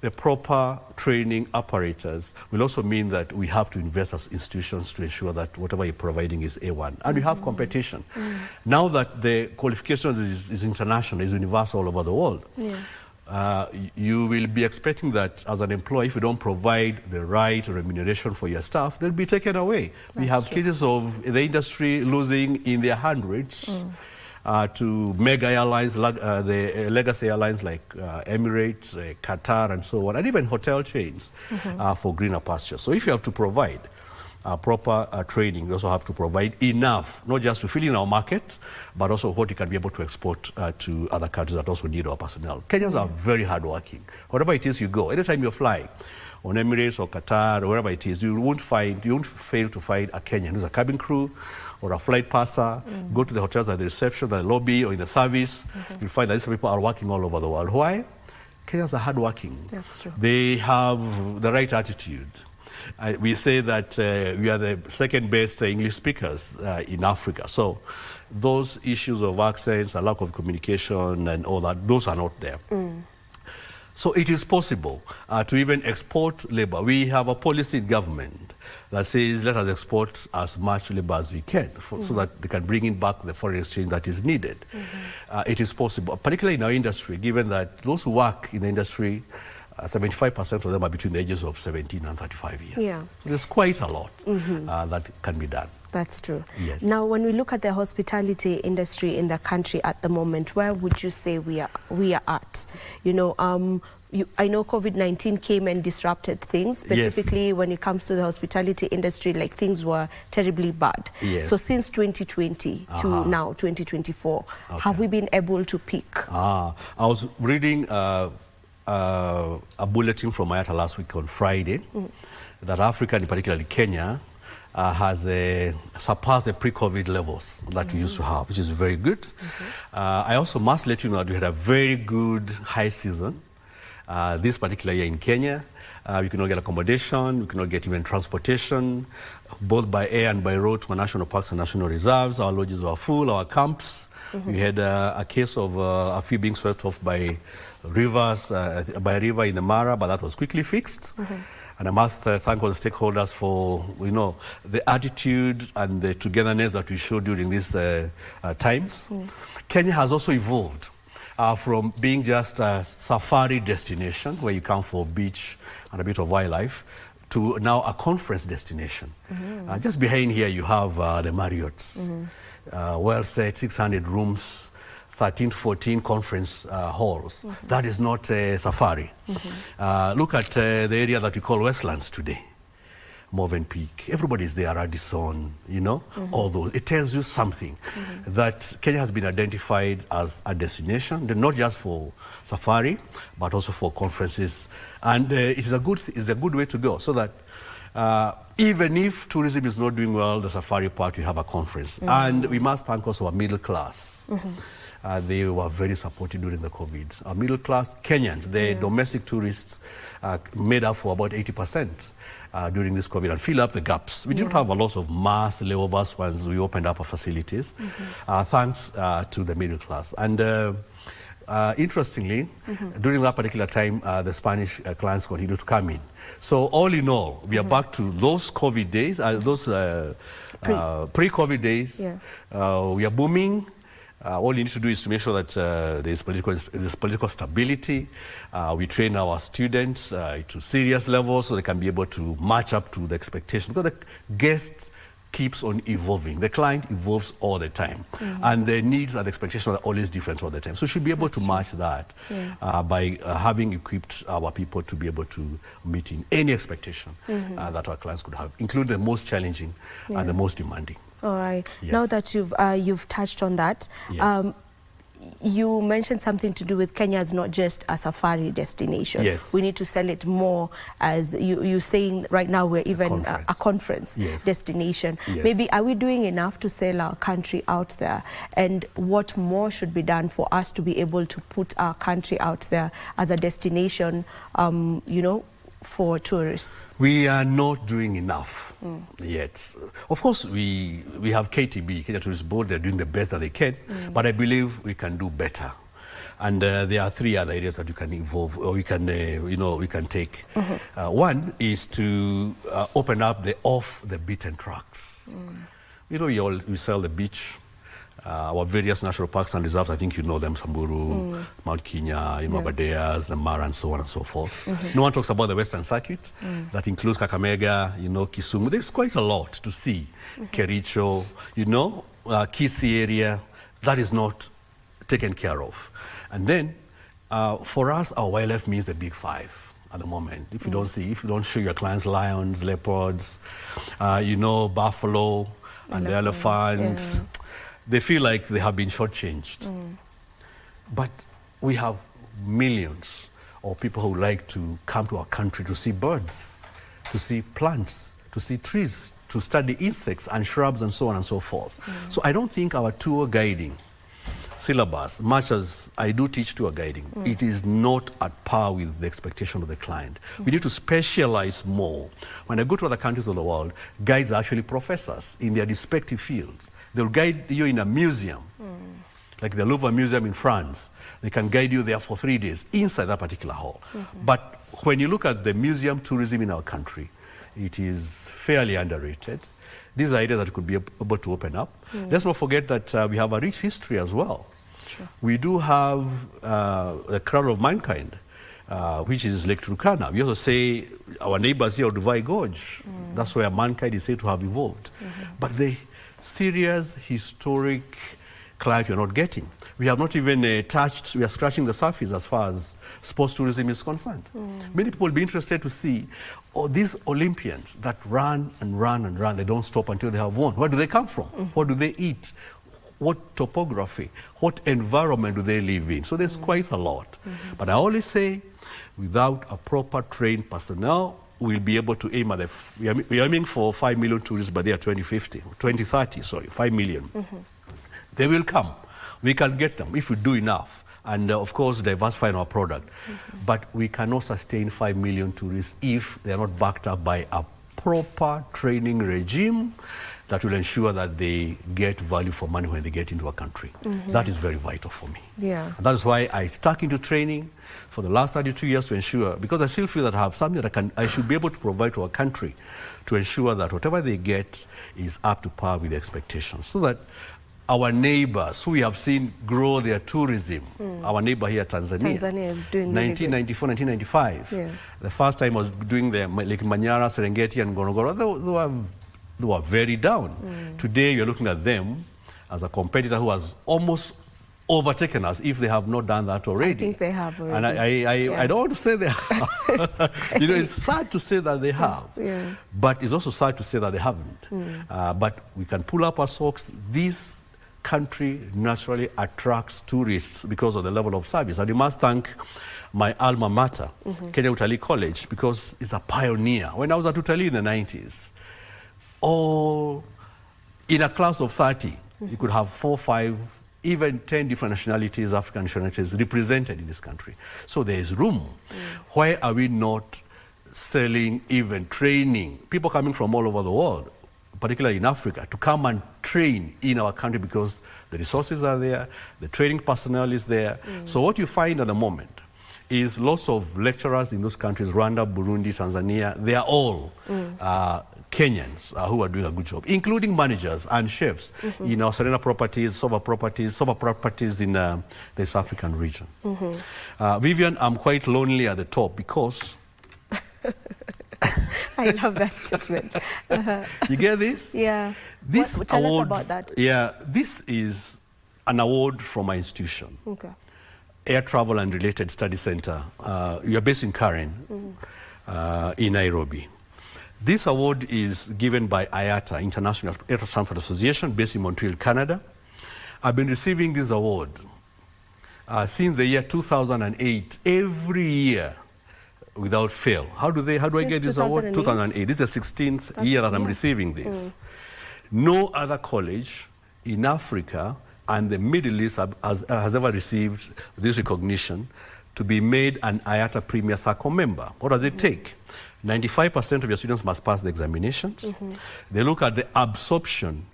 the proper training apparatus will also mean that we have to invest as institutions to ensure that whatever you're providing is A1. And we have competition. Now that the qualifications is international, is universal all over the world, you will be expecting that as an employee, if you don't provide the right remuneration for your staff, they'll be taken away. We have cases of the industry losing in their hundreds to mega airlines, the legacy airlines like Emirates, Qatar, and so on, and even hotel chains for greener pastures. So if you have to provide proper training, you also have to provide enough, not just to fill in our market, but also what you can be able to export to other countries that also need our personnel. Kenyans are very hardworking. Wherever it is you go, anytime you fly, on Emirates or Qatar or wherever it is, you won't fail to find a Kenyan who's a cabin crew or a flight passer. Go to the hotels at the reception, the lobby, or in the service. You'll find that these people are working all over the world. Why? Kenyans are hardworking. That's true. They have the right attitude. We say that we are the second best English speakers in Africa. So those issues of accents, a lack of communication and all that, those are not there. So it is possible to even export labor. We have a policy in government that says let us export as much labor as we can so that they can bring in back the foreign exchange that is needed. It is possible, particularly in our industry, given that those who work in the industry, 75% of them are between the ages of 17 and 35 years. Yeah. There's quite a lot that can be done. That's true. Yes. Now, when we look at the hospitality industry in the country at the moment, where would you say we are at? You know, I know COVID-19 came and disrupted things, specifically when it comes to the hospitality industry, like things were terribly bad. So since 2020 to now, 2024, have we been able to peak? I was reading a bulletin from IATA last week on Friday that Africa, and particularly Kenya, has surpassed the pre-COVID levels that we used to have, which is very good. I also must let you know that we had a very good high season this particular year in Kenya. We could not get accommodation, we could not get even transportation, both by air and by road to our national parks and national reserves. Our lodges were full, our camps. We had a case of a few being swept off by rivers, by a river in the Mara, but that was quickly fixed. And I must thank all the stakeholders for, you know, the attitude and the togetherness that we showed during these times. Kenya has also evolved from being just a safari destination where you come for beach and a bit of wildlife to now a conference destination. Just behind here you have the Marriott's, well set, 600 rooms, 13 to 14 conference halls. That is not a safari. Look at the area that we call Westlands today. Movenpick, everybody's there, Radisson, you know, all those. It tells you something that Kenya has been identified as a destination, not just for safari, but also for conferences. And it's a good way to go, so that even if tourism is not doing well, the safari part, you have a conference. And we must thank also our middle class. they were very supportive during the COVID. Our middle class Kenyans, the domestic tourists, made up for about 80% during this COVID and fill up the gaps. We didn't have a lot of mass layovers once we opened up our facilities, thanks to the middle class. And interestingly, during that particular time, the Spanish clients continued to come in. So all in all, we are back to those COVID days, those pre-COVID days. We are booming. All you need to do is to make sure that there's political stability. We train our students to serious levels so they can be able to match up to the expectation. Because the guests keeps on evolving. The client evolves all the time. And the needs and expectations are always different all the time. So we should be able to match that by having equipped our people to be able to meet in any expectation that our clients could have, including the most challenging and the most demanding. All right. Now that you've touched on that, you mentioned something to do with Kenya is not just a safari destination. We need to sell it more as you're saying right now we're even a conference destination. Maybe are we doing enough to sell our country out there? And what more should be done for us to be able to put our country out there as a destination, you know, for tourists? We are not doing enough yet. Of course, we have KTB, Kenya Tourist Board. They're doing the best that they can, but I believe we can do better. And there are 3 other areas that you can involve, or we can, we can take. One is to open up the off-the-beaten tracks. You know, we sell the beach. Our various national parks and reserves, I think you know them, Samburu, Mount Kenya, Imabadeas, the Mara, and so on and so forth. No one talks about the Western Circuit. That includes Kakamega, Kisumu. There's quite a lot to see. Kericho, Kisii area, that is not taken care of. And then, for us, our wildlife means the big 5 at the moment. If you don't show your clients lions, leopards, buffalo, and the elephant, they feel like they have been shortchanged. But we have millions of people who like to come to our country to see birds, to see plants, to see trees, to study insects and shrubs and so on and so forth. So I don't think our tour guiding syllabus, much as I do teach tour guiding, it is not at par with the expectation of the client. We need to specialize more. When I go to other countries of the world, guides are actually professors in their respective fields. They'll guide you in a museum, like the Louvre Museum in France. They can guide you there for 3 days inside that particular hall. But when you look at the museum tourism in our country, it is fairly underrated. These are areas that could be able to open up. Let's not forget that we have a rich history as well. We do have the Crown of Mankind, which is Lake Turkana. We also say our neighbors here, Duvai Gorge. That's where mankind is said to have evolved. But the serious historic client you're not getting. We have not even touched, we are scratching the surface as far as sports tourism is concerned. Many people will be interested to see these Olympians that run and run and run, they don't stop until they have won. Where do they come from? What do they eat? What topography? What environment do they live in? So there's quite a lot. But I always say, without a proper trained personnel, we'll be able to aim at we are aiming for 5 million tourists by the year 2030, 5 million. They will come. We can get them if we do enough. And of course, diversifying our product. But we cannot sustain 5 million tourists if they are not backed up by a proper training regime that will ensure that they get value for money when they get into a country. That is very vital for me. And that is why I stuck into training for the last 32 years to ensure, because I still feel that I have something that I should be able to provide to our country to ensure that whatever they get is up to par with the expectations, so that our neighbors who we have seen grow their tourism, our neighbor here, Tanzania is doing 1994, 1995. The first time I was doing the Lake Manyara, Serengeti, and Ngorongoro, they were very down. Today, you're looking at them as a competitor who has almost overtaken us if they have not done that already. I think they have already. And I don't want to say they have. It's sad to say that they have, but it's also sad to say that they haven't. But we can pull up our socks. This country naturally attracts tourists because of the level of service. And you must thank my alma mater, Kenya Utalii College, because it's a pioneer. When I was at Utalii in the 90s, in a class of 30, you could have 4 or 5 even 10 different nationalities, African nationalities represented in this country. So there is room. Why are we not selling, even training people coming from all over the world, particularly in Africa, to come and train in our country because the resources are there, the training personnel is there. So what you find at the moment is lots of lecturers in those countries, Rwanda, Burundi, Tanzania, they are all Kenyans who are doing a good job, including managers and chefs in our Serena properties, Sova properties in the East African region. Vivian, I'm quite lonely at the top because... I love that statement. You get this? Yeah. This tell award, us about that. Yeah, this is an award from my institution. Okay. Air Travel and Related Study Center. You're based in Karen, in Nairobi. This award is given by IATA, International Air Transport Association, based in Montreal, Canada. I've been receiving this award since the year 2008, every year, without fail. How do I get this award? 2008. This is the 16th year that I'm receiving this. No other college in Africa and the Middle East has ever received this recognition to be made an IATA Premier Circle member. What does it take? 95% of your students must pass the examinations. They look at the absorption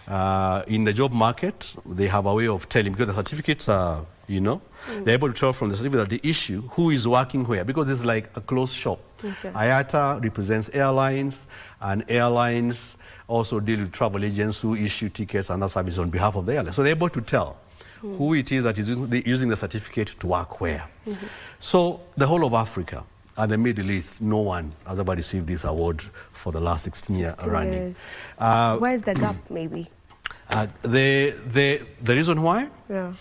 in the job market. They have a way of telling, because the certificates are, they're able to tell from the certificate that the issue, who is working where, because it's like a closed shop. IATA represents airlines, and airlines also deal with travel agents who issue tickets and other services on behalf of the airline. So they're able to tell who it is that is using the certificate to work where. So the whole of Africa and the Middle East, no one has ever received this award for the last 16 years running. Where's the gap, maybe? The reason why? Yeah.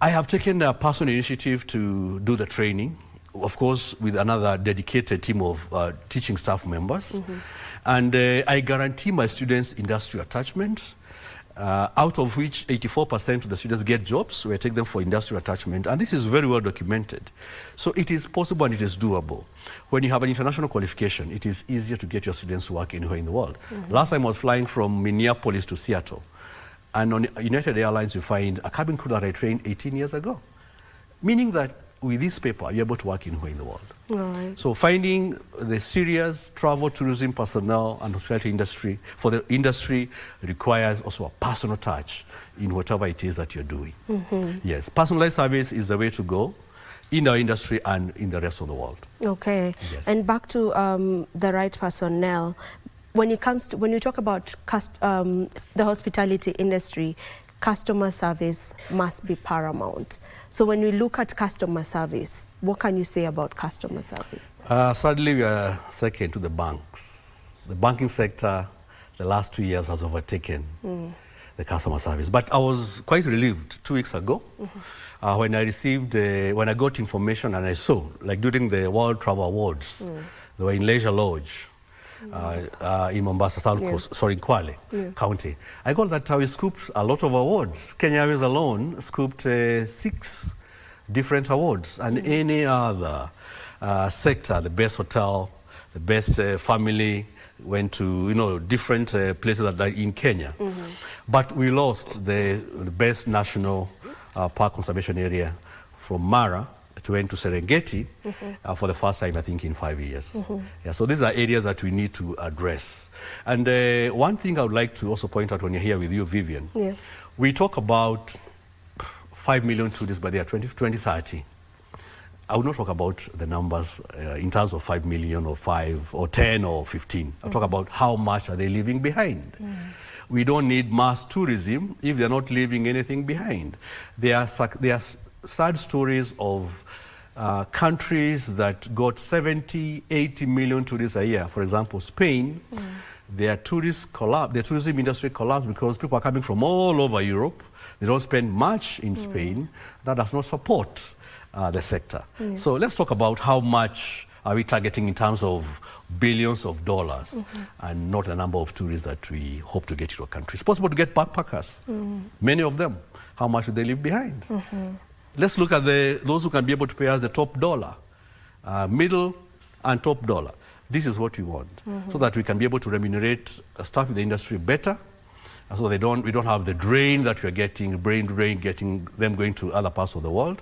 I have taken a personal initiative to do the training, of course, with another dedicated team of teaching staff members. And I guarantee my students industry attachment, out of which 84% of the students get jobs. We take them for industrial attachment, and this is very well documented. So it is possible and it is doable. When you have an international qualification, it is easier to get your students to work anywhere in the world. Last time I was flying from Minneapolis to Seattle, and on United Airlines you find a cabin crew that I trained 18 years ago, meaning that with this paper you're able to work anywhere in the world. So finding the serious travel, tourism personnel and hospitality industry for the industry requires also a personal touch in whatever it is that you're doing. Yes, personalized service is the way to go in our industry and in the rest of the world. Okay. Yes. And back to the right personnel. When you talk about the hospitality industry, customer service must be paramount. So when we look at customer service, what can you say about customer service? Sadly, we are second to the banks. The banking sector, the last 2 years, has overtaken the customer service. But I was quite relieved 2 weeks ago when I got information and I saw, like during the World Travel Awards, they were in Leisure Lodge. In Mombasa, South Coast, sorry, Kwale County. I got that we scooped a lot of awards. Kenya Airways alone scooped 6 different awards, and any other sector, the best hotel, the best family, went to different places that are in Kenya. But we lost the best national park conservation area from Mara went to Serengeti for the first time, I think, in 5 years. Yeah, so these are areas that we need to address. And one thing I would like to also point out when you're here with you, Vivian, we talk about 5 million tourists by the year 2030. I will not talk about the numbers in terms of 5 million or 5 or 10 or 15. I'll talk about how much are they leaving behind. We don't need mass tourism if they're not leaving anything behind. There are sad stories of countries that got 70, 80 million tourists a year. For example, Spain, their tourism industry collapsed because people are coming from all over Europe. They don't spend much in Spain. That does not support the sector. So let's talk about how much are we targeting in terms of billions of dollars and not the number of tourists that we hope to get into a country. It's possible to get backpackers, many of them. How much do they leave behind? Let's look at those who can be able to pay us the top dollar, middle and top dollar. This is what we want, so that we can be able to remunerate staff in the industry better, So we don't have the drain that we're getting, brain drain, getting them going to other parts of the world.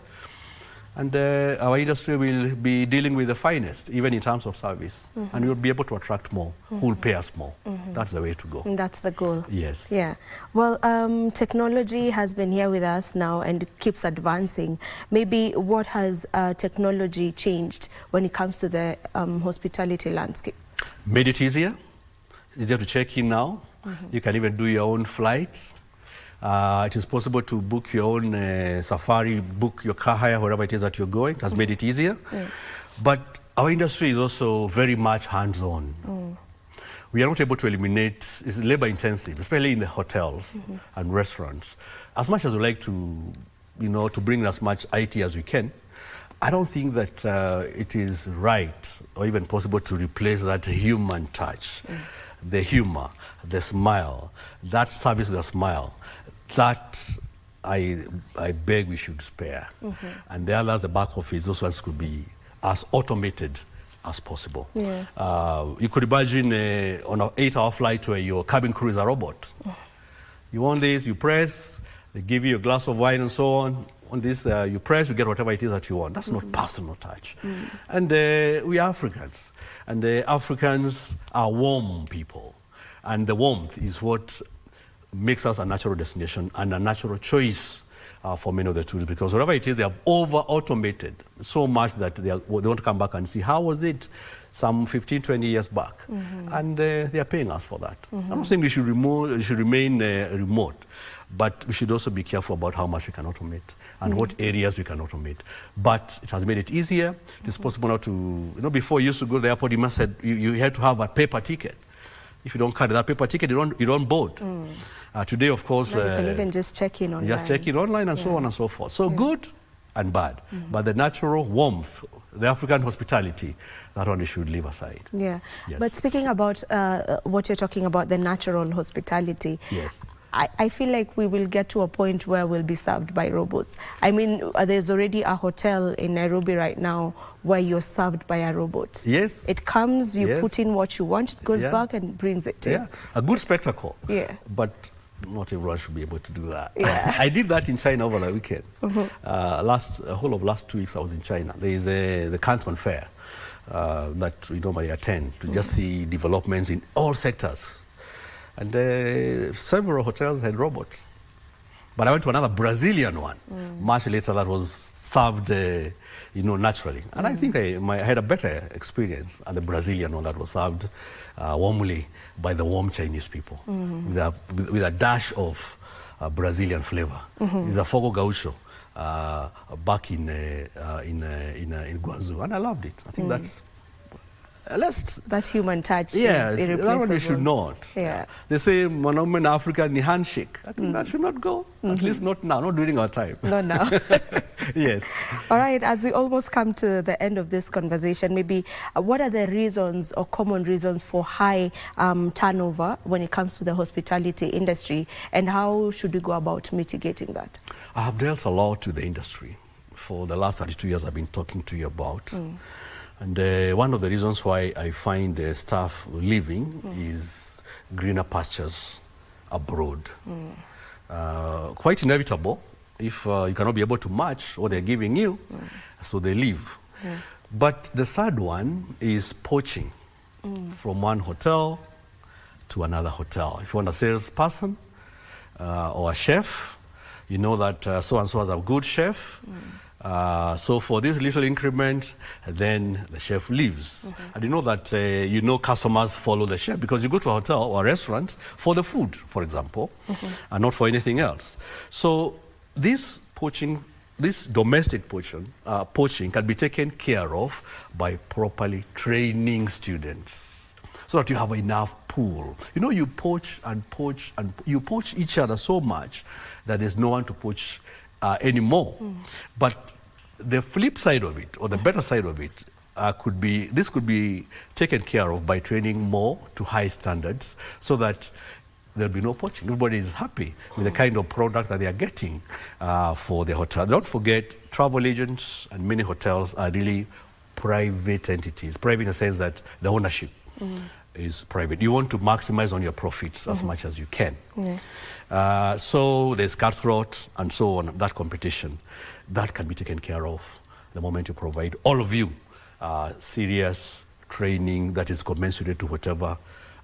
And our industry will be dealing with the finest, even in terms of service. And we'll be able to attract more, who will pay us more. That's the way to go. That's the goal. Yes. Yeah. Well, technology has been here with us now and it keeps advancing. Maybe what has technology changed when it comes to the hospitality landscape? Made it easier. Easier to check in now. You can even do your own flights. It is possible to book your own safari, book your car hire, wherever it is that you're going. It has made it easier. But our industry is also very much hands-on. We are not able to eliminate, it's labor intensive, especially in the hotels and restaurants. As much as we like to, to bring as much IT as we can, I don't think that it is right or even possible to replace that human touch, the humor, the smile, that service with a smile. That I beg we should spare. And the others, the back office, those ones could be as automated as possible. You could imagine on an 8-hour flight where your cabin crew is a robot. You want this, you press, they give you a glass of wine and so on. On this, you press, you get whatever it is that you want. That's not personal touch. And we are Africans. And Africans are warm people. And the warmth is what makes us a natural destination and a natural choice for many of the tourists, because whatever it is, they have over-automated so much that they want to come back and see how was it some 15, 20 years back. And they are paying us for that. I'm not saying we should remain remote, but we should also be careful about how much we can automate and what areas we can automate. But it has made it easier. It's possible now to, before you used to go to the airport, you had to have a paper ticket. If you don't carry that paper ticket, you don't board. Today, of course, now you can even just check in online. Just check in online and so on and so forth. So good and bad. But the natural warmth, the African hospitality, that one we should leave aside. Yeah. Yes. But speaking about what you're talking about, the natural hospitality. Yes. I feel like we will get to a point where we'll be served by robots. I mean, there's already a hotel in Nairobi right now where you're served by a robot. Yes. It comes, you put in what you want, it goes back and brings it in. Yeah, a good spectacle. Yeah. But not everyone should be able to do that. Yeah. I did that in China over the weekend. A whole of last 2 weeks I was in China. There is the Canton Fair that we normally attend to just see developments in all sectors. And several hotels had robots. But I went to another Brazilian one, much later, that was served, naturally. And I think I had a better experience at the Brazilian one that was served warmly by the warm Chinese people, with a dash of Brazilian flavor. It's a fogo gaucho back in Guangzhou, and I loved it. I think that's that human touch is irreplaceable. That one we should not. Yeah. They say monomen in Africa ni handshake. I think that should not go. At least not now, not during our time. Not now. Yes. All right, as we almost come to the end of this conversation, maybe what are the reasons or common reasons for high turnover when it comes to the hospitality industry, and how should we go about mitigating that? I have dealt a lot with the industry. For the last 32 years I've been talking to you about. And one of the reasons why I find staff leaving is greener pastures abroad. Quite inevitable if you cannot be able to match what they're giving you, so they leave. But the third one is poaching from one hotel to another hotel. If you want a salesperson or a chef, you know that so-and-so has a good chef. So for this little increment, then the chef leaves. And you know that customers follow the chef because you go to a hotel or a restaurant for the food, for example, and not for anything else. So this poaching, this domestic poaching can be taken care of by properly training students, so that you have enough pool. You poach and poach, and you poach each other so much that there's no one to poach anymore. But the flip side of it, or the better side of it, could be taken care of by training more to high standards, so that there'll be no poaching. Everybody is happy with the kind of product that they are getting for the hotel. Don't forget, travel agents and many hotels are really private entities. Private in the sense that the ownership is private. You want to maximize on your profits as much as you can. Yeah. So there's cutthroat and so on, that competition. That can be taken care of the moment you provide all of you serious training that is commensurate to whatever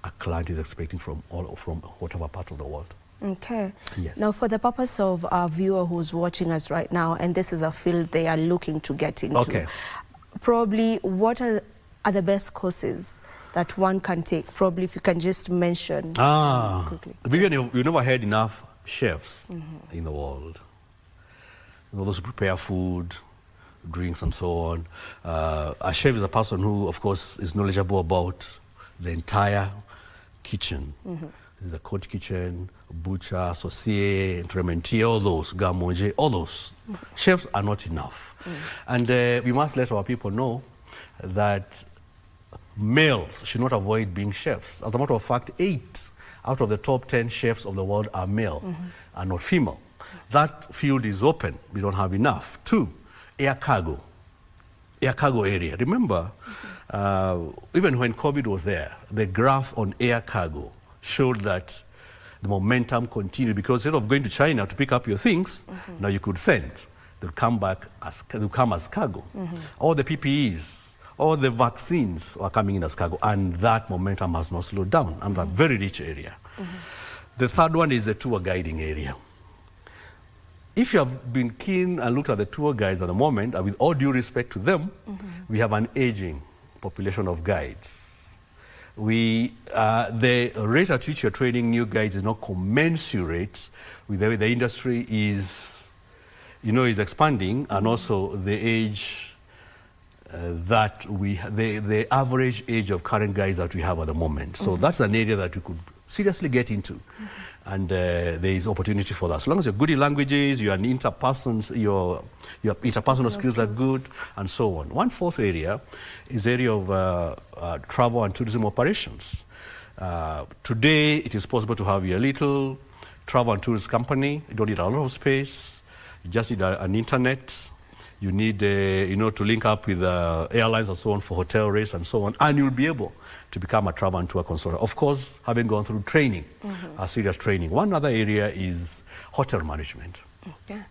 a client is expecting from whatever part of the world. Okay. Yes. Now, for the purpose of our viewer who's watching us right now, and this is a field they are looking to get into, okay, probably what are the best courses that one can take? Probably if you can just mention quickly. Vivian, you never had enough chefs in the world. You know, those who prepare food, drinks, and so on. A chef is a person who, of course, is knowledgeable about the entire kitchen. There's a court kitchen, butcher, associé, entrementier, all those, garde-manger, all those. Chefs are not enough. And we must let our people know that males should not avoid being chefs. As a matter of fact, 8 out of the top 10 chefs of the world are male, are not female. That field is open. We don't have enough. 2, air cargo area. Remember, even when COVID was there, the graph on air cargo showed that the momentum continued, because instead of going to China to pick up your things, now you could send. They'll come as cargo. All the PPEs, all the vaccines are coming in as cargo, and that momentum has not slowed down, and a very rich area. The third one is the tour guiding area. If you have been keen and looked at the tour guides at the moment, and with all due respect to them, we have an aging population of guides. The rate at which you're training new guides is not commensurate with the way the industry is expanding, and also the age the average age of current guides that we have at the moment. So that's an area that we could seriously get into. And there is opportunity for that. As long as you're good in languages, your interpersonal skills are good, and so on. One fourth area is the area of travel and tourism operations. Today, it is possible to have your little travel and tourist company. You don't need a lot of space. You just need an internet. You need, to link up with airlines and so on for hotel rates and so on, and you'll be able to become a travel and tour consultant. Of course, having gone through training, serious training. One other area is hotel management. Okay.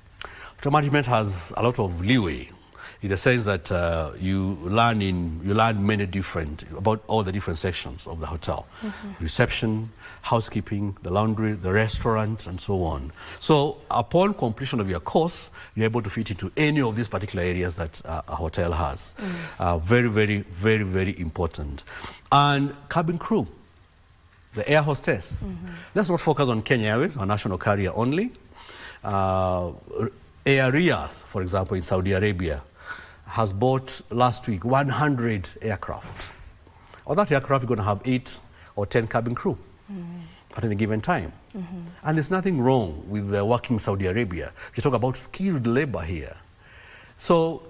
Hotel management has a lot of leeway in the sense that you learn about all the different sections of the hotel. Reception, housekeeping, the laundry, the restaurant, and so on. So upon completion of your course, you're able to fit into any of these particular areas that a hotel has. Very, very, very, very important. And cabin crew, the air hostess. Let's not focus on Kenya Airways, our national carrier only. Air Riyadh, for example, in Saudi Arabia, has bought last week 100 aircraft. On that aircraft, you're going to have 8 or 10 cabin crew at any given time. And there's nothing wrong with working in Saudi Arabia. You talk about skilled labor here. So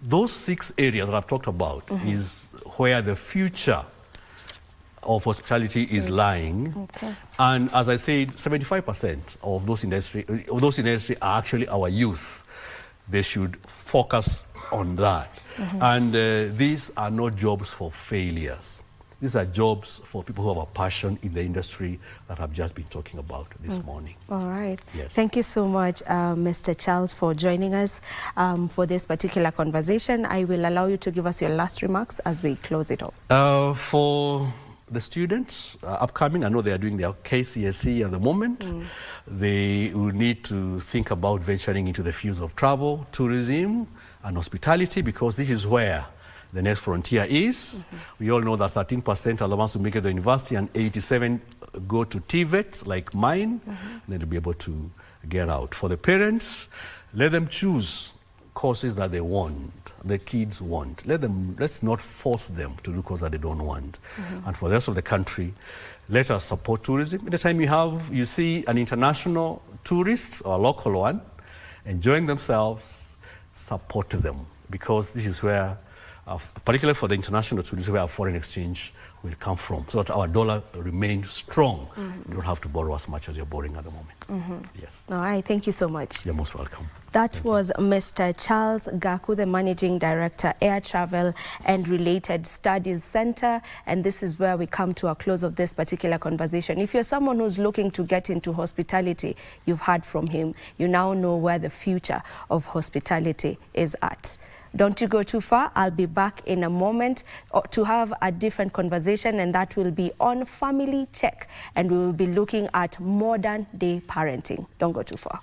those 6 areas that I've talked about is where the future of hospitality is lying. And as I said, 75% of those industry are actually our youth. They should focus on that. And these are not jobs for failures. These are jobs for people who have a passion in the industry that I've just been talking about this morning. All right. Yes. Thank you so much, Mr. Charles, for joining us for this particular conversation. I will allow you to give us your last remarks as we close it off. For the students upcoming, I know they are doing their KCSE at the moment. They will need to think about venturing into the fields of travel, tourism, and hospitality, because this is where the next frontier is. We all know that 13% are the ones who make it to the university, and 87 go to TVET, like mine. Then they'll be able to get out. For the parents, let them choose courses that they want, the kids want. Let's not force them to do courses that they don't want. And for the rest of the country, let us support tourism. At the time you see an international tourist or a local one enjoying themselves, support them, because this is where particularly for the international students, where our foreign exchange will come from, so that our dollar remains strong. You don't have to borrow as much as you're borrowing at the moment. Yes. All right, thank you so much. You're most welcome. That was Mr. Charles Gaku, the Managing Director, Air Travel and Related Studies Center. And this is where we come to a close of this particular conversation. If you're someone who's looking to get into hospitality, you've heard from him. You now know where the future of hospitality is at. Don't you go too far. I'll be back in a moment to have a different conversation, and that will be on Family Check. And we will be looking at modern day parenting. Don't go too far.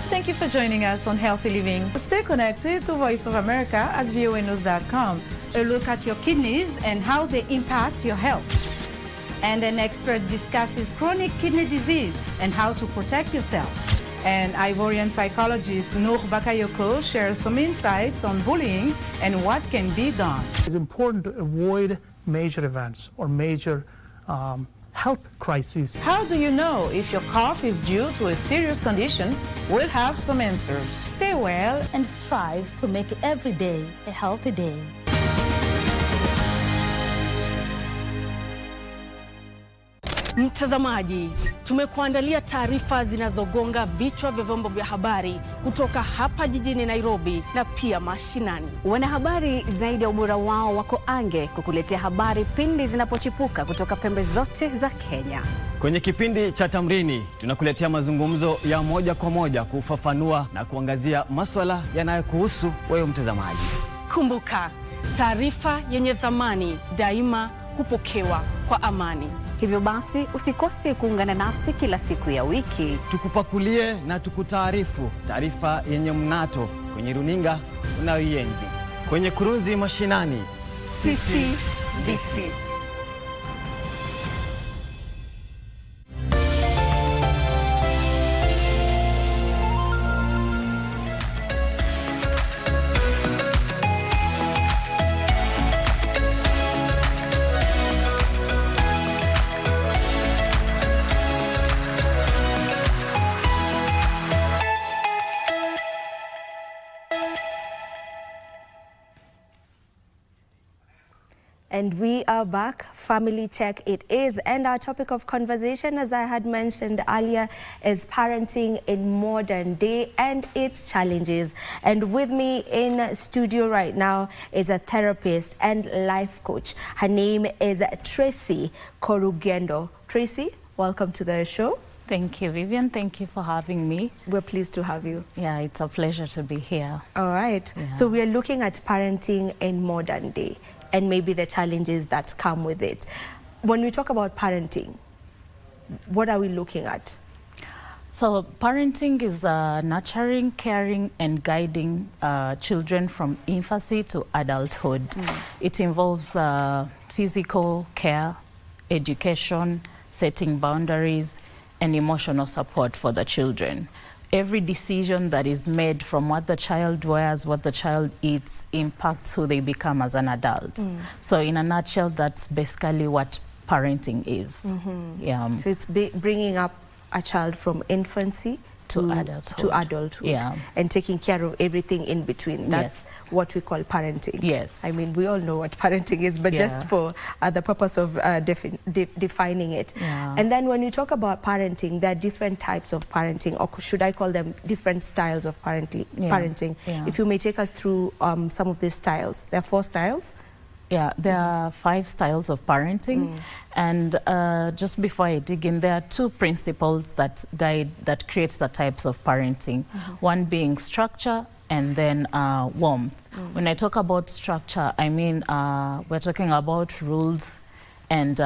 Thank you for joining us on Healthy Living. Stay connected to Voice of America at voanews.com. A look at your kidneys and how they impact your health. And an expert discusses chronic kidney disease and how to protect yourself. And Ivorian psychologist Noor Bakayoko shares some insights on bullying and what can be done. It's important to avoid major events or major health crises. How do you know if your cough is due to a serious condition? We'll have some answers. Stay well and strive to make every day a healthy day. Mtazamaji, tumekuandalia taarifa zinazogonga vichwa vya vyombo vya habari kutoka hapa jijini Nairobi na pia mashinani. Wanahabari zaidi ya ubora wao wako ange kukuletea habari pindi zinapochipuka kutoka pembe zote za Kenya. Kwenye kipindi cha Tamrini tunakuletea mazungumzo ya moja kwa moja kufafanua na kuangazia masuala yanayokuhusu wewe mtazamaji. Kumbuka, taarifa yenye thamani daima hupokewa kwa amani. Hivyo basi usikose kuungana nasi kila siku ya wiki. Tukupakulie na tukutaarifu taarifa yenye mnato kwenye runinga unayoienzi. Kwenye kurunzi mashinani, sisi DC. And we are back. Family Check it is. And our topic of conversation, as I had mentioned earlier, is parenting in modern day and its challenges. And with me in studio right now is a therapist and life coach. Her name is Tracy Korugendo. Tracy, welcome to the show. Thank you, Vivian. Thank you for having me. We're pleased to have you. Yeah, it's a pleasure to be here. All right. Yeah. So we are looking at parenting in modern day and maybe the challenges that come with it. When we talk about parenting, what are we looking at? So parenting is nurturing, caring, and guiding children from infancy to adulthood. It involves physical care, education, setting boundaries, and emotional support for the children. Every decision that is made, from what the child wears, what the child eats, impacts who they become as an adult. So in a nutshell, that's basically what parenting is. Yeah. So it's bringing up a child from infancy to adulthood. Yeah. And taking care of everything in between. That's what we call parenting. Yes. I mean, we all know what parenting is, but just for the purpose of defining it. Yeah. And then when you talk about parenting, there are different types of parenting, or should I call them different styles of parenting. Yeah. If you may take us through some of these styles. There are 4 styles. Yeah, there are 5 styles of parenting. And just before I dig in, there are 2 principles that creates the types of parenting. One being structure and then warmth. When I talk about structure, I mean we're talking about rules and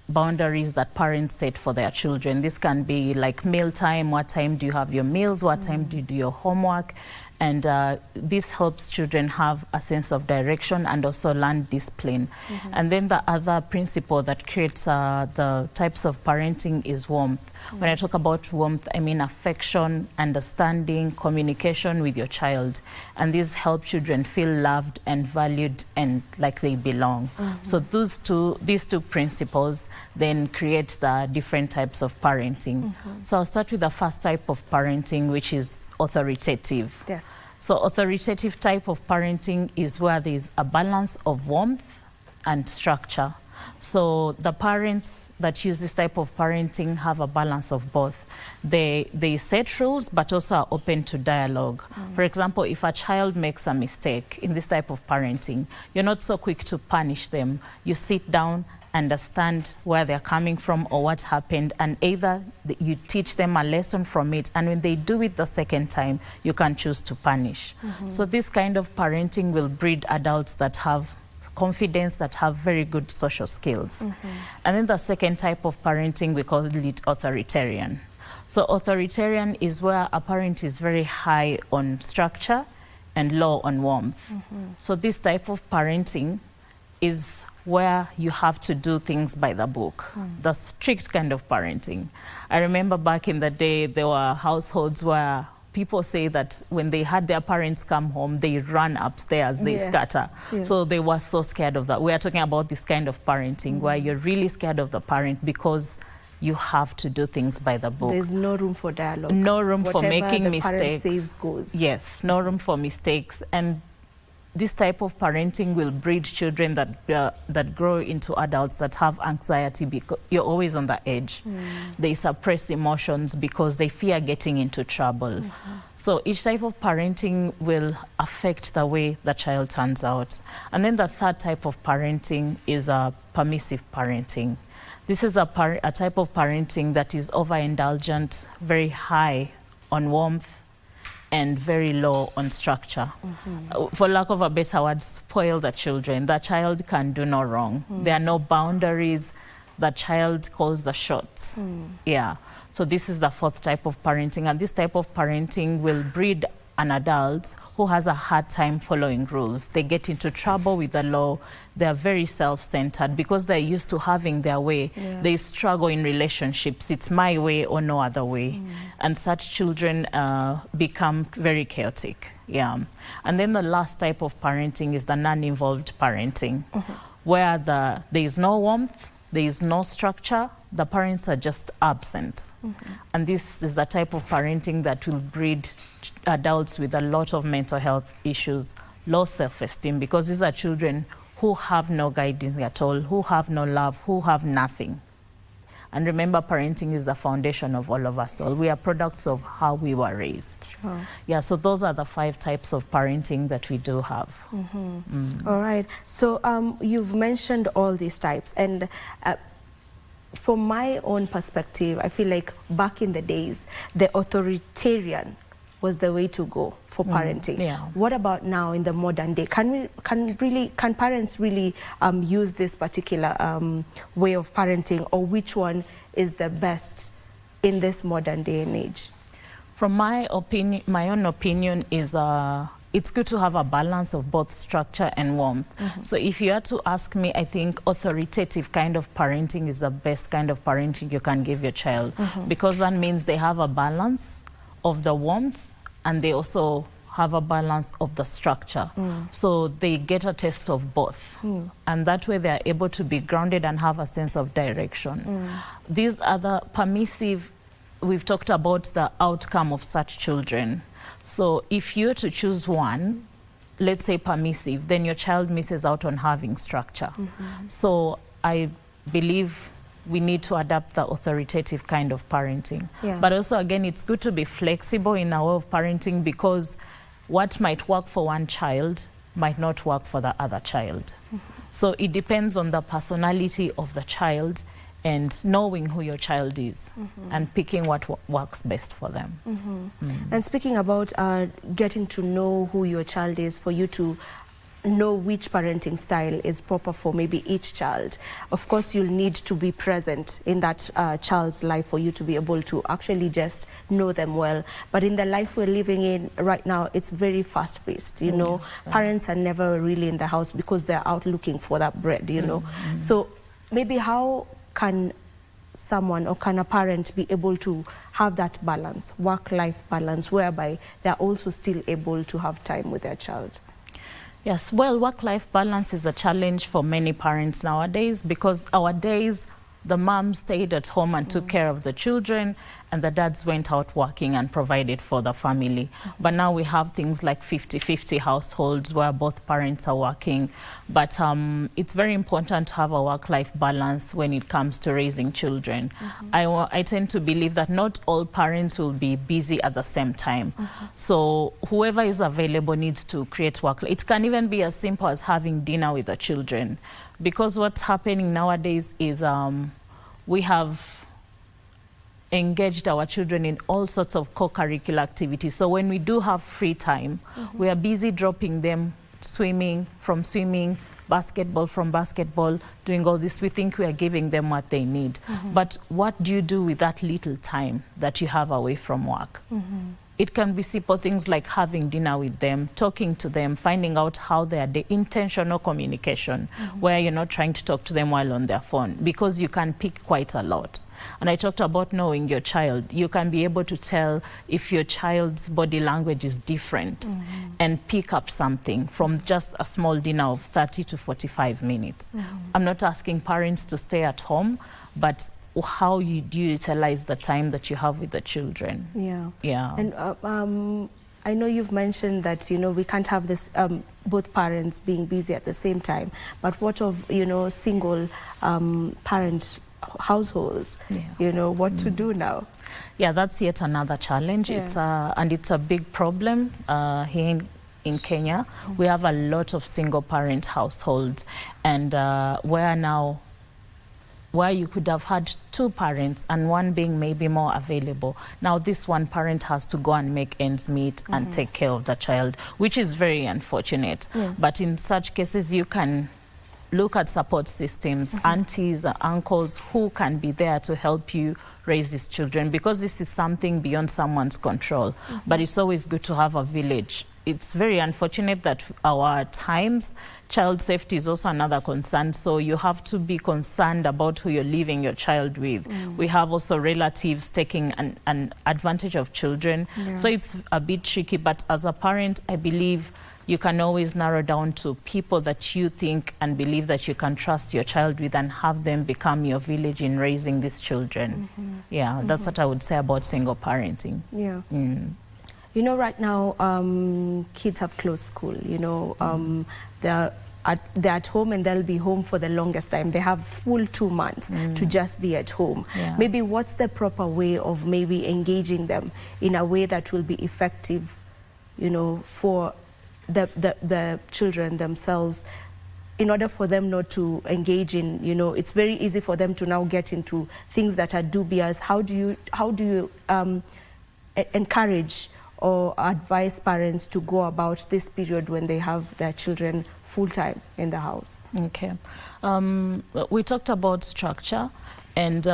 boundaries that parents set for their children. This can be like meal time. What time do you have your meals? What time do you do your homework? And this helps children have a sense of direction and also learn discipline. And then the other principle that creates the types of parenting is warmth. When I talk about warmth, I mean affection, understanding, communication with your child. And these help children feel loved and valued and like they belong. So these two principles then create the different types of parenting. So I'll start with the first type of parenting, which is authoritative. Yes. So authoritative type of parenting is where there is a balance of warmth and structure. So the parents that use this type of parenting have a balance of both. They set rules but also are open to dialogue. For example, if a child makes a mistake in this type of parenting, you're not so quick to punish them. You sit down, understand where they're coming from or what happened, and either you teach them a lesson from it, and when they do it the second time, you can choose to punish. So this kind of parenting will breed adults that have confidence, that have very good social skills. And then the second type of parenting, we call it authoritarian. So authoritarian is where a parent is very high on structure and low on warmth. So this type of parenting is where you have to do things by the book, the strict kind of parenting. I remember back in the day, there were households where people say that when they had their parents come home, they run upstairs, they scatter. So they were so scared of that. We are talking about this kind of parenting where you're really scared of the parent because you have to do things by the book. There's no room for dialogue. No room for making the mistakes. Parent says goes. Yes, no room for mistakes. And this type of parenting will breed children that grow into adults that have anxiety because you're always on the edge. They suppress emotions because they fear getting into trouble. So each type of parenting will affect the way the child turns out. And then the third type of parenting is permissive parenting. This is a type of parenting that is overindulgent, very high on warmth, and very low on structure. For lack of a better word, spoil the children. The child can do no wrong. There are no boundaries. The child calls the shots. Yeah. So this is the fourth type of parenting. And this type of parenting will breed an adult who has a hard time following rules. They get into trouble with the law. They're very self-centered because they're used to having their way. They struggle in relationships. It's my way or no other way. And such children become very chaotic. Yeah. And then the last type of parenting is the non-involved parenting, where there is no warmth, there is no structure, the parents are just absent. And this is the type of parenting that will breed adults with a lot of mental health issues, low self-esteem, because these are children who have no guidance at all, who have no love, who have nothing. And remember, parenting is the foundation of all of us all. We are products of how we were raised. Yeah, so those are the 5 types of parenting that we do have. All right. So you've mentioned all these types, and from my own perspective, I feel like back in the days, the authoritarian was the way to go for parenting. What about now in the modern day? Can parents really use this particular way of parenting, or which one is the best in this modern day and age? From my own opinion is it's good to have a balance of both structure and warmth. So if you had to ask me, I think authoritative kind of parenting is the best kind of parenting you can give your child, because that means they have a balance of the warmth and they also have a balance of the structure. So they get a taste of both. And that way they're able to be grounded and have a sense of direction. These other permissive, we've talked about the outcome of such children. So if you're to choose one, let's say permissive, then your child misses out on having structure. So I believe we need to adapt the authoritative kind of parenting. But also, again, it's good to be flexible in our way of parenting, because what might work for one child might not work for the other child. So it depends on the personality of the child and knowing who your child is and picking what works best for them. And speaking about getting to know who your child is, for you to know which parenting style is proper for maybe each child, of course you'll need to be present in that child's life for you to be able to actually just know them well. But in the life we're living in right now, it's very fast-paced, you know. Parents are never really in the house because they're out looking for that bread, you know. So maybe how can someone, or can a parent be able to have that balance, work-life balance, whereby they're also still able to have time with their child? Yes, well, work-life balance is a challenge for many parents nowadays, because our days, the mom stayed at home and took care of the children, and the dads went out working and provided for the family. But now we have things like 50-50 households where both parents are working. But it's very important to have a work-life balance when it comes to raising children. I tend to believe that not all parents will be busy at the same time. So whoever is available needs to create work. It can even be as simple as having dinner with the children. Because what's happening nowadays is we have engaged our children in all sorts of co-curricular activities. So when we do have free time, we are busy dropping them swimming, basketball from basketball, doing all this. We think we are giving them what they need. But what do you do with that little time that you have away from work? It can be simple things like having dinner with them, talking to them, finding out how they are, the intentional communication, where you're not trying to talk to them while on their phone, because you can pick quite a lot. And I talked about knowing your child. You can be able to tell if your child's body language is different and pick up something from just a small dinner of 30 to 45 minutes. I'm not asking parents to stay at home, but how do you utilize the time that you have with the children? Yeah. And I know you've mentioned that, you know, we can't have this both parents being busy at the same time. But what of, you know, single parent households? You know, what to do now? Yeah, that's yet another challenge. It's and it's a big problem here in Kenya. We have a lot of single parent households, and where you could have had two parents and one being maybe more available. Now this one parent has to go and make ends meet and take care of the child, which is very unfortunate. But in such cases, you can look at support systems, aunties, uncles who can be there to help you raise these children, because this is something beyond someone's control. But it's always good to have a village. It's very unfortunate that our times, child safety is also another concern. So you have to be concerned about who you're leaving your child with. We have also relatives taking an advantage of children. So it's a bit tricky, but as a parent, I believe you can always narrow down to people that you think and believe that you can trust your child with, and have them become your village in raising these children. Yeah, that's what I would say about single parenting. You know, right now, kids have closed school, you know, they're at home, and they'll be home for the longest time. They have full 2 months to just be at home. Maybe what's the proper way of maybe engaging them in a way that will be effective, you know, for the children themselves, in order for them not to engage in, you know, it's very easy for them to now get into things that are dubious. How do you encourage or advise parents to go about this period when they have their children full-time in the house? Okay. We talked about structure, and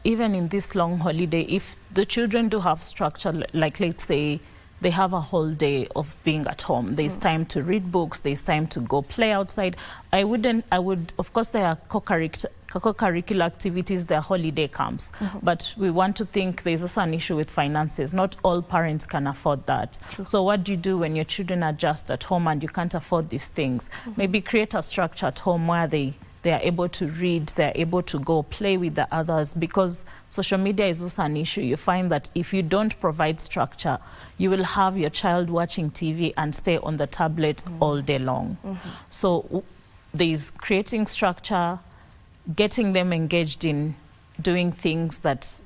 even in this long holiday, if the children do have structure, like let's say they have a whole day of being at home, there's time to read books, there's time to go play outside. I would, of course, there are co-curricular activities, their holiday camps, but we want to think there's also an issue with finances. Not all parents can afford that. So what do you do when your children are just at home and you can't afford these things? Maybe create a structure at home where they are able to read, they're able to go play with the others, because social media is also an issue. You find that if you don't provide structure, you will have your child watching TV and stay on the tablet all day long. So there's creating structure, getting them engaged in doing things that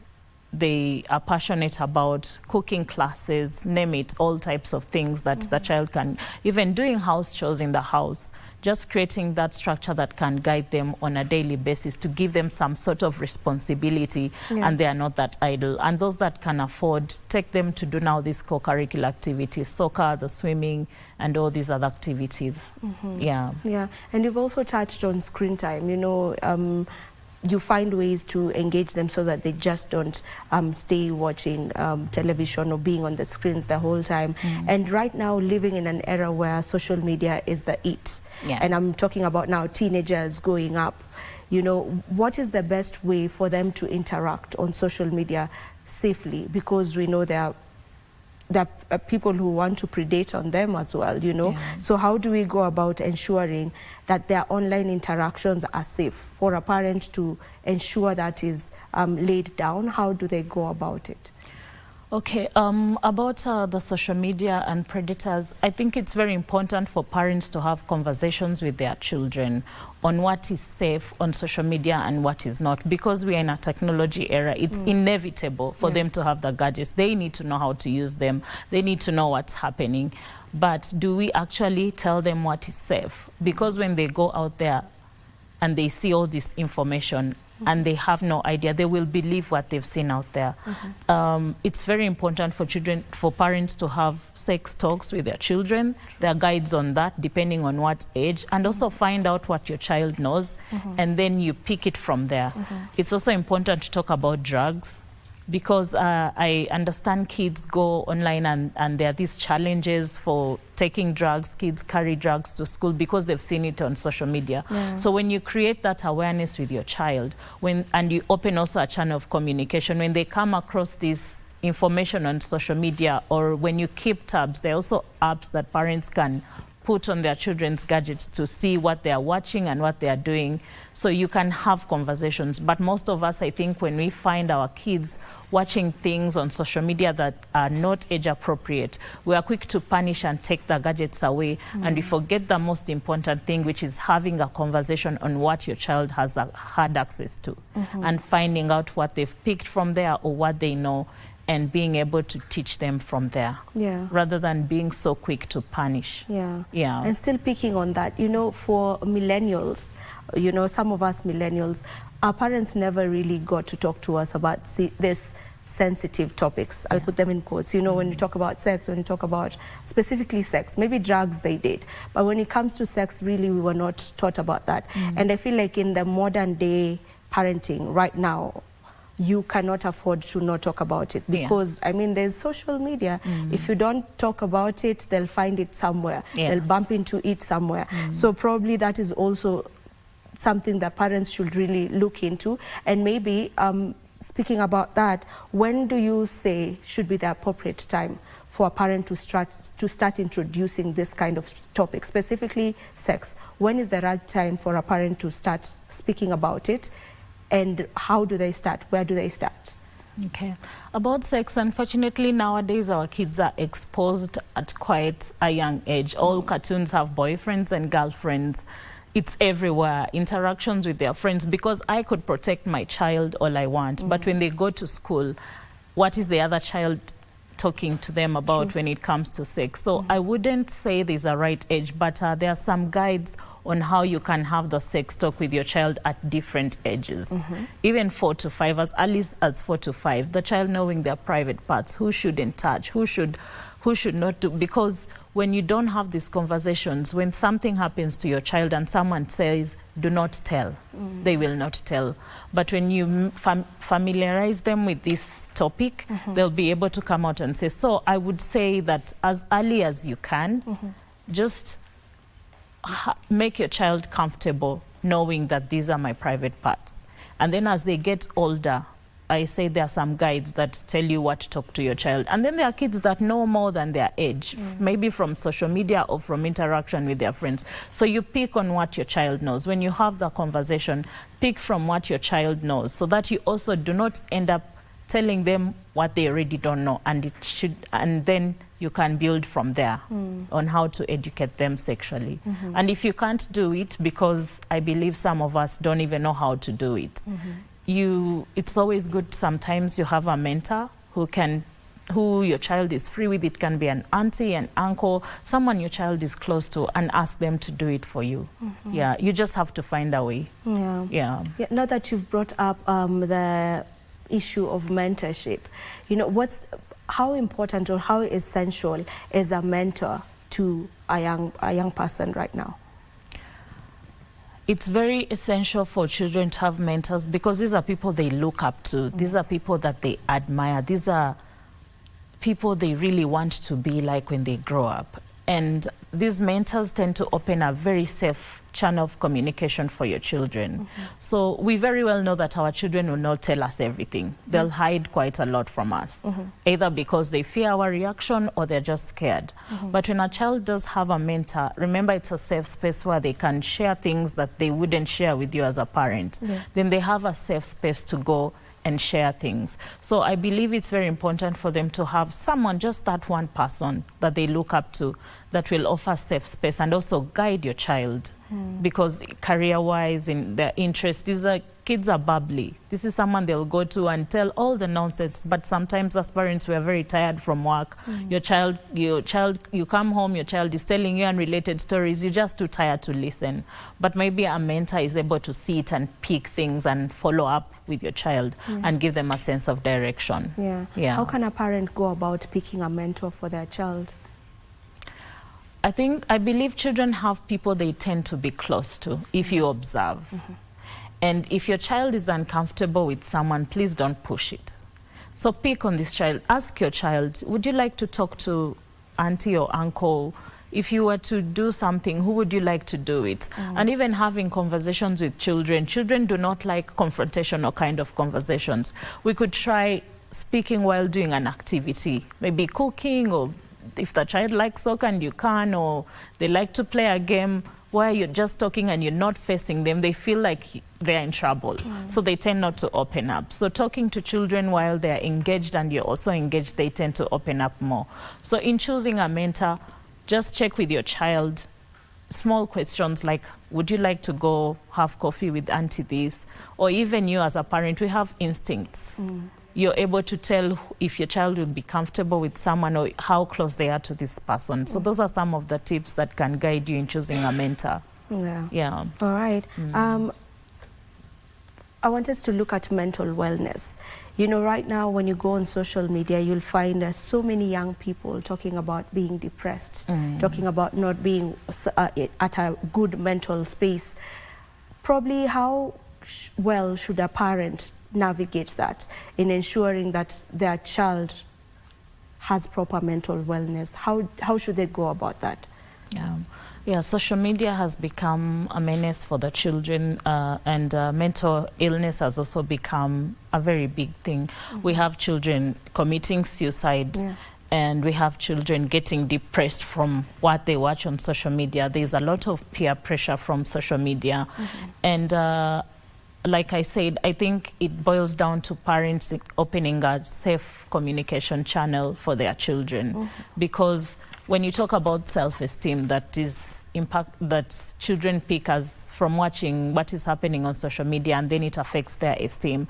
they are passionate about cooking classes, name it, all types of things that the child can, even doing house chores in the house, just creating that structure that can guide them on a daily basis to give them some sort of responsibility, and they are not that idle. And those that can afford, take them to do now these co-curricular activities, soccer, the swimming, and all these other activities. Yeah. And you've also touched on screen time. You know, you find ways to engage them so that they just don't stay watching television or being on the screens the whole time. And right now, living in an era where social media is the it, and I'm talking about now teenagers growing up, you know, what is the best way for them to interact on social media safely? Because we know there are people who want to predate on them as well, you know. So how do we go about ensuring that their online interactions are safe? For a parent to ensure that is laid down, how do they go about it? Okay, about the social media and predators, I think it's very important for parents to have conversations with their children on what is safe on social media and what is not. Because we are in a technology era, it's inevitable for them to have the gadgets. They need to know how to use them. They need to know what's happening. But do we actually tell them what is safe? Because when they go out there and they see all this information, and they have no idea, they will believe what they've seen out there. It's very important for parents to have sex talks with their children. There are guides on that depending on what age, and also find out what your child knows, and then you pick it from there. It's also important to talk about drugs, because I understand kids go online and there are these challenges for taking drugs. Kids carry drugs to school because they've seen it on social media. So when you create that awareness with your child, and you open also a channel of communication, when they come across this information on social media, or when you keep tabs, there are also apps that parents can put on their children's gadgets to see what they are watching and what they are doing, so you can have conversations. But most of us, I think, when we find our kids watching things on social media that are not age appropriate, we are quick to punish and take the gadgets away, and we forget the most important thing, which is having a conversation on what your child has had access to, and finding out what they've picked from there or what they know, and being able to teach them from there, rather than being so quick to punish. And still picking on that, you know, for millennials, you know, some of us millennials, our parents never really got to talk to us about this sensitive topics. I'll put them in quotes. You know, when you talk about sex, when you talk about specifically sex, maybe drugs they did, but when it comes to sex, really we were not taught about that. And I feel like in the modern day parenting right now, you cannot afford to not talk about it, because I mean, there's social media. If you don't talk about it, they'll find it somewhere. They'll bump into it somewhere. So probably that is also something that parents should really look into. And maybe speaking about that, when do you say should be the appropriate time for a parent to start introducing this kind of topic, specifically sex? When is the right time for a parent to start speaking about it? And how do they start? Where do they start? Okay. About sex, unfortunately, nowadays our kids are exposed at quite a young age. All cartoons have boyfriends and girlfriends. It's everywhere. Interactions with their friends. Because I could protect my child all I want, but when they go to school, what is the other child talking to them about when it comes to sex? So I wouldn't say there's a right age, but there are some guides on how you can have the sex talk with your child at different ages. Even 4 to 5, as early as 4 to 5, the child knowing their private parts, who shouldn't touch, who should not do. Because when you don't have these conversations, when something happens to your child and someone says, do not tell, they will not tell. But when you familiarize them with this topic, they'll be able to come out and say. So I would say that as early as you can, just make your child comfortable knowing that these are my private parts. And then as they get older, I say there are some guides that tell you what to talk to your child. And then there are kids that know more than their age, maybe from social media or from interaction with their friends. So you pick on what your child knows. When you have the conversation, pick from what your child knows, so that you also do not end up telling them what they already don't know, and then you can build from there on how to educate them sexually. And if you can't do it, because I believe some of us don't even know how to do it, it's always good sometimes you have a mentor who your child is free with. It can be an auntie, an uncle, someone your child is close to, and ask them to do it for you. Yeah, you just have to find a way. Yeah. Now that you've brought up the issue of mentorship, you know, how important or how essential is a mentor to a young person right now? It's very essential for children to have mentors, because these are people they look up to. These are people that they admire. These are people they really want to be like when they grow up. And these mentors tend to open a very safe channel of communication for your children. So we very well know that our children will not tell us everything. They'll hide quite a lot from us, either because they fear our reaction or they're just scared. But when a child does have a mentor, remember, it's a safe space where they can share things that they wouldn't share with you as a parent. Then they have a safe space to go and share things. So I believe it's very important for them to have someone, just that one person that they look up to, that will offer safe space and also guide your child. Because career-wise, in their interests, kids are bubbly. This is someone they'll go to and tell all the nonsense. But sometimes as parents, we are very tired from work. You come home, your child is telling you unrelated stories. You're just too tired to listen. But maybe a mentor is able to sit and pick things and follow up with your child and give them a sense of direction. How can a parent go about picking a mentor for their child? I believe children have people they tend to be close to, if you observe. And if your child is uncomfortable with someone, please don't push it. So pick on this child. Ask your child, would you like to talk to auntie or uncle? If you were to do something, who would you like to do it? And even having conversations with children. Children do not like confrontational kind of conversations. We could try speaking while doing an activity, maybe cooking, or if the child likes soccer and you can, or they like to play a game where you're just talking and you're not facing them, they feel like they're in trouble. So they tend not to open up. So talking to children while they're engaged and you're also engaged, they tend to open up more. So in choosing a mentor, just check with your child small questions like, would you like to go have coffee with auntie this? Or even you as a parent, we have instincts. You're able to tell if your child will be comfortable with someone or how close they are to this person. So those are some of the tips that can guide you in choosing a mentor. All right. I want us to look at mental wellness. You know, right now when you go on social media, you'll find so many young people talking about being depressed, talking about not being at a good mental space. Probably how well should a parent navigate that in ensuring that their child has proper mental wellness? How should they go about that? Social media has become a menace for the children, and mental illness has also become a very big thing. We have children committing suicide, and we have children getting depressed from what they watch on social media. There's a lot of peer pressure from social media, and like I said, I think it boils down to parents opening a safe communication channel for their children. Because when you talk about self-esteem, that children pick as from watching what is happening on social media, and then it affects their esteem.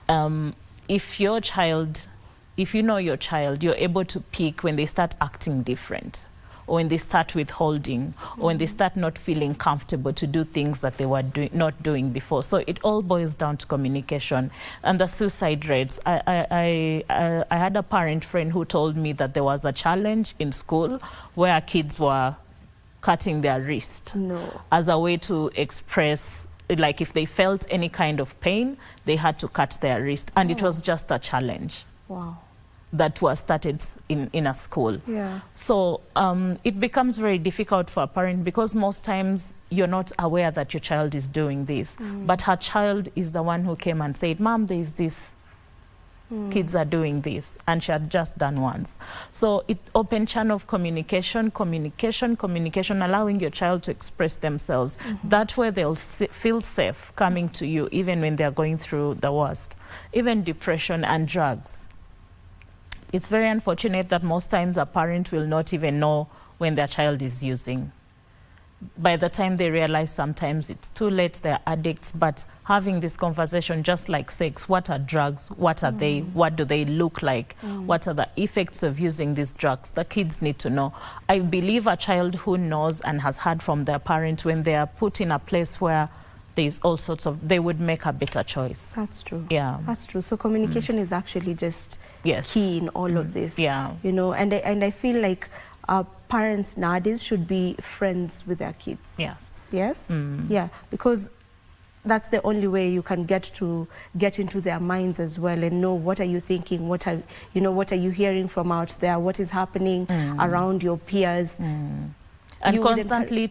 If you know your child, you're able to pick when they start acting different, or when they start withholding, or when they start not feeling comfortable to do things that they were not doing before. So it all boils down to communication. And the suicide rates, I had a parent friend who told me that there was a challenge in school where kids were cutting their wrist as a way to express, like if they felt any kind of pain, they had to cut their wrist. And it was just a challenge. That was started in a school. So it becomes very difficult for a parent, because most times you're not aware that your child is doing this. But her child is the one who came and said, Mom, there's this, kids are doing this, and she had just done once. So it open channel of communication, allowing your child to express themselves. That way they'll feel safe coming to you, even when they're going through the worst. Even depression and drugs. It's very unfortunate that most times a parent will not even know when their child is using. by the time they realize sometimes it's too late, they're addicts. But having this conversation, just like sex, what are drugs? What are they? What do they look like? What are the effects of using these drugs? The kids need to know. I believe a child who knows and has heard from their parent, when they are put in a place where there's all sorts of, they would make a better choice. That's true. Yeah. That's true. So communication is actually just key in all of this. Yeah. You know, and I feel like parents nowadays should be friends with their kids. Yes. Yes? Yeah, because that's the only way you can get into their minds as well and know what are you thinking, what are you hearing from out there, what is happening around your peers. And constantly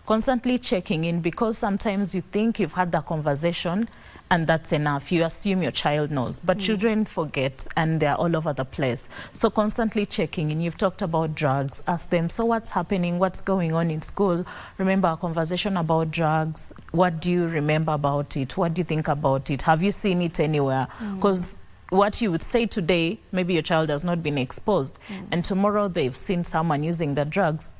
constantly checking in, because sometimes you think you've had the conversation and that's enough. You assume your child knows, but children forget and they're all over the place. So constantly checking in. You've talked about drugs. Ask them, so what's happening? What's going on in school? Remember a conversation about drugs. What do you remember about it? What do you think about it? Have you seen it anywhere? Because what you would say today, maybe your child has not been exposed, and tomorrow they've seen someone using the drugs,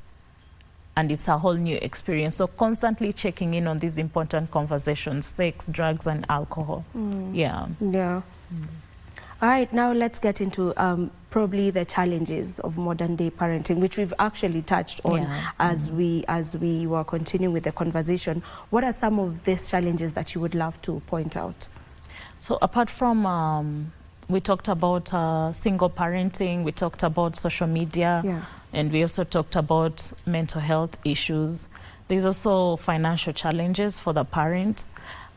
and it's a whole new experience. So constantly checking in on these important conversations, sex, drugs, and alcohol. Yeah. All right, now let's get into probably the challenges of modern day parenting, which we've actually touched on as we were continuing with the conversation. What are some of these challenges that you would love to point out? So apart from, we talked about single parenting, we talked about social media, and we also talked about mental health issues. There's also financial challenges for the parent,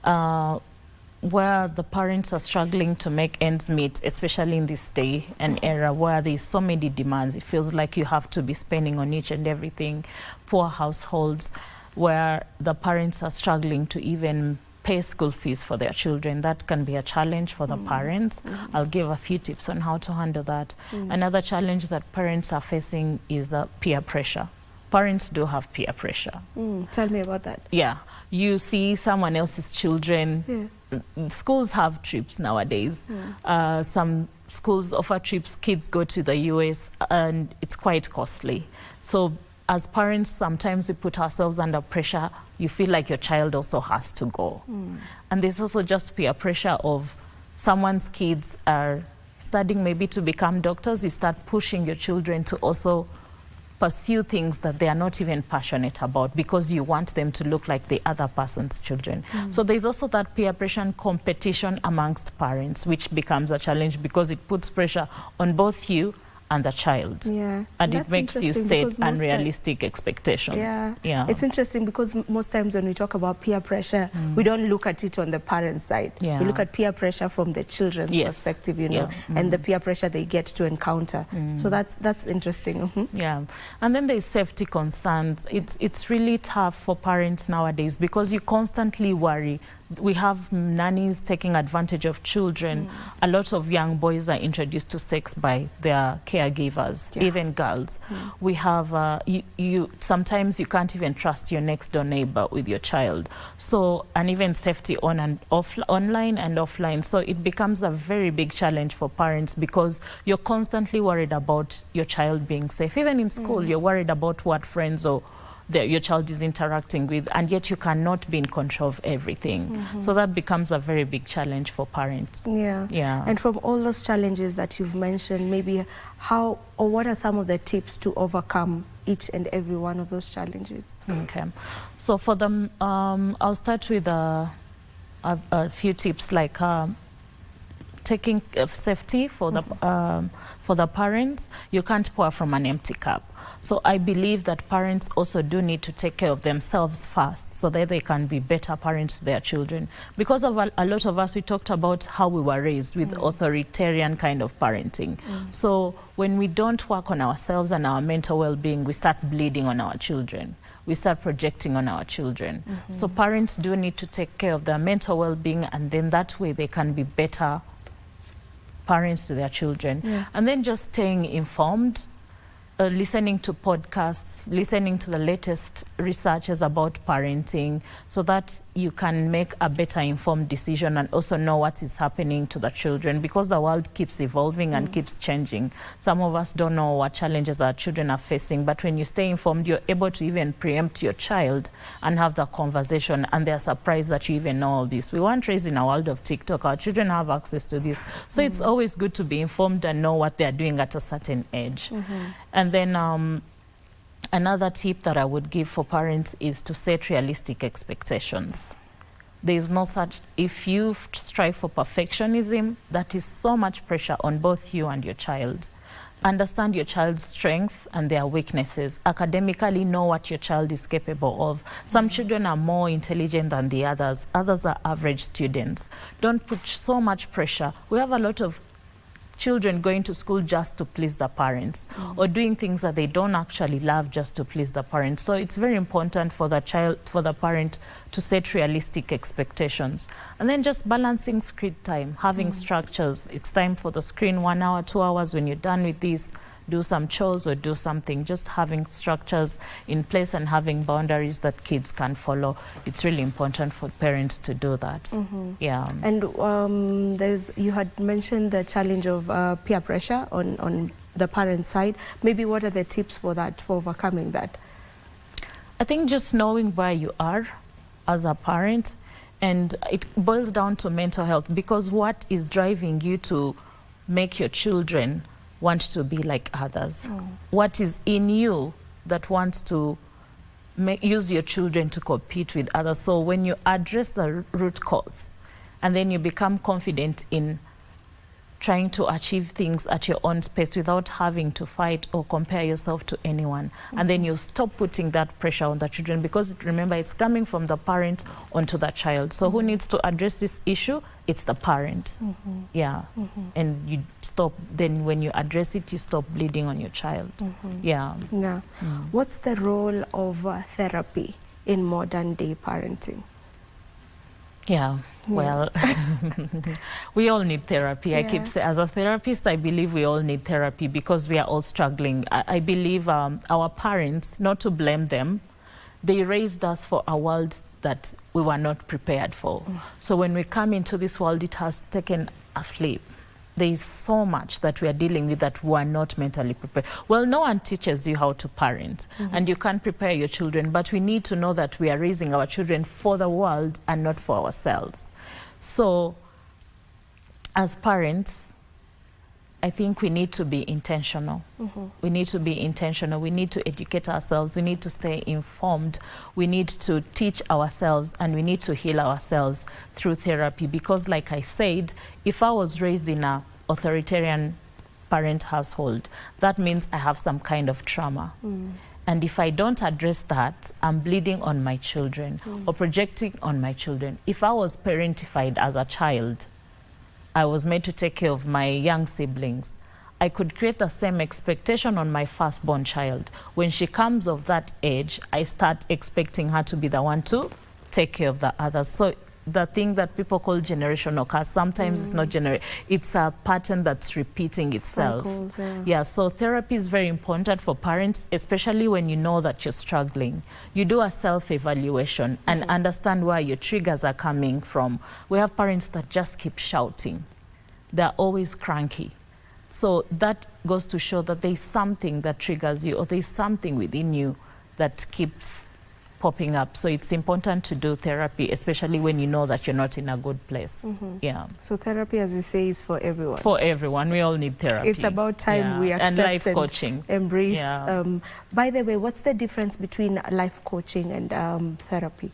where the parents are struggling to make ends meet, especially in this day and era where there's so many demands. It feels like you have to be spending on each and everything. Poor households where the parents are struggling to even pay school fees for their children. That can be a challenge for the parents. I'll give a few tips on how to handle that. Another challenge that parents are facing is peer pressure. Parents do have peer pressure. Tell me about that. Yeah, you see someone else's children. Schools have trips nowadays. Some schools offer trips. Kids go to the US and it's quite costly. So as parents, sometimes we put ourselves under pressure. You feel like your child also has to go. And there's also just peer pressure of someone's kids are studying maybe to become doctors. You start pushing your children to also pursue things that they are not even passionate about because you want them to look like the other person's children. So there's also that peer pressure and competition amongst parents, which becomes a challenge because it puts pressure on both you and the child. And it makes you set unrealistic expectations. It's interesting because most times when we talk about peer pressure, we don't look at it on the parent side. We look at peer pressure from the children's perspective, you know, and the peer pressure they get to encounter. So that's interesting. And then there's safety concerns. It's really tough for parents nowadays because you constantly worry. We have nannies taking advantage of children. A lot of young boys are introduced to sex by their caregivers, even girls. We have, sometimes you can't even trust your next door neighbor with your child. So, and even safety on and online and offline. So it becomes a very big challenge for parents because you're constantly worried about your child being safe. Even in school, you're worried about what friends or your child is interacting with, and yet you cannot be in control of everything. So that becomes a very big challenge for parents. And from all those challenges that you've mentioned, maybe how or what are some of the tips to overcome each and every one of those challenges? So for them, I'll start with a few tips like taking safety for the parents. You can't pour from an empty cup. So I believe that parents also do need to take care of themselves first so that they can be better parents to their children. Because of a lot of us, we talked about how we were raised with authoritarian kind of parenting. So when we don't work on ourselves and our mental well-being, we start bleeding on our children. We start projecting on our children. So parents do need to take care of their mental well-being, and then that way they can be better parents to their children. And then just staying informed listening to podcasts, listening to the latest researches about parenting, so that you can make a better informed decision and also know what is happening to the children, because the world keeps evolving and keeps changing. Some of us don't know what challenges our children are facing, but when you stay informed, you're able to even preempt your child and have the conversation, and they're surprised that you even know all this. We weren't raised in a world of TikTok. Our children have access to this. So it's always good to be informed and know what they're doing at a certain age. And then another tip that I would give for parents is to set realistic expectations. There is no such, if you strive for perfectionism, that is so much pressure on both you and your child. Understand your child's strengths and their weaknesses. Academically, know what your child is capable of. Some children are more intelligent than the others. Others are average students. Don't put so much pressure. We have a lot of children going to school just to please the parents, or doing things that they don't actually love just to please the parents. So it's very important for the child, for the parent, to set realistic expectations. And then just balancing screen time, having structures. It's time for the screen, 1 hour, 2 hours. When you're done with this, do some chores or do something. Just having structures in place and having boundaries that kids can follow. It's really important for parents to do that. Yeah. And you had mentioned the challenge of peer pressure on the parent side. Maybe what are the tips for that, for overcoming that? I think just knowing where you are as a parent, and it boils down to mental health, because what is driving you to make your children want to be like others? What is in you that wants to use your children to compete with others? So when you address the root cause, and then you become confident in trying to achieve things at your own pace without having to fight or compare yourself to anyone. And then you stop putting that pressure on the children, because remember, it's coming from the parent onto the child. So who needs to address this issue? It's the parent. Yeah. And you stop, then when you address it, you stop bleeding on your child. Yeah. Now, what's the role of therapy in modern day parenting? Yeah, well, we all need therapy. I keep saying, as a therapist, I believe we all need therapy, because we are all struggling. I believe our parents, not to blame them, they raised us for a world that we were not prepared for. So when we come into this world, it has taken a flip. There is so much that we are dealing with that we are not mentally prepared. Well, no one teaches you how to parent, and you can't prepare your children, but we need to know that we are raising our children for the world and not for ourselves. So as parents, I think we need to be intentional. We need to be intentional. We need to educate ourselves. We need to stay informed. We need to teach ourselves, and we need to heal ourselves through therapy. Because like I said, if I was raised in an authoritarian parent household, that means I have some kind of trauma. And if I don't address that, I'm bleeding on my children or projecting on my children. If I was parentified as a child, I was made to take care of my young siblings, I could create the same expectation on my firstborn child. When she comes of that age, I start expecting her to be the one to take care of the others. So the thing that people call generational curse, sometimes it's not it's a pattern that's repeating itself. Cycles, yeah, so therapy is very important for parents, especially when you know that you're struggling. You do a self-evaluation and understand where your triggers are coming from. We have parents that just keep shouting. They're always cranky. So that goes to show that there's something that triggers you, or there's something within you that keeps popping up. So it's important to do therapy, especially when you know that you're not in a good place. Yeah. So therapy, as you say, is for everyone. For everyone. We all need therapy. It's about time we accept and life coaching. Embrace. Yeah. By the way, what's the difference between life coaching and therapy?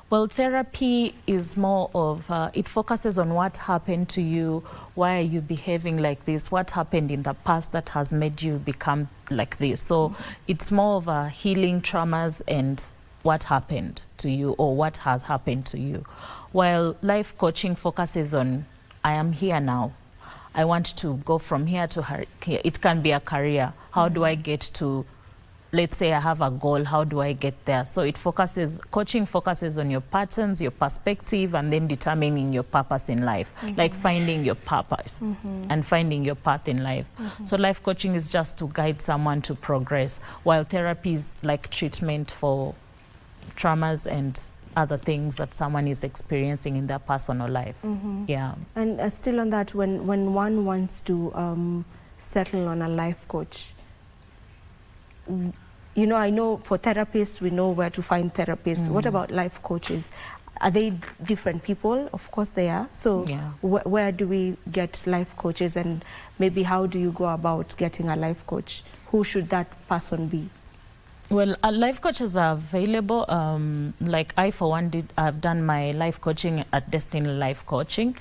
Well, therapy is more of, it focuses on what happened to you, why are you behaving like this, what happened in the past that has made you become like this. So it's more of healing traumas and what happened to you or what has happened to you. While life coaching focuses on, I am here now. I want to go from here to here. It can be a career. How do I get to let's say I have a goal, how do I get there? So coaching focuses on your patterns, your perspective, and then determining your purpose in life, like finding your purpose and finding your path in life. So life coaching is just to guide someone to progress, while therapy is like treatment for traumas and other things that someone is experiencing in their personal life. Yeah. And still on that, when one wants to settle on a life coach, you know, I know for therapists, we know where to find therapists. What about life coaches? Are they different people? Of course they are. So where do we get life coaches, and maybe how do you go about getting a life coach? Who should that person be? Well, life coaches are available. Like I, for one, I've done my life coaching at Destiny Life Coaching,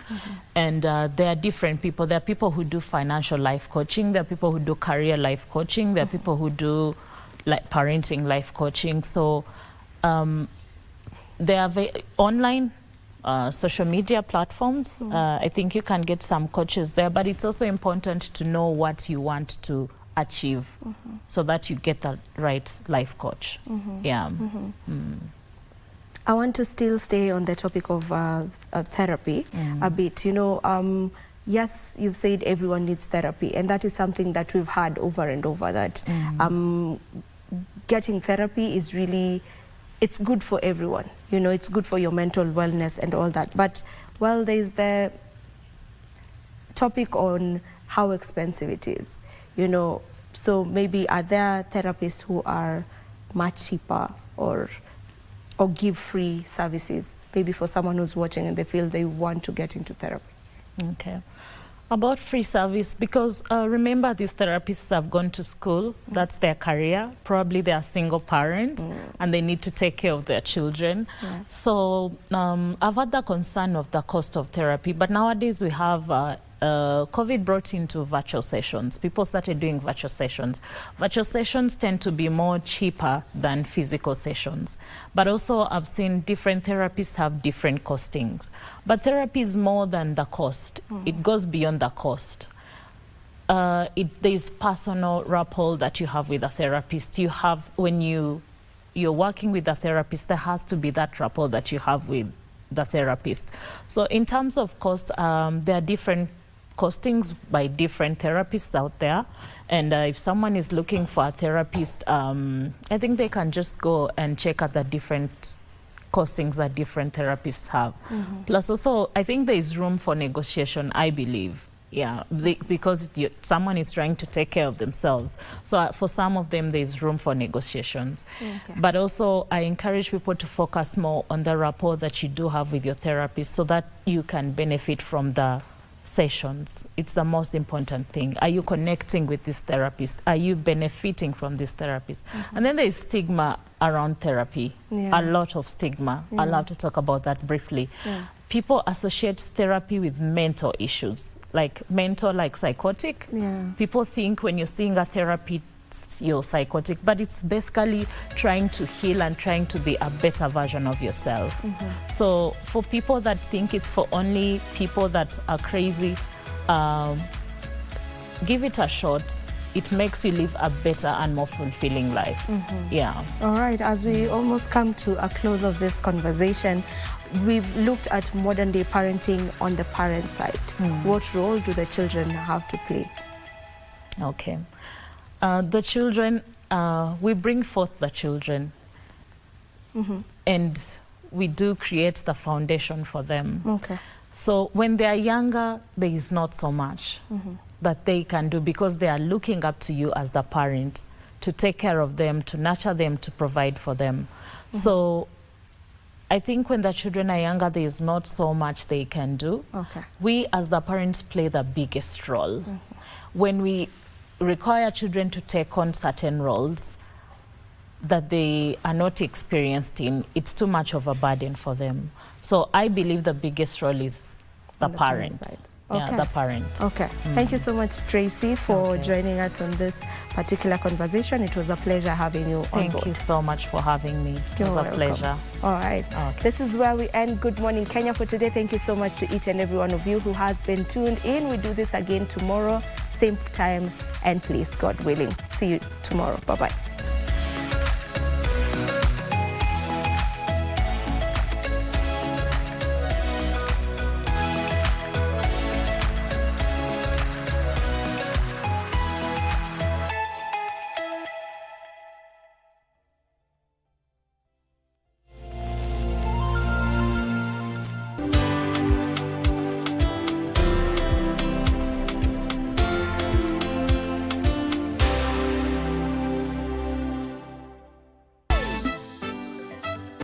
and there are different people. There are people who do financial life coaching. There are people who do career life coaching. There are people who do like parenting life coaching. So there are online social media platforms. I think you can get some coaches there, but it's also important to know what you want to achieve so that you get the right life coach. Yeah. I want to still stay on the topic of therapy a bit. You know, yes, you've said everyone needs therapy, and that is something that we've had over and over, that getting therapy is really, it's good for everyone. You know, it's good for your mental wellness and all that. But, well, there's the topic on how expensive it is. You know, so maybe are there therapists who are much cheaper or give free services, maybe for someone who's watching and they feel they want to get into therapy? Okay. About free service, because remember, these therapists have gone to school, that's their career. Probably they are single parents and they need to take care of their children. So I've had the concern of the cost of therapy, but nowadays we have COVID brought into virtual sessions. People started doing virtual sessions. Virtual sessions tend to be more cheaper than physical sessions. But also I've seen different therapists have different costings. But therapy is more than the cost. It goes beyond the cost. There's personal rapport that you have with a therapist. You have, when you're working with a therapist, there has to be that rapport that you have with the therapist. So in terms of cost, there are different costings by different therapists out there, and if someone is looking for a therapist, I think they can just go and check out the different costings that different therapists have. Plus also, I think there is room for negotiation, I believe. Yeah, because someone is trying to take care of themselves. So for some of them, there is room for negotiations. But also, I encourage people to focus more on the rapport that you do have with your therapist so that you can benefit from the sessions. It's the most important thing. Are you connecting with this therapist? Are you benefiting from this therapist? And then there is stigma around therapy. A lot of stigma. I'd love to talk about that briefly. People associate therapy with mental issues, like mental, like psychotic. People think when you're seeing a therapist, you're psychotic, but it's basically trying to heal and trying to be a better version of yourself. So for people that think it's for only people that are crazy, give it a shot. It makes you live a better and more fulfilling life. Yeah. All right, as we almost come to a close of this conversation, we've looked at modern day parenting on the parent side. What role do the children have to play? Okay. The children, we bring forth the children, and we do create the foundation for them. So when they are younger, there is not so much that they can do, because they are looking up to you as the parent to take care of them, to nurture them, to provide for them. So I think when the children are younger, there is not so much they can do. We as the parents play the biggest role. When we require children to take on certain roles that they are not experienced in, it's too much of a burden for them. So I believe the biggest role is the parent. Yeah, the parent. Thank you so much, Tracy, for joining us on this particular conversation. It was a pleasure having you on board. Thank you so much for having me. It was a pleasure. All right. This is where we end Good Morning Kenya for today. Thank you so much to each and every one of you who has been tuned in. We do this again tomorrow, same time and place, God willing. See you tomorrow. Bye-bye.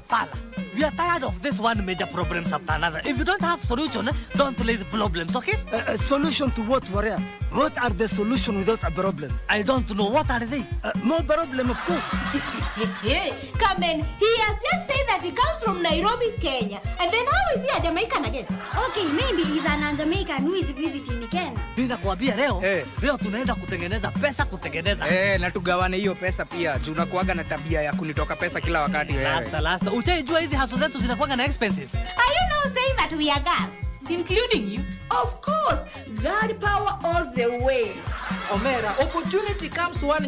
Fala, we are tired of this one major problems after another. If you don't have solution, don't raise problems, okay? Solution to what, Warrior? What are the solution without a problem? I don't know. What are they? No problem, of course. Come in. He has just said that he comes from Nairobi, Kenya. And then how is he a Jamaican again? Okay, maybe he's an Jamaican who is visiting Kenya. Ninakwambia leo tunaenda kutengeneza pesa na tugawane hiyo pesa pia. Juu unakuaga na tabia ya kunitoka pesa kila wakati wewe. Lasta. Utaijua hizi haso zetu zinakuaga na expenses. Are you now saying that we are girls? Including you? Of course, girl power all the way. Omera, opportunity comes one